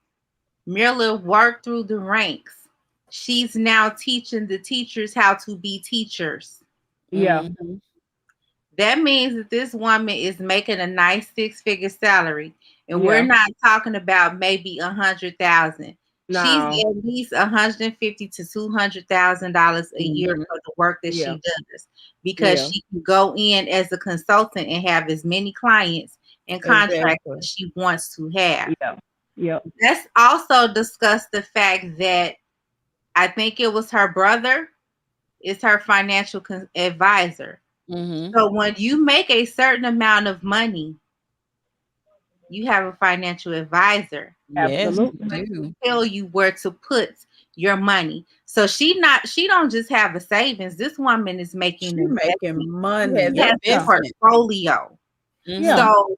Mirla worked through the ranks. She's now teaching the teachers how to be teachers. yeah, Mm-hmm. That means that this woman is making a nice six-figure salary, and we're yeah. not talking about maybe 100,000. She's No, at least 150 to $200,000 a year Mm-hmm. for the work that yeah, she does, because yeah, she can go in as a consultant and have as many clients and contracts Exactly. as she wants to have. yeah, yeah. Let's also discuss the fact that I think it was her brother is her financial advisor. Mm-hmm. So when you make a certain amount of money, you have a financial advisor Yes, who's you Absolutely. going do. to tell you where to put your money. So she don't just have a savings. This woman is making She an making investment. money. Has She has a Yeah, investment. portfolio. yeah. Mm-hmm. So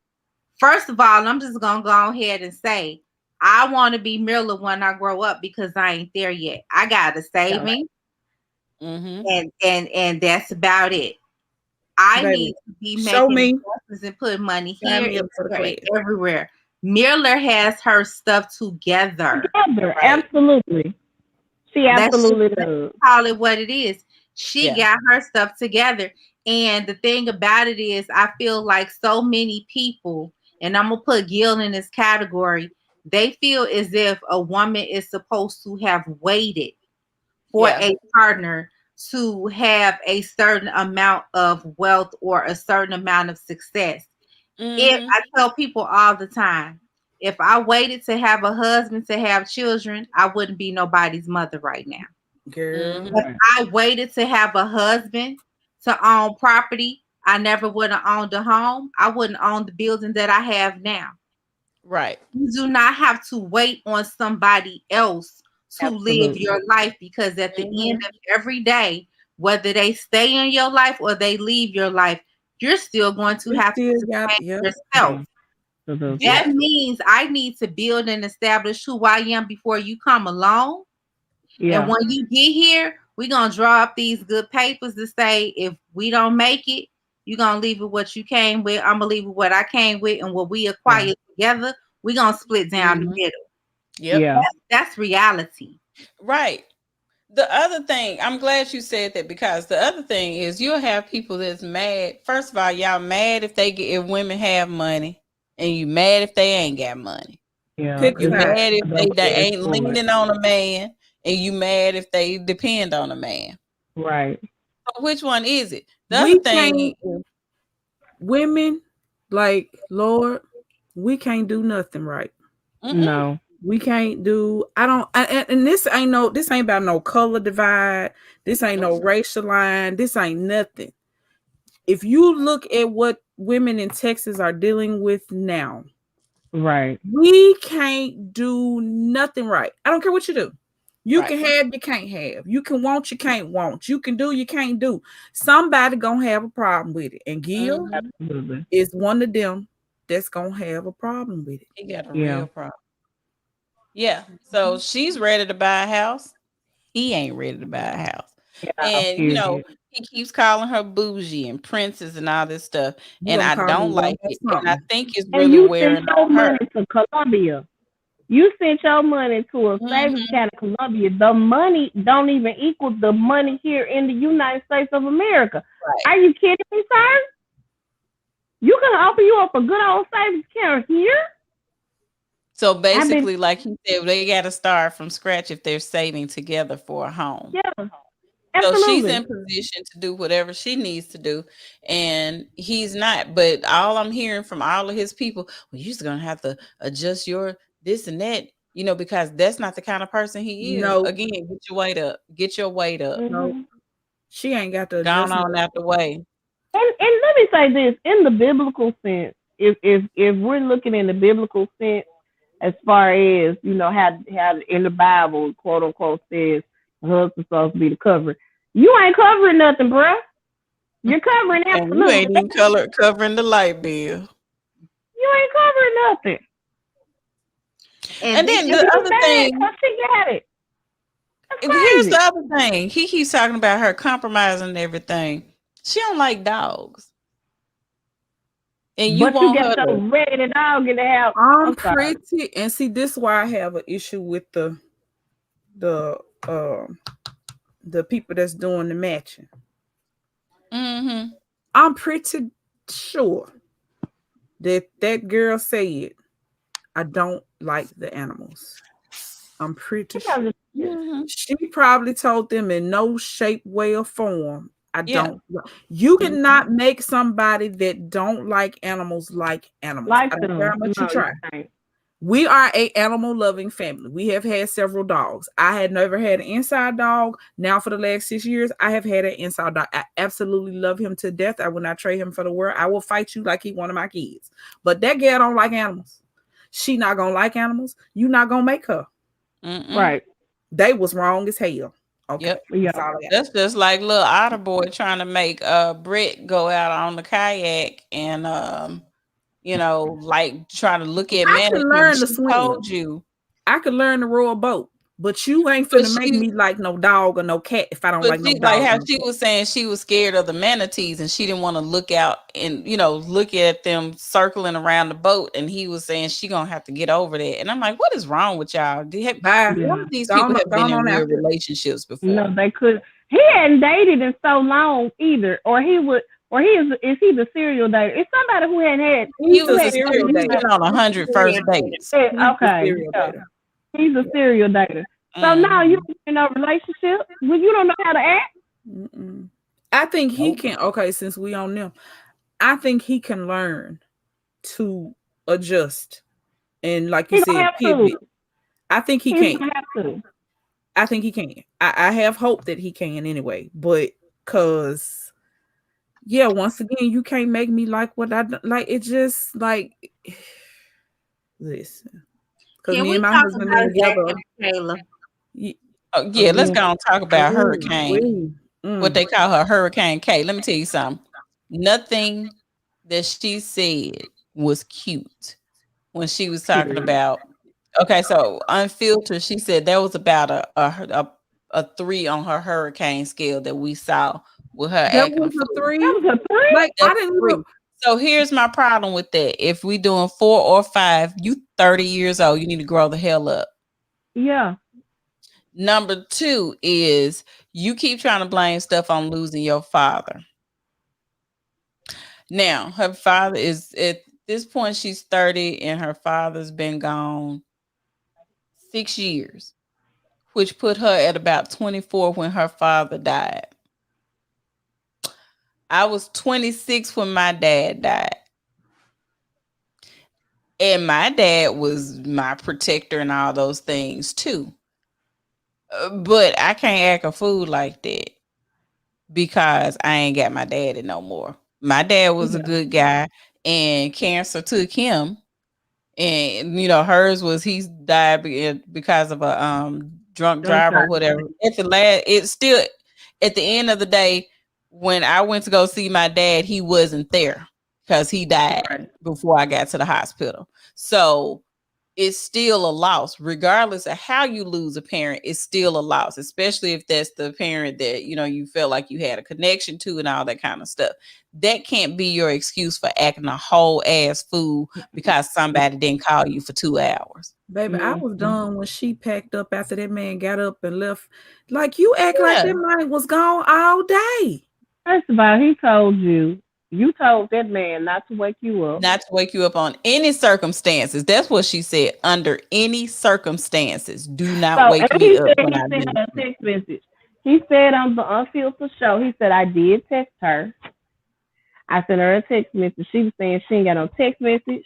first of all, I'm just gonna go ahead and say I want to be Mirla when I grow up because I ain't there yet. I got a Yeah. saving Mm-hmm. and that's about it. I Baby, need to be show making me. investments and putting money Sign here me and up for the there and class. everywhere. Miller has her stuff together. Together, Right. absolutely. She Let's just absolutely does. call it what it is. She Yeah. got her stuff together. And the thing about it is, I feel like so many people, and I'm going to put Gil in this category, they feel as if a woman is supposed to have waited for Yeah. a partner to have a certain amount of wealth or a certain amount of success. If Mm-hmm. I tell people all the time, if I waited to have a husband to have children, I wouldn't be nobody's mother right now. Girl. Mm-hmm. If Right. I waited to have a husband to own property, I never would have owned a home. I wouldn't own the building that I have now. Right. You do not have to wait on somebody else to live Absolutely. your life, because at the end Mm-hmm. of every day, whether they stay in your life or they leave your life, you're still going to You have to still got, sustain yep. yourself. Yeah. That means I need to build and establish who I am before you come along. And Yeah. when you get here, we're going to draw up these good papers to say if we don't make it, you're going to leave with what you came with. I'm going to leave with what I came with. And what we Yeah. acquired together, we're going to split down the Mm-hmm. middle. Yep. Yeah. That's reality. Right. The other thing, I'm glad you said that, because the other thing is you'll have people that's mad. First of all, y'all mad if women have money, and you mad if they ain't got money. Yeah. Pick a You It's side. mad if a they double-edged ain't sword. leaning on a man, and you mad if they depend on a man. Right. So which one is it? The other We thing, can't, women, like, Lord, we can't do nothing right. mm-mm, No. We can't do, I don't, and this ain't about no color divide. This ain't no racial line. This ain't nothing. If you look at what women in Texas are dealing with now, Right. we can't do nothing right. I don't care what you do. You right. can have, you can't have. You can want, you can't want. You can do, you can't do. Somebody gonna have a problem with it. And Gil Mm-hmm. Absolutely. is one of them that's gonna have a problem with it. He got a Yeah. real problem. Yeah. So she's ready to buy a house. He ain't ready to buy a house. Yeah. And Period. he keeps calling her bougie and princess and all this stuff. You And gonna I call me don't one like or it. And I something. think it's And really you sent wearing your on her. money to Colombia. You sent your money to a savings Mm-hmm. account in Colombia. The money don't even equal the money here in the United States of America. Right. Are you kidding me, sir? You can offer you up a good old savings account here. So I've been, basically, like he said, they got to start from scratch if they're saving together for a home. yeah, So she's absolutely. in position to do whatever she needs to do, and he's not. But all I'm hearing from all of his people, well, you're just gonna have to adjust your this and that, because that's not the kind of person he is. No, Again, get your weight up. Get your weight up. no. Mm-hmm. She ain't got to Gone adjust on no. out the way. And let me say this, in the biblical sense, if we're looking in the biblical sense, as far as how in the Bible, quote unquote, says the husband's supposed to be the covering, you ain't covering nothing, bruh. You're covering And you absolutely ain't even nothing. covering the light bill. You ain't covering nothing. And then the other thing, she got it. Here's the other thing. He keeps talking about her compromising and everything. She don't like dogs. And you want her to raggedy dog in the house. I'm pretty, and see, this is why I have an issue with the people that's doing the matching. Mm-hmm. I'm pretty sure that girl said, I don't like the animals. I'm pretty sure. Mm-hmm. She probably told them in no shape, way, or form, I don't. You cannot make somebody that don't like animals like animals. I don't care how much you try. We are an animal loving family. We have had several dogs. I had never had an inside dog. Now for the last 6 years, I have had an inside dog. I absolutely love him to death. I will not trade him for the world. I will fight you like he's one of my kids. But that girl don't like animals. She not gonna like animals. You not gonna make her. Right. They was wrong as hell. Okay. Yep. That's just like little Otter Boy trying to make Brett go out on the kayak and like trying to look at I can learn to swim. Told you I could learn to row a boat, but you ain't finna make me like no dog or no cat if I don't like no dog. Like how she was saying she was scared of the manatees and she didn't want to look out and look at them circling around the boat, and he was saying she gonna have to get over that. And I'm like, what is wrong with y'all? One of these people have been in real relationships before. No, they could. He hadn't dated in so long either, or he would. Or is he the serial dater? It's somebody who hadn't had. He's a serial dater. He's been on 100 first dates. Okay. He's a serial dater. So now you in a relationship when you don't know how to act. I think he can. Okay, since we on them, I think he can learn to adjust and, like you said, pivot. I think he can. I think he can. I have hope that he can anyway. But because, once again, you can't make me like what I like. It just like listen. Because me and my husband live together. Let's go and talk about Hurricane. What they call her, Hurricane K. Let me tell you something. Nothing that she said was cute when she was talking about. Okay, so unfiltered, she said there was about a 3 on her hurricane scale that we saw with her. That was a 3. That was a 3. Like I didn't look. So here's my problem with that. If we doing 4 or 5, you 30 years old, you need to grow the hell up. Yeah. Number 2 is you keep trying to blame stuff on losing your father. Now, her father is at this point, she's 30 and her father's been gone 6 years, which put her at about 24 when her father died. I was 26 when my dad died. And my dad was my protector and all those things too. But I can't act a fool like that because I ain't got my daddy no more. My dad was a good guy and cancer took him. And hers was he died because of a drunk driver or whatever. It's still at the end of the day, when I went to go see my dad, he wasn't there because he died before I got to the hospital. So it's still a loss, regardless of how you lose a parent. It's still a loss, especially if that's the parent that you felt like you had a connection to and all that kind of stuff. That can't be your excuse for acting a whole ass fool because somebody didn't call you for 2 hours. Baby, I was done when she packed up after that man got up and left. Like you act like that man was gone all day. First of all, he told you. You told that man not to wake you up. Not to wake you up on any circumstances. That's what she said. Under any circumstances, do not wake me up when I do. A text message. He said on the Unfiltered show, he said, I did text her. I sent her a text message. She was saying she ain't got no text message.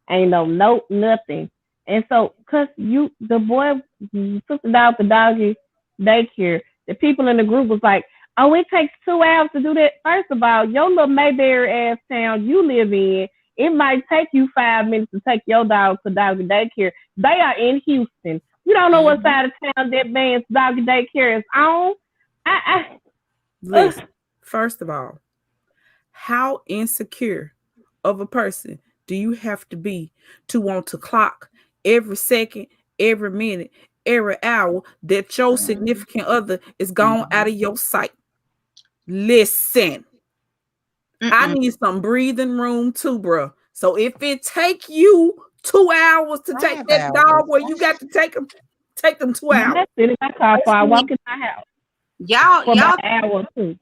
Ain't no note, nothing. And so, because the boy took the dog to doggy daycare, the people in the group was like, oh, it takes 2 hours to do that. First of all, your little Mayberry ass town you live in, it might take you 5 minutes to take your dog to doggy daycare. They are in Houston. You don't know what side of town that man's doggy daycare is on. Listen, first of all, how insecure of a person do you have to be to want to clock every second, every minute, every hour that your significant other is gone out of your sight? Listen, I need some breathing room too, bro. So if it take you 2 hours to take that dog, where you got to take them 2 hours. That's it in my car before I walk in my house. Y'all, an hour or two.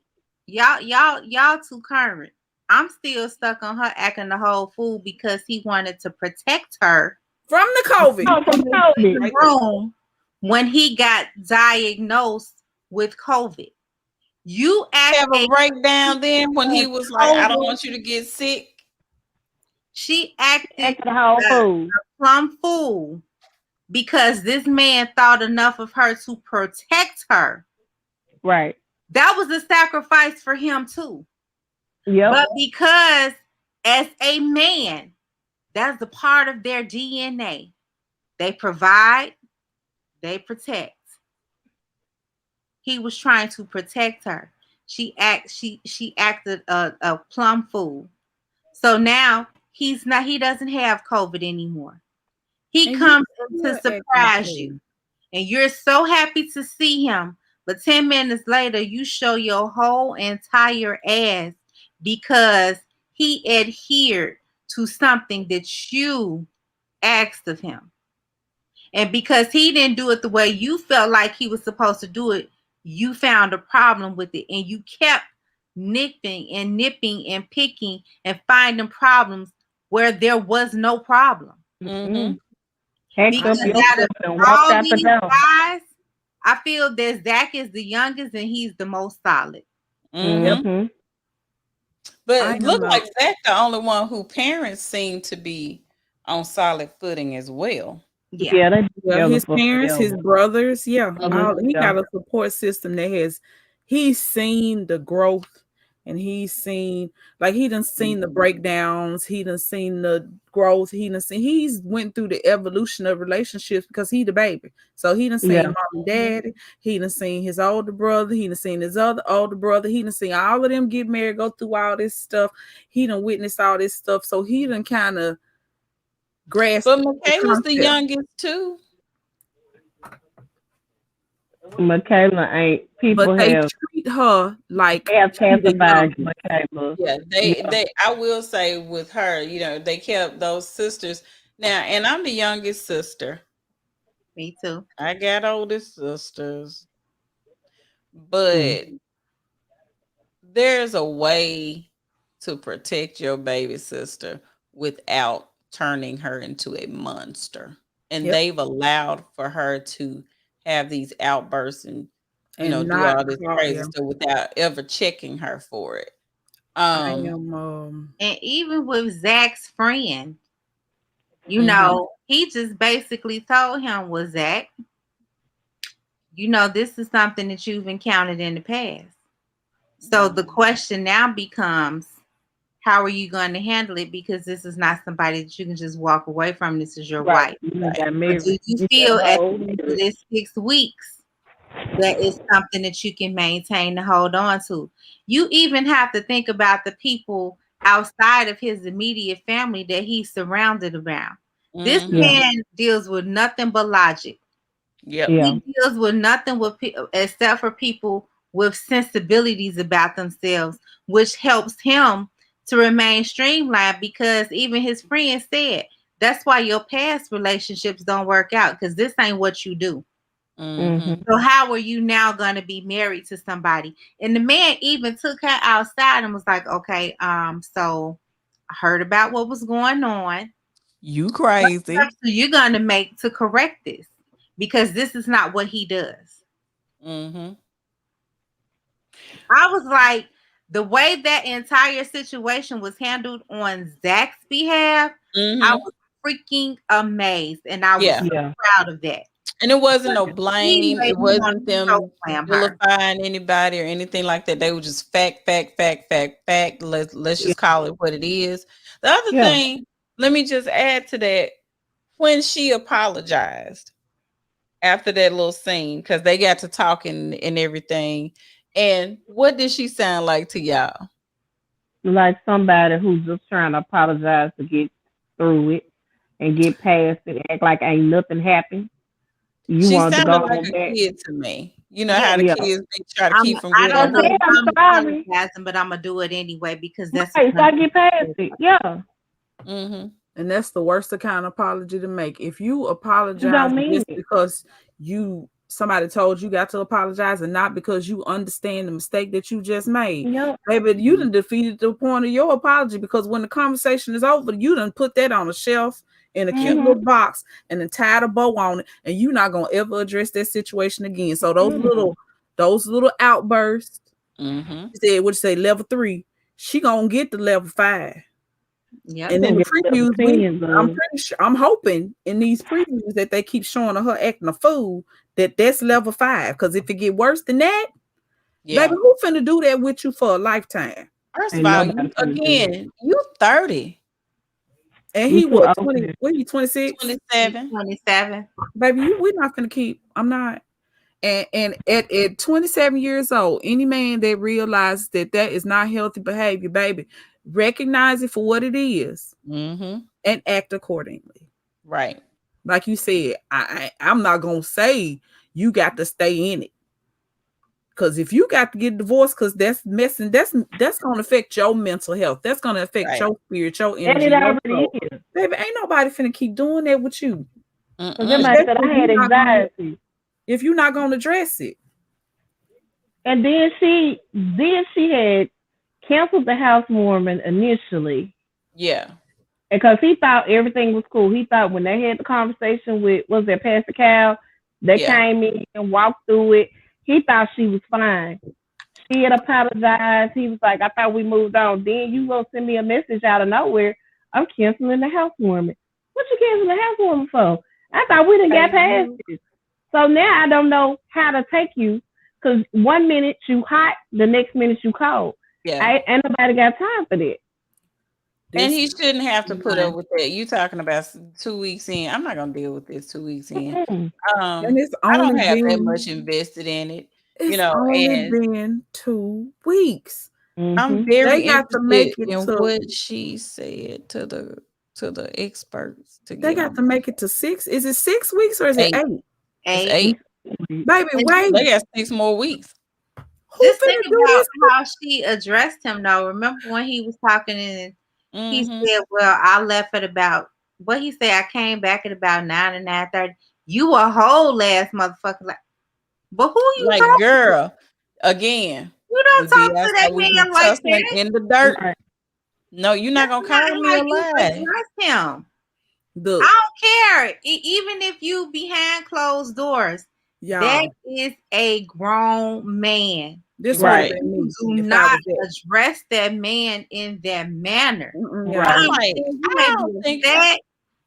Y'all too current. I'm still stuck on her acting the whole fool because he wanted to protect her from the COVID. From COVID. Room when he got diagnosed with COVID. You have a breakdown then when he was like, I don't want you to get sick. She acted the whole fool. A plumb fool because this man thought enough of her to protect her. Right. That was a sacrifice for him too. Yeah. But because as a man, that's a part of their DNA. They provide, they protect. He was trying to protect her. She acted a plumb fool. So now he doesn't have COVID anymore. He comes to surprise you. And you're so happy to see him. But 10 minutes later, you show your whole entire ass because he adhered to something that you asked of him. And because he didn't do it the way you felt like he was supposed to do it, you found a problem with it. And you kept nipping and picking and finding problems where there was no problem. Mm-hmm. Because out of all these guys, I feel that Zach is the youngest and he's the most solid. Mm-hmm. But it looked like Zach the only one who parents seem to be on solid footing as well. Yeah, his parents, his brothers, he got a support system that he's seen the growth, and he's seen, like, he done seen the breakdowns, he done seen the growth, he's went through the evolution of relationships because he the baby. So he done seen mom and daddy, he done seen his older brother, he done seen his other older brother, he done seen all of them get married, go through all this stuff, he done witnessed all this stuff, so he done kind of grasp. But Michaela's the youngest too. Michaela ain't. People they have treat her like they have pacified Michaela. Yeah, they. I will say with her, they kept those sisters. Now, and I'm the youngest sister. Me too. I got older sisters, but there's a way to protect your baby sister without turning her into a monster. And they've allowed for her to have these outbursts and do all this crazy stuff without ever checking her for it. And even with Zach's friend, he just basically told him, well, Zach, this is something that you've encountered in the past. So the question now becomes, how are you going to handle it? Because this is not somebody that you can just walk away from. This is your wife. Right. Do you feel at this 6 weeks that is something that you can maintain to hold on to? You even have to think about the people outside of his immediate family that he's surrounded around. This man deals with nothing but logic. He deals with nothing except for people with sensibilities about themselves, which helps him to remain streamlined, because even his friends said that's why your past relationships don't work out, because this ain't what you do. So how are you now going to be married to somebody? And the man even took her outside and was like, okay, so I heard about what was going on. You crazy. What steps are you going to make to correct this? Because this is not what he does. I was like, the way that entire situation was handled on Zach's behalf, I was freaking amazed. And I was so proud of that. And it wasn't no blame. It wasn't them vilifying anybody or anything like that. They were just fact. Let's just call it what it is. The other thing, let me just add to that. When she apologized after that little scene, because they got to talking and everything. And what did she sound like to y'all? Like somebody who's just trying to apologize to get through it and get past it, act like ain't nothing happened. You She want to go sounded like on a back. kid to me. You know Yeah, how the Yeah. kids they try to I'm. keep from I getting don't know whooped. Okay, if I'm I'm sorry. apologizing, but I'm gonna do it anyway because that's Right, so I get past it. Yeah. And that's the worst kind of apology to make. If you You apologize don't mean just it. because somebody told you got to apologize and not because you understand the mistake that you just made, Yep. baby, you done defeated the point of your apology because when the conversation is over, you done put that on a shelf in a cute little box and then tied a bow on it, and you're not gonna ever address that situation again. So those little outbursts, you said what you say, level 3, she gonna get to level 5. Yep. And in the Get previews, I'm though. pretty sure, I'm hoping in these previews that they keep showing her acting a fool, that's level 5. Because if it get worse than that, baby, who finna do that with you for a lifetime? First of Ain't all, nobody finna do that. you 30. And You he too what, old for 20? that. What, he 26? 27. 27. Baby, we're not gonna keep. I'm not. And at 27 years old, any man that realizes that is not healthy behavior, baby, recognize it for what it is and act accordingly. Right. Like you said, I'm not gonna say you got to stay in it. Because if you got to get divorced, because that's messing, that's gonna affect your mental health. That's gonna affect your spirit, your And energy, it your already soul. is. Baby, ain't nobody finna keep doing that with you. Because somebody said I had anxiety. If you're not gonna address it. And then she had canceled the housewarming initially. Yeah. Because he thought everything was cool. He thought when they had the conversation with, was that Pastor Cal, they came in and walked through it. He thought she was fine. She had apologized. He was like, I thought we moved on. Then you gonna send me a message out of nowhere. I'm canceling the housewarming. What you canceling the housewarming for? I thought we didn't get past it. So now I don't know how to take you. Because 1 minute you hot, the next minute you cold. Yeah. Ain't nobody got time for that. And he shouldn't have to put up with that. You talking about 2 weeks in. I'm not gonna deal with this 2 weeks in. And it's I only don't have been that much invested in it. It's only been 2 weeks. I'm very they got to make interested it in to what she said to the experts to they get got on. to make it to 6. Is it 6 weeks or is it 8? It's 8. Baby, wait. They got 6 more weeks. Just think about how she addressed him though. Remember when he was talking and he said, well, I left at about what he said, I came back at about 9 and 9:30. You a whole ass motherfucker. Like, but who you Like, talking girl, again. You don't talk to that man like that. In the dirt. Right. No, you're not gonna call me a lie. Address him. I don't care. Even if you behind closed doors, that is a grown man. This right. You do not address that man in that manner. Right. You may be upset.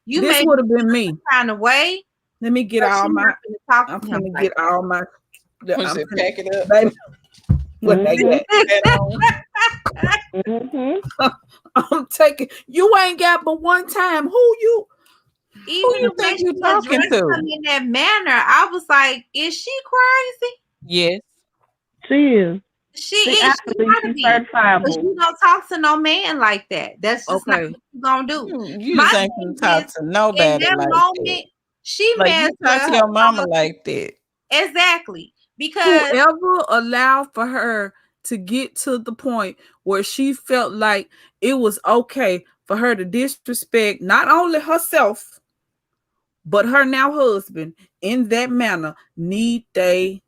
This would have been me. Kind of way. Let me get all my. I'm gonna get all my. I'm gonna pack it up, baby. I'm taking. You ain't got but one time. Who you? Even you think you talking to? In that manner, I was like, "Is she crazy?" Yes, she is. She is. She's certifiable. You don't talk to no man like that. That's just not what you gonna do. You just ain't gonna talk to nobody in that like moment, that. She like you talk to your mama like that. Exactly. Because whoever allowed for her to get to the point where she felt like it was okay for her to disrespect not only herself, but her now husband in that manner, need they?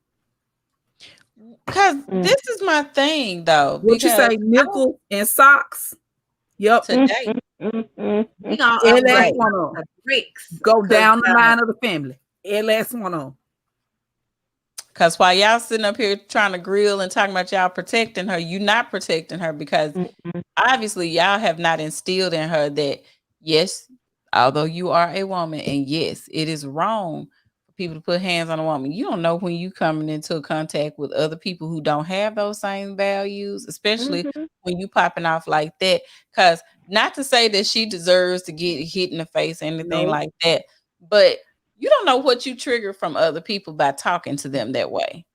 Because this is my thing, though. What you say, nickel and socks? Yep. Today. We gonna bricks. Go down the line of the family. Last one on. Because while y'all sitting up here trying to grill and talking about y'all protecting her, you not protecting her because obviously y'all have not instilled in her that, yes, although you are a woman and yes, it is wrong for people to put hands on a woman. You don't know when you coming into contact with other people who don't have those same values, especially when you popping off like that. Because not to say that she deserves to get hit in the face or anything like that, but you don't know what you trigger from other people by talking to them that way.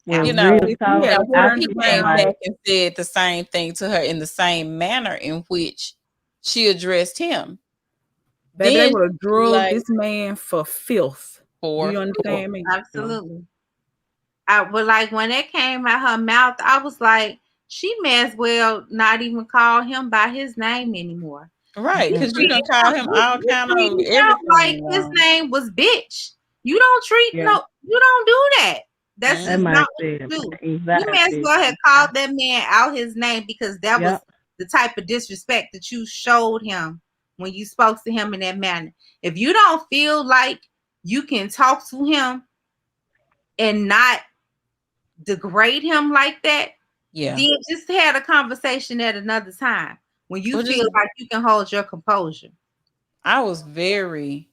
Well, you know, he came back and said the same thing to her in the same manner in which she addressed him. Baby, they Then would have drugged like this man for filth. Do you for understand me? Absolutely. I but like when it came out her mouth, I was like, she may as well not even call him by his name anymore. right, You because you treating don't call him all you kind of treating him like everything. his name was bitch. You don't treat Yeah. no, you don't do that. That's That just Mhm. might not what say you do. You may as exactly. well have called that man out his name because that was Yep. the type of disrespect that you showed him when you spoke to him in that manner. If you don't feel like you can talk to him and not degrade him like that, Yeah. then just had a conversation at another time when you Well, feel just like you can hold your composure. I was very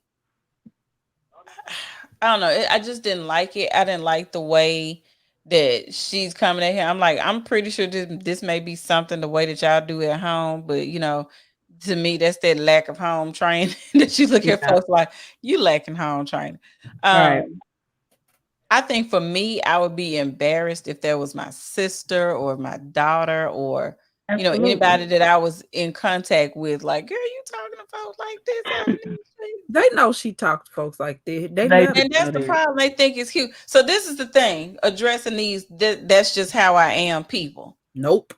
I don't know. I just didn't like it. I didn't like the way that she's coming at him. I'm like, I'm pretty sure this may be something the way that y'all do at home, but to me, that's that lack of home training that you look at Yeah. folks like you lacking home training. Right. I think for me, I would be embarrassed if there was my sister or my daughter or Absolutely. anybody that I was in contact with. Like, girl, you talking to folks like this out in the street? They know she talked to folks like that. They They let do her. And that's know the that. problem. They think it's cute. So this is the thing. Addressing these, that's just how I am, people. Nope.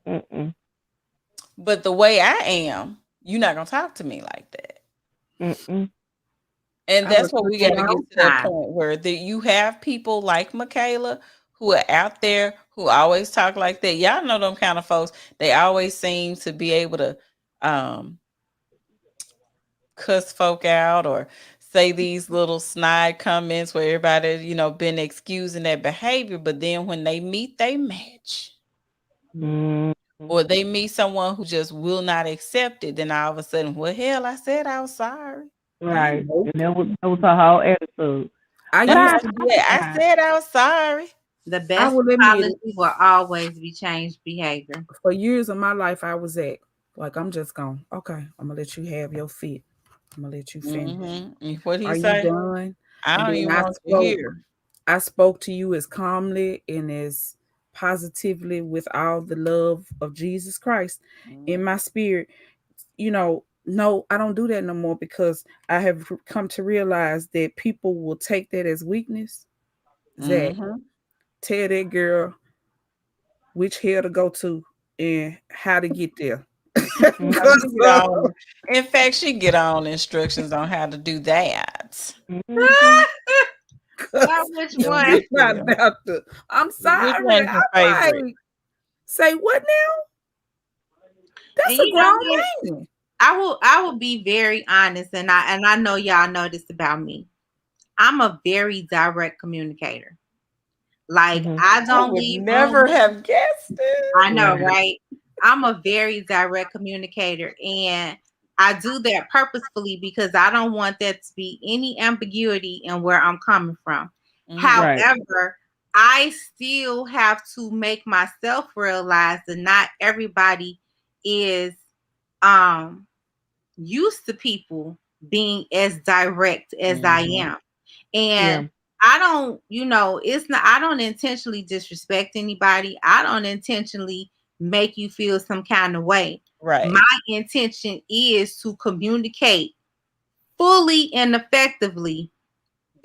Mm-mm. But the way I am, you're not gonna talk to me like that. Mm-mm. And I would that's what cut we you got to get off. No to that time. point where you have people like Michaela who are out there who always talk like that. Y'all know them kind of folks. They always seem to be able to um cuss folk out or say these little snide comments where everybody, been excusing that behavior, but then when they meet they match Mm. or they meet someone who just will not accept it, then all of a sudden, well, hell, I said I was sorry. Right. Nope. And that was her whole attitude. I But used I, to Yeah, I I said I was sorry. The I best will admit it. apology will always be changed behavior. For years of my life, I was at like I'm just gone. Okay, I'm gonna let you have your fit. I'm gonna let you finish. What he Are you say? done? I And don't then even I want to spoke. hear. I spoke to you as calmly and as positively with all the love of Jesus Christ in my spirit. No, I don't do that no more because I have come to realize that people will take that as weakness. Zach, Mm-hmm. tell that girl which hell to go to and how to get there. She 'Cause, get on. In fact, she get on instructions on how to do that. mm-hmm. Now, which Let one? me it's not see. about the. I'm Which sorry. one's your I'm favorite? like, say what now? And That's a you know grown what? man. I will be very honest, and I know y'all know this about me. I'm a very direct communicator. Like Mm-hmm. I I don't would leave never room. have guessed it. I know, Right. right? I'm a very direct communicator, and I do that purposefully because I don't want there to be any ambiguity in where I'm coming from. Mm-hmm. Right. However, I still have to make myself realize that not everybody is um used to people being as direct as I Mm-hmm. am. And Yeah. I don't, it's not, I don't intentionally disrespect anybody. I don't intentionally make you feel some kind of way. Right. My intention is to communicate fully and effectively.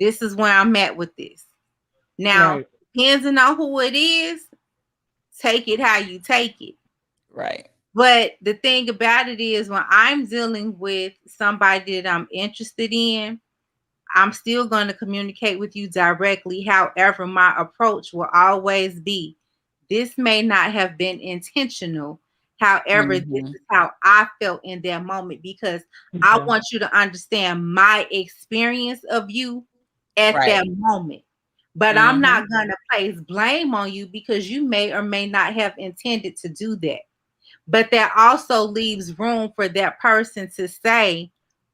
This is where I'm at with this. Now, Right. depending on who it is, take it how you take it. Right. But the thing about it is, when I'm dealing with somebody that I'm interested in, I'm still going to communicate with you directly. However, my approach will always be this may not have been intentional. However, this Mm-hmm. is how I felt in that moment because I Okay. want you to understand my experience of you at that Right. moment. But I'm Mm-hmm. not going to place blame on you because you may or may not have intended to do that. But that also leaves room for that person to say,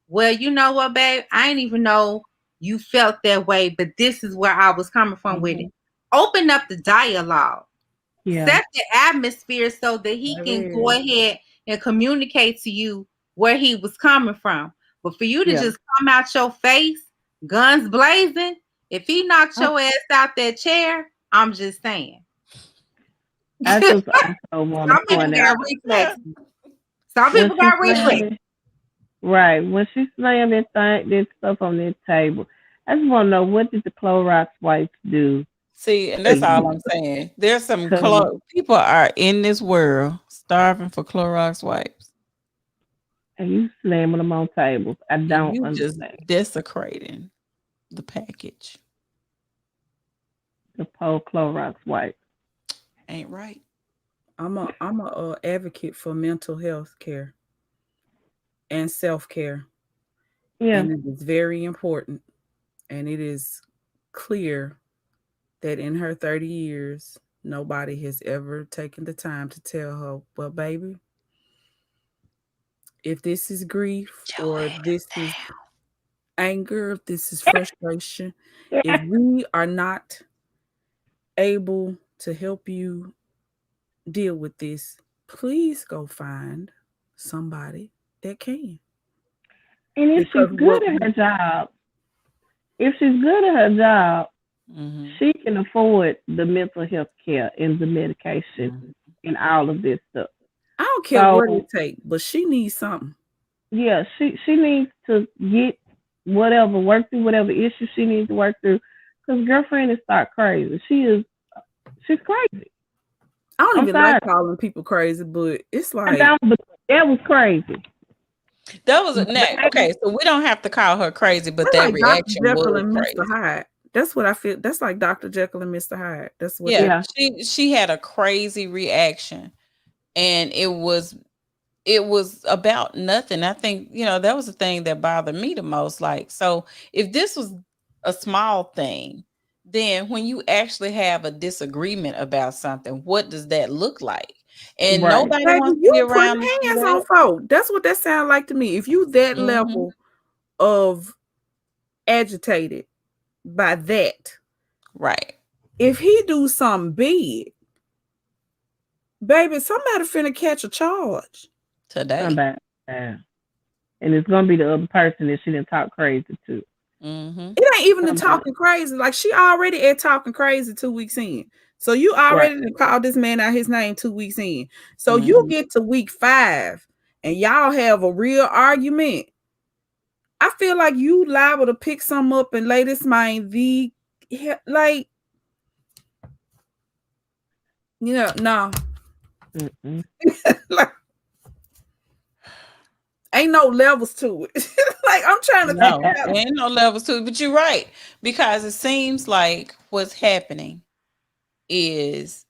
well, you know what, babe? I didn't even know you felt that way, but this is where I was coming from with it. Mm-hmm. Open up the dialogue, Yeah. set the atmosphere so that he can go Baby. ahead and communicate to you where he was coming from. But for you to Yeah. just come out your face, guns blazing, if he knocked I, your ass out that chair, I'm just saying. I just Some also want to people point out got reflexes. Some what people you got reflexes. saying. Right. When she slammed that stuff on that table, I just want to know what did the Clorox wipes do? See, and that's Cause, all I'm saying. There's some cause, people are in this world starving for Clorox wipes, and you slamming them on tables. I and don't you just understand desecrating the package. the whole Clorox wipe. Ain't right. I'm a advocate for mental health care and self care, Yeah. and it is very important. And it is clear that in her 30 years, nobody has ever taken the time to tell her, well, baby, if this is grief or this is anger, if this is frustration, if we are not able to help you deal with this, please go find somebody that can. And if she's Because good at her job, if she's good at her job, Mm-hmm. she can afford the mental health care and the medication Mm-hmm. and all of this stuff. I don't care what it So takes, but she needs something. yeah, she needs to get whatever work through whatever issues she needs to work through. Cause girlfriend is start crazy. She's crazy. I don't I'm even like sorry. calling people crazy, but it's I like don't, but that was crazy. That was but okay. So we don't have to call her crazy, but that's that like Dr. reaction Jekyll was and Mr. crazy. Hyde. That's what I feel. That's like Dr. Jekyll and Mr. Hyde. That's what Yeah, that Yeah. she had a crazy reaction, and it was about nothing. I think, that was the thing that bothered me the most. Like, so if this was a small thing, then when you actually have a disagreement about something, what does that look like? And Right. nobody baby, wants to be you putting around to see hands on that. folk. That's what that sounds like to me. If you that Hmm. level of agitated by that, Right. if he do something big, baby, somebody finna catch a charge. Today. Somebody. Yeah. And it's gonna be the other person that she didn't talk crazy to. Hmm. It ain't even the Somebody. talking crazy. Like she already at talking crazy 2 weeks in. So you Right. already called this man out his name 2 weeks in. So you Hmm. get to week 5 and y'all have a real argument. I feel like you liable to pick some up and lay this man like, no. Mm-mm. Like ain't no levels to it. Like I'm trying to think No, about there ain't no levels to it, but you're right, because it seems like what's happening is,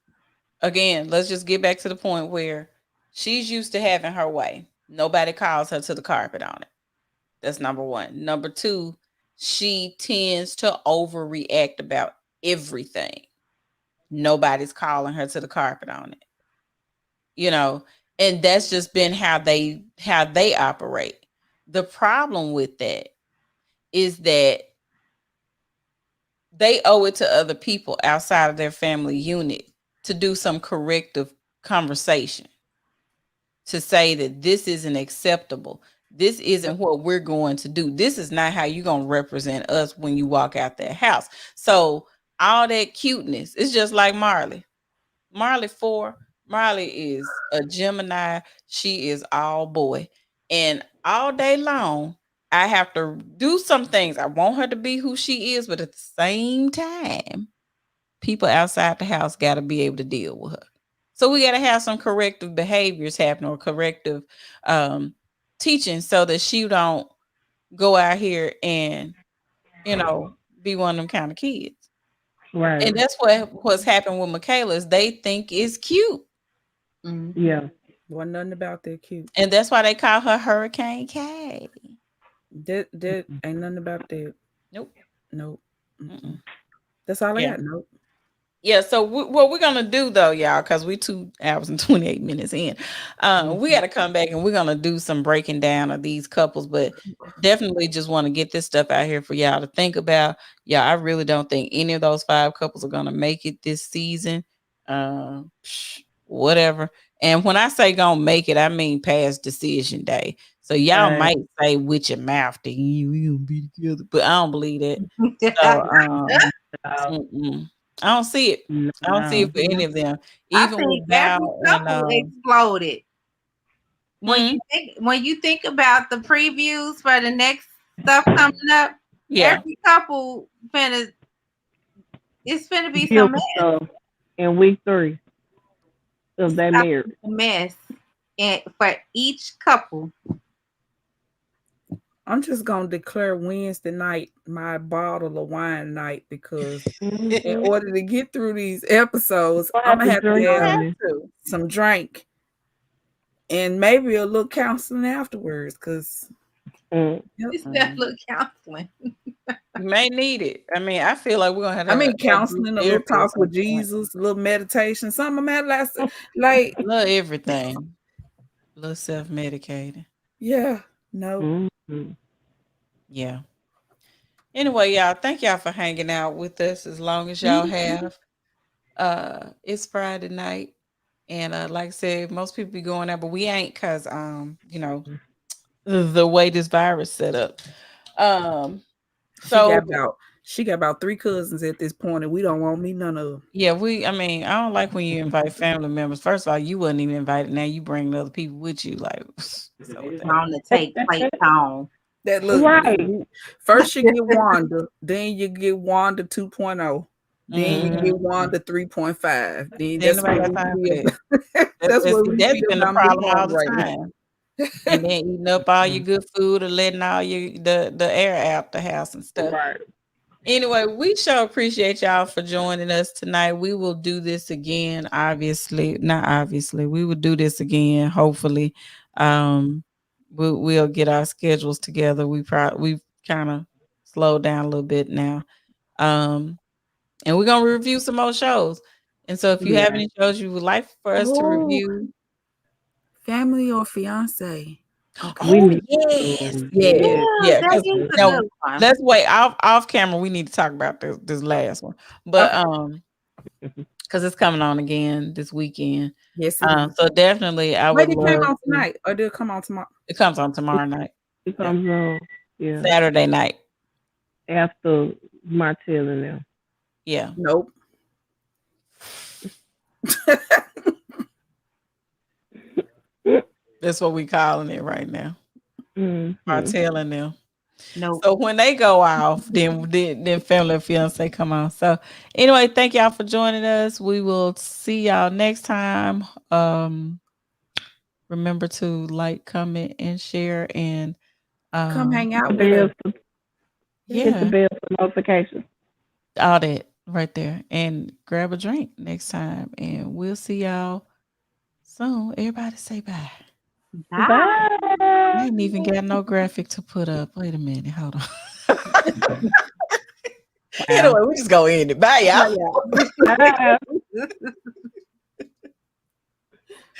again, let's just get back to the point where she's used to having her way. Nobody calls her to the carpet on it. That's number one. Number two, she tends to overreact about everything. Nobody's calling her to the carpet on it. You know, and that's just been how they operate. The problem with that is that they owe it to other people outside of their family unit to do some corrective conversation, to say that this isn't acceptable. This isn't what we're going to do. This is not how you're going to represent us when you walk out that house. So all that cuteness, it's just like Marley. Marley 4, Marley is a Gemini. She is all boy. And all day long, I have to do some things. I want her to be who she is, but at the same time, people outside the house got to be able to deal with her. So we got to have some corrective behaviors happen, or corrective um, teaching, so that she don't go out here and, you know, be one of them kind of kids. Right. And that's what's happened with Michaela, is they think it's cute. Yeah. wasn't nothing about that cute. And that's why they call her Hurricane K. That ain't nothing about that. Nope. Nope. Mm-mm. That's all I Yeah. got. Nope. Yeah, so what we're gonna do though, y'all, because we 2 hours and 28 minutes in, we got to come back and we're gonna do some breaking down of these couples, but definitely just want to get this stuff out here for y'all to think about. Yeah, I really don't think any of those 5 couples are gonna make it this season. Whatever. And when I say gonna make it, I mean past decision day. So y'all Right. might say with your mouth that we gonna be together, but I don't believe that. So No. mm-mm. I don't see it. I don't see it No. for any of them. I Even think with every Val and couple exploded. when you think about the previews for the next stuff coming up, every couple it's finna be some mess. In week 3 of that marriage. Mess and for each couple. I'm just gonna declare Wednesday night my bottle of wine night because in order to get through these episodes, I'm gonna have to have some drink and maybe a little counseling afterwards. Because it's that little counseling. You may need it. I mean, I feel like we're gonna have. I mean, counseling, a little talk with Jesus, a little meditation, something like little everything, a little self-medicating. Yeah. No. Yeah. Anyway, y'all, thank y'all for hanging out with us as long as y'all have. It's Friday night, and like I said, most people be going out, but we ain't because you know the way this virus set up. She got about 3 cousins at this point, and we don't want me none of them. Yeah, I mean, I don't like when you invite family members. First of all, you wasn't even invited. Now you bring other people with you, like on the take plate home. That look right. First you get Wanda, then you get Wanda 2.0, then you get Wanda 3.5. Then that's what that's been the problem all the time. And then eating up all your good food and letting all the air out the house and stuff. Right. Anyway, we sure appreciate y'all for joining us tonight. We will do this again. We will do this again. Hopefully, we'll get our schedules together. We've kind of slowed down a little bit now, and we're gonna review some more shows. And so, if you have any shows you would like for us to review, Family or Fiance. Okay. Yeah. No, let's wait off camera. We need to talk about this last one, but because it's coming on again this weekend. Yes. So definitely, I would. It came on tonight, or did it come on tomorrow? It comes on tomorrow night. It comes on Saturday night after Martell and them. Yeah. Nope. That's what we calling it right now. Martell and them. No. So when they go off, then Family and Fiance come on. So anyway, thank y'all for joining us. We will see y'all next time. Remember to like, comment, and share, and come hang out with us. Hit the bell for notifications. All that right there, and grab a drink next time, and we'll see y'all soon. Everybody say bye. Bye. I ain't even got no graphic to put up. Wait a minute. Hold on. Anyway, we just go end it. Bye, y'all. Bye.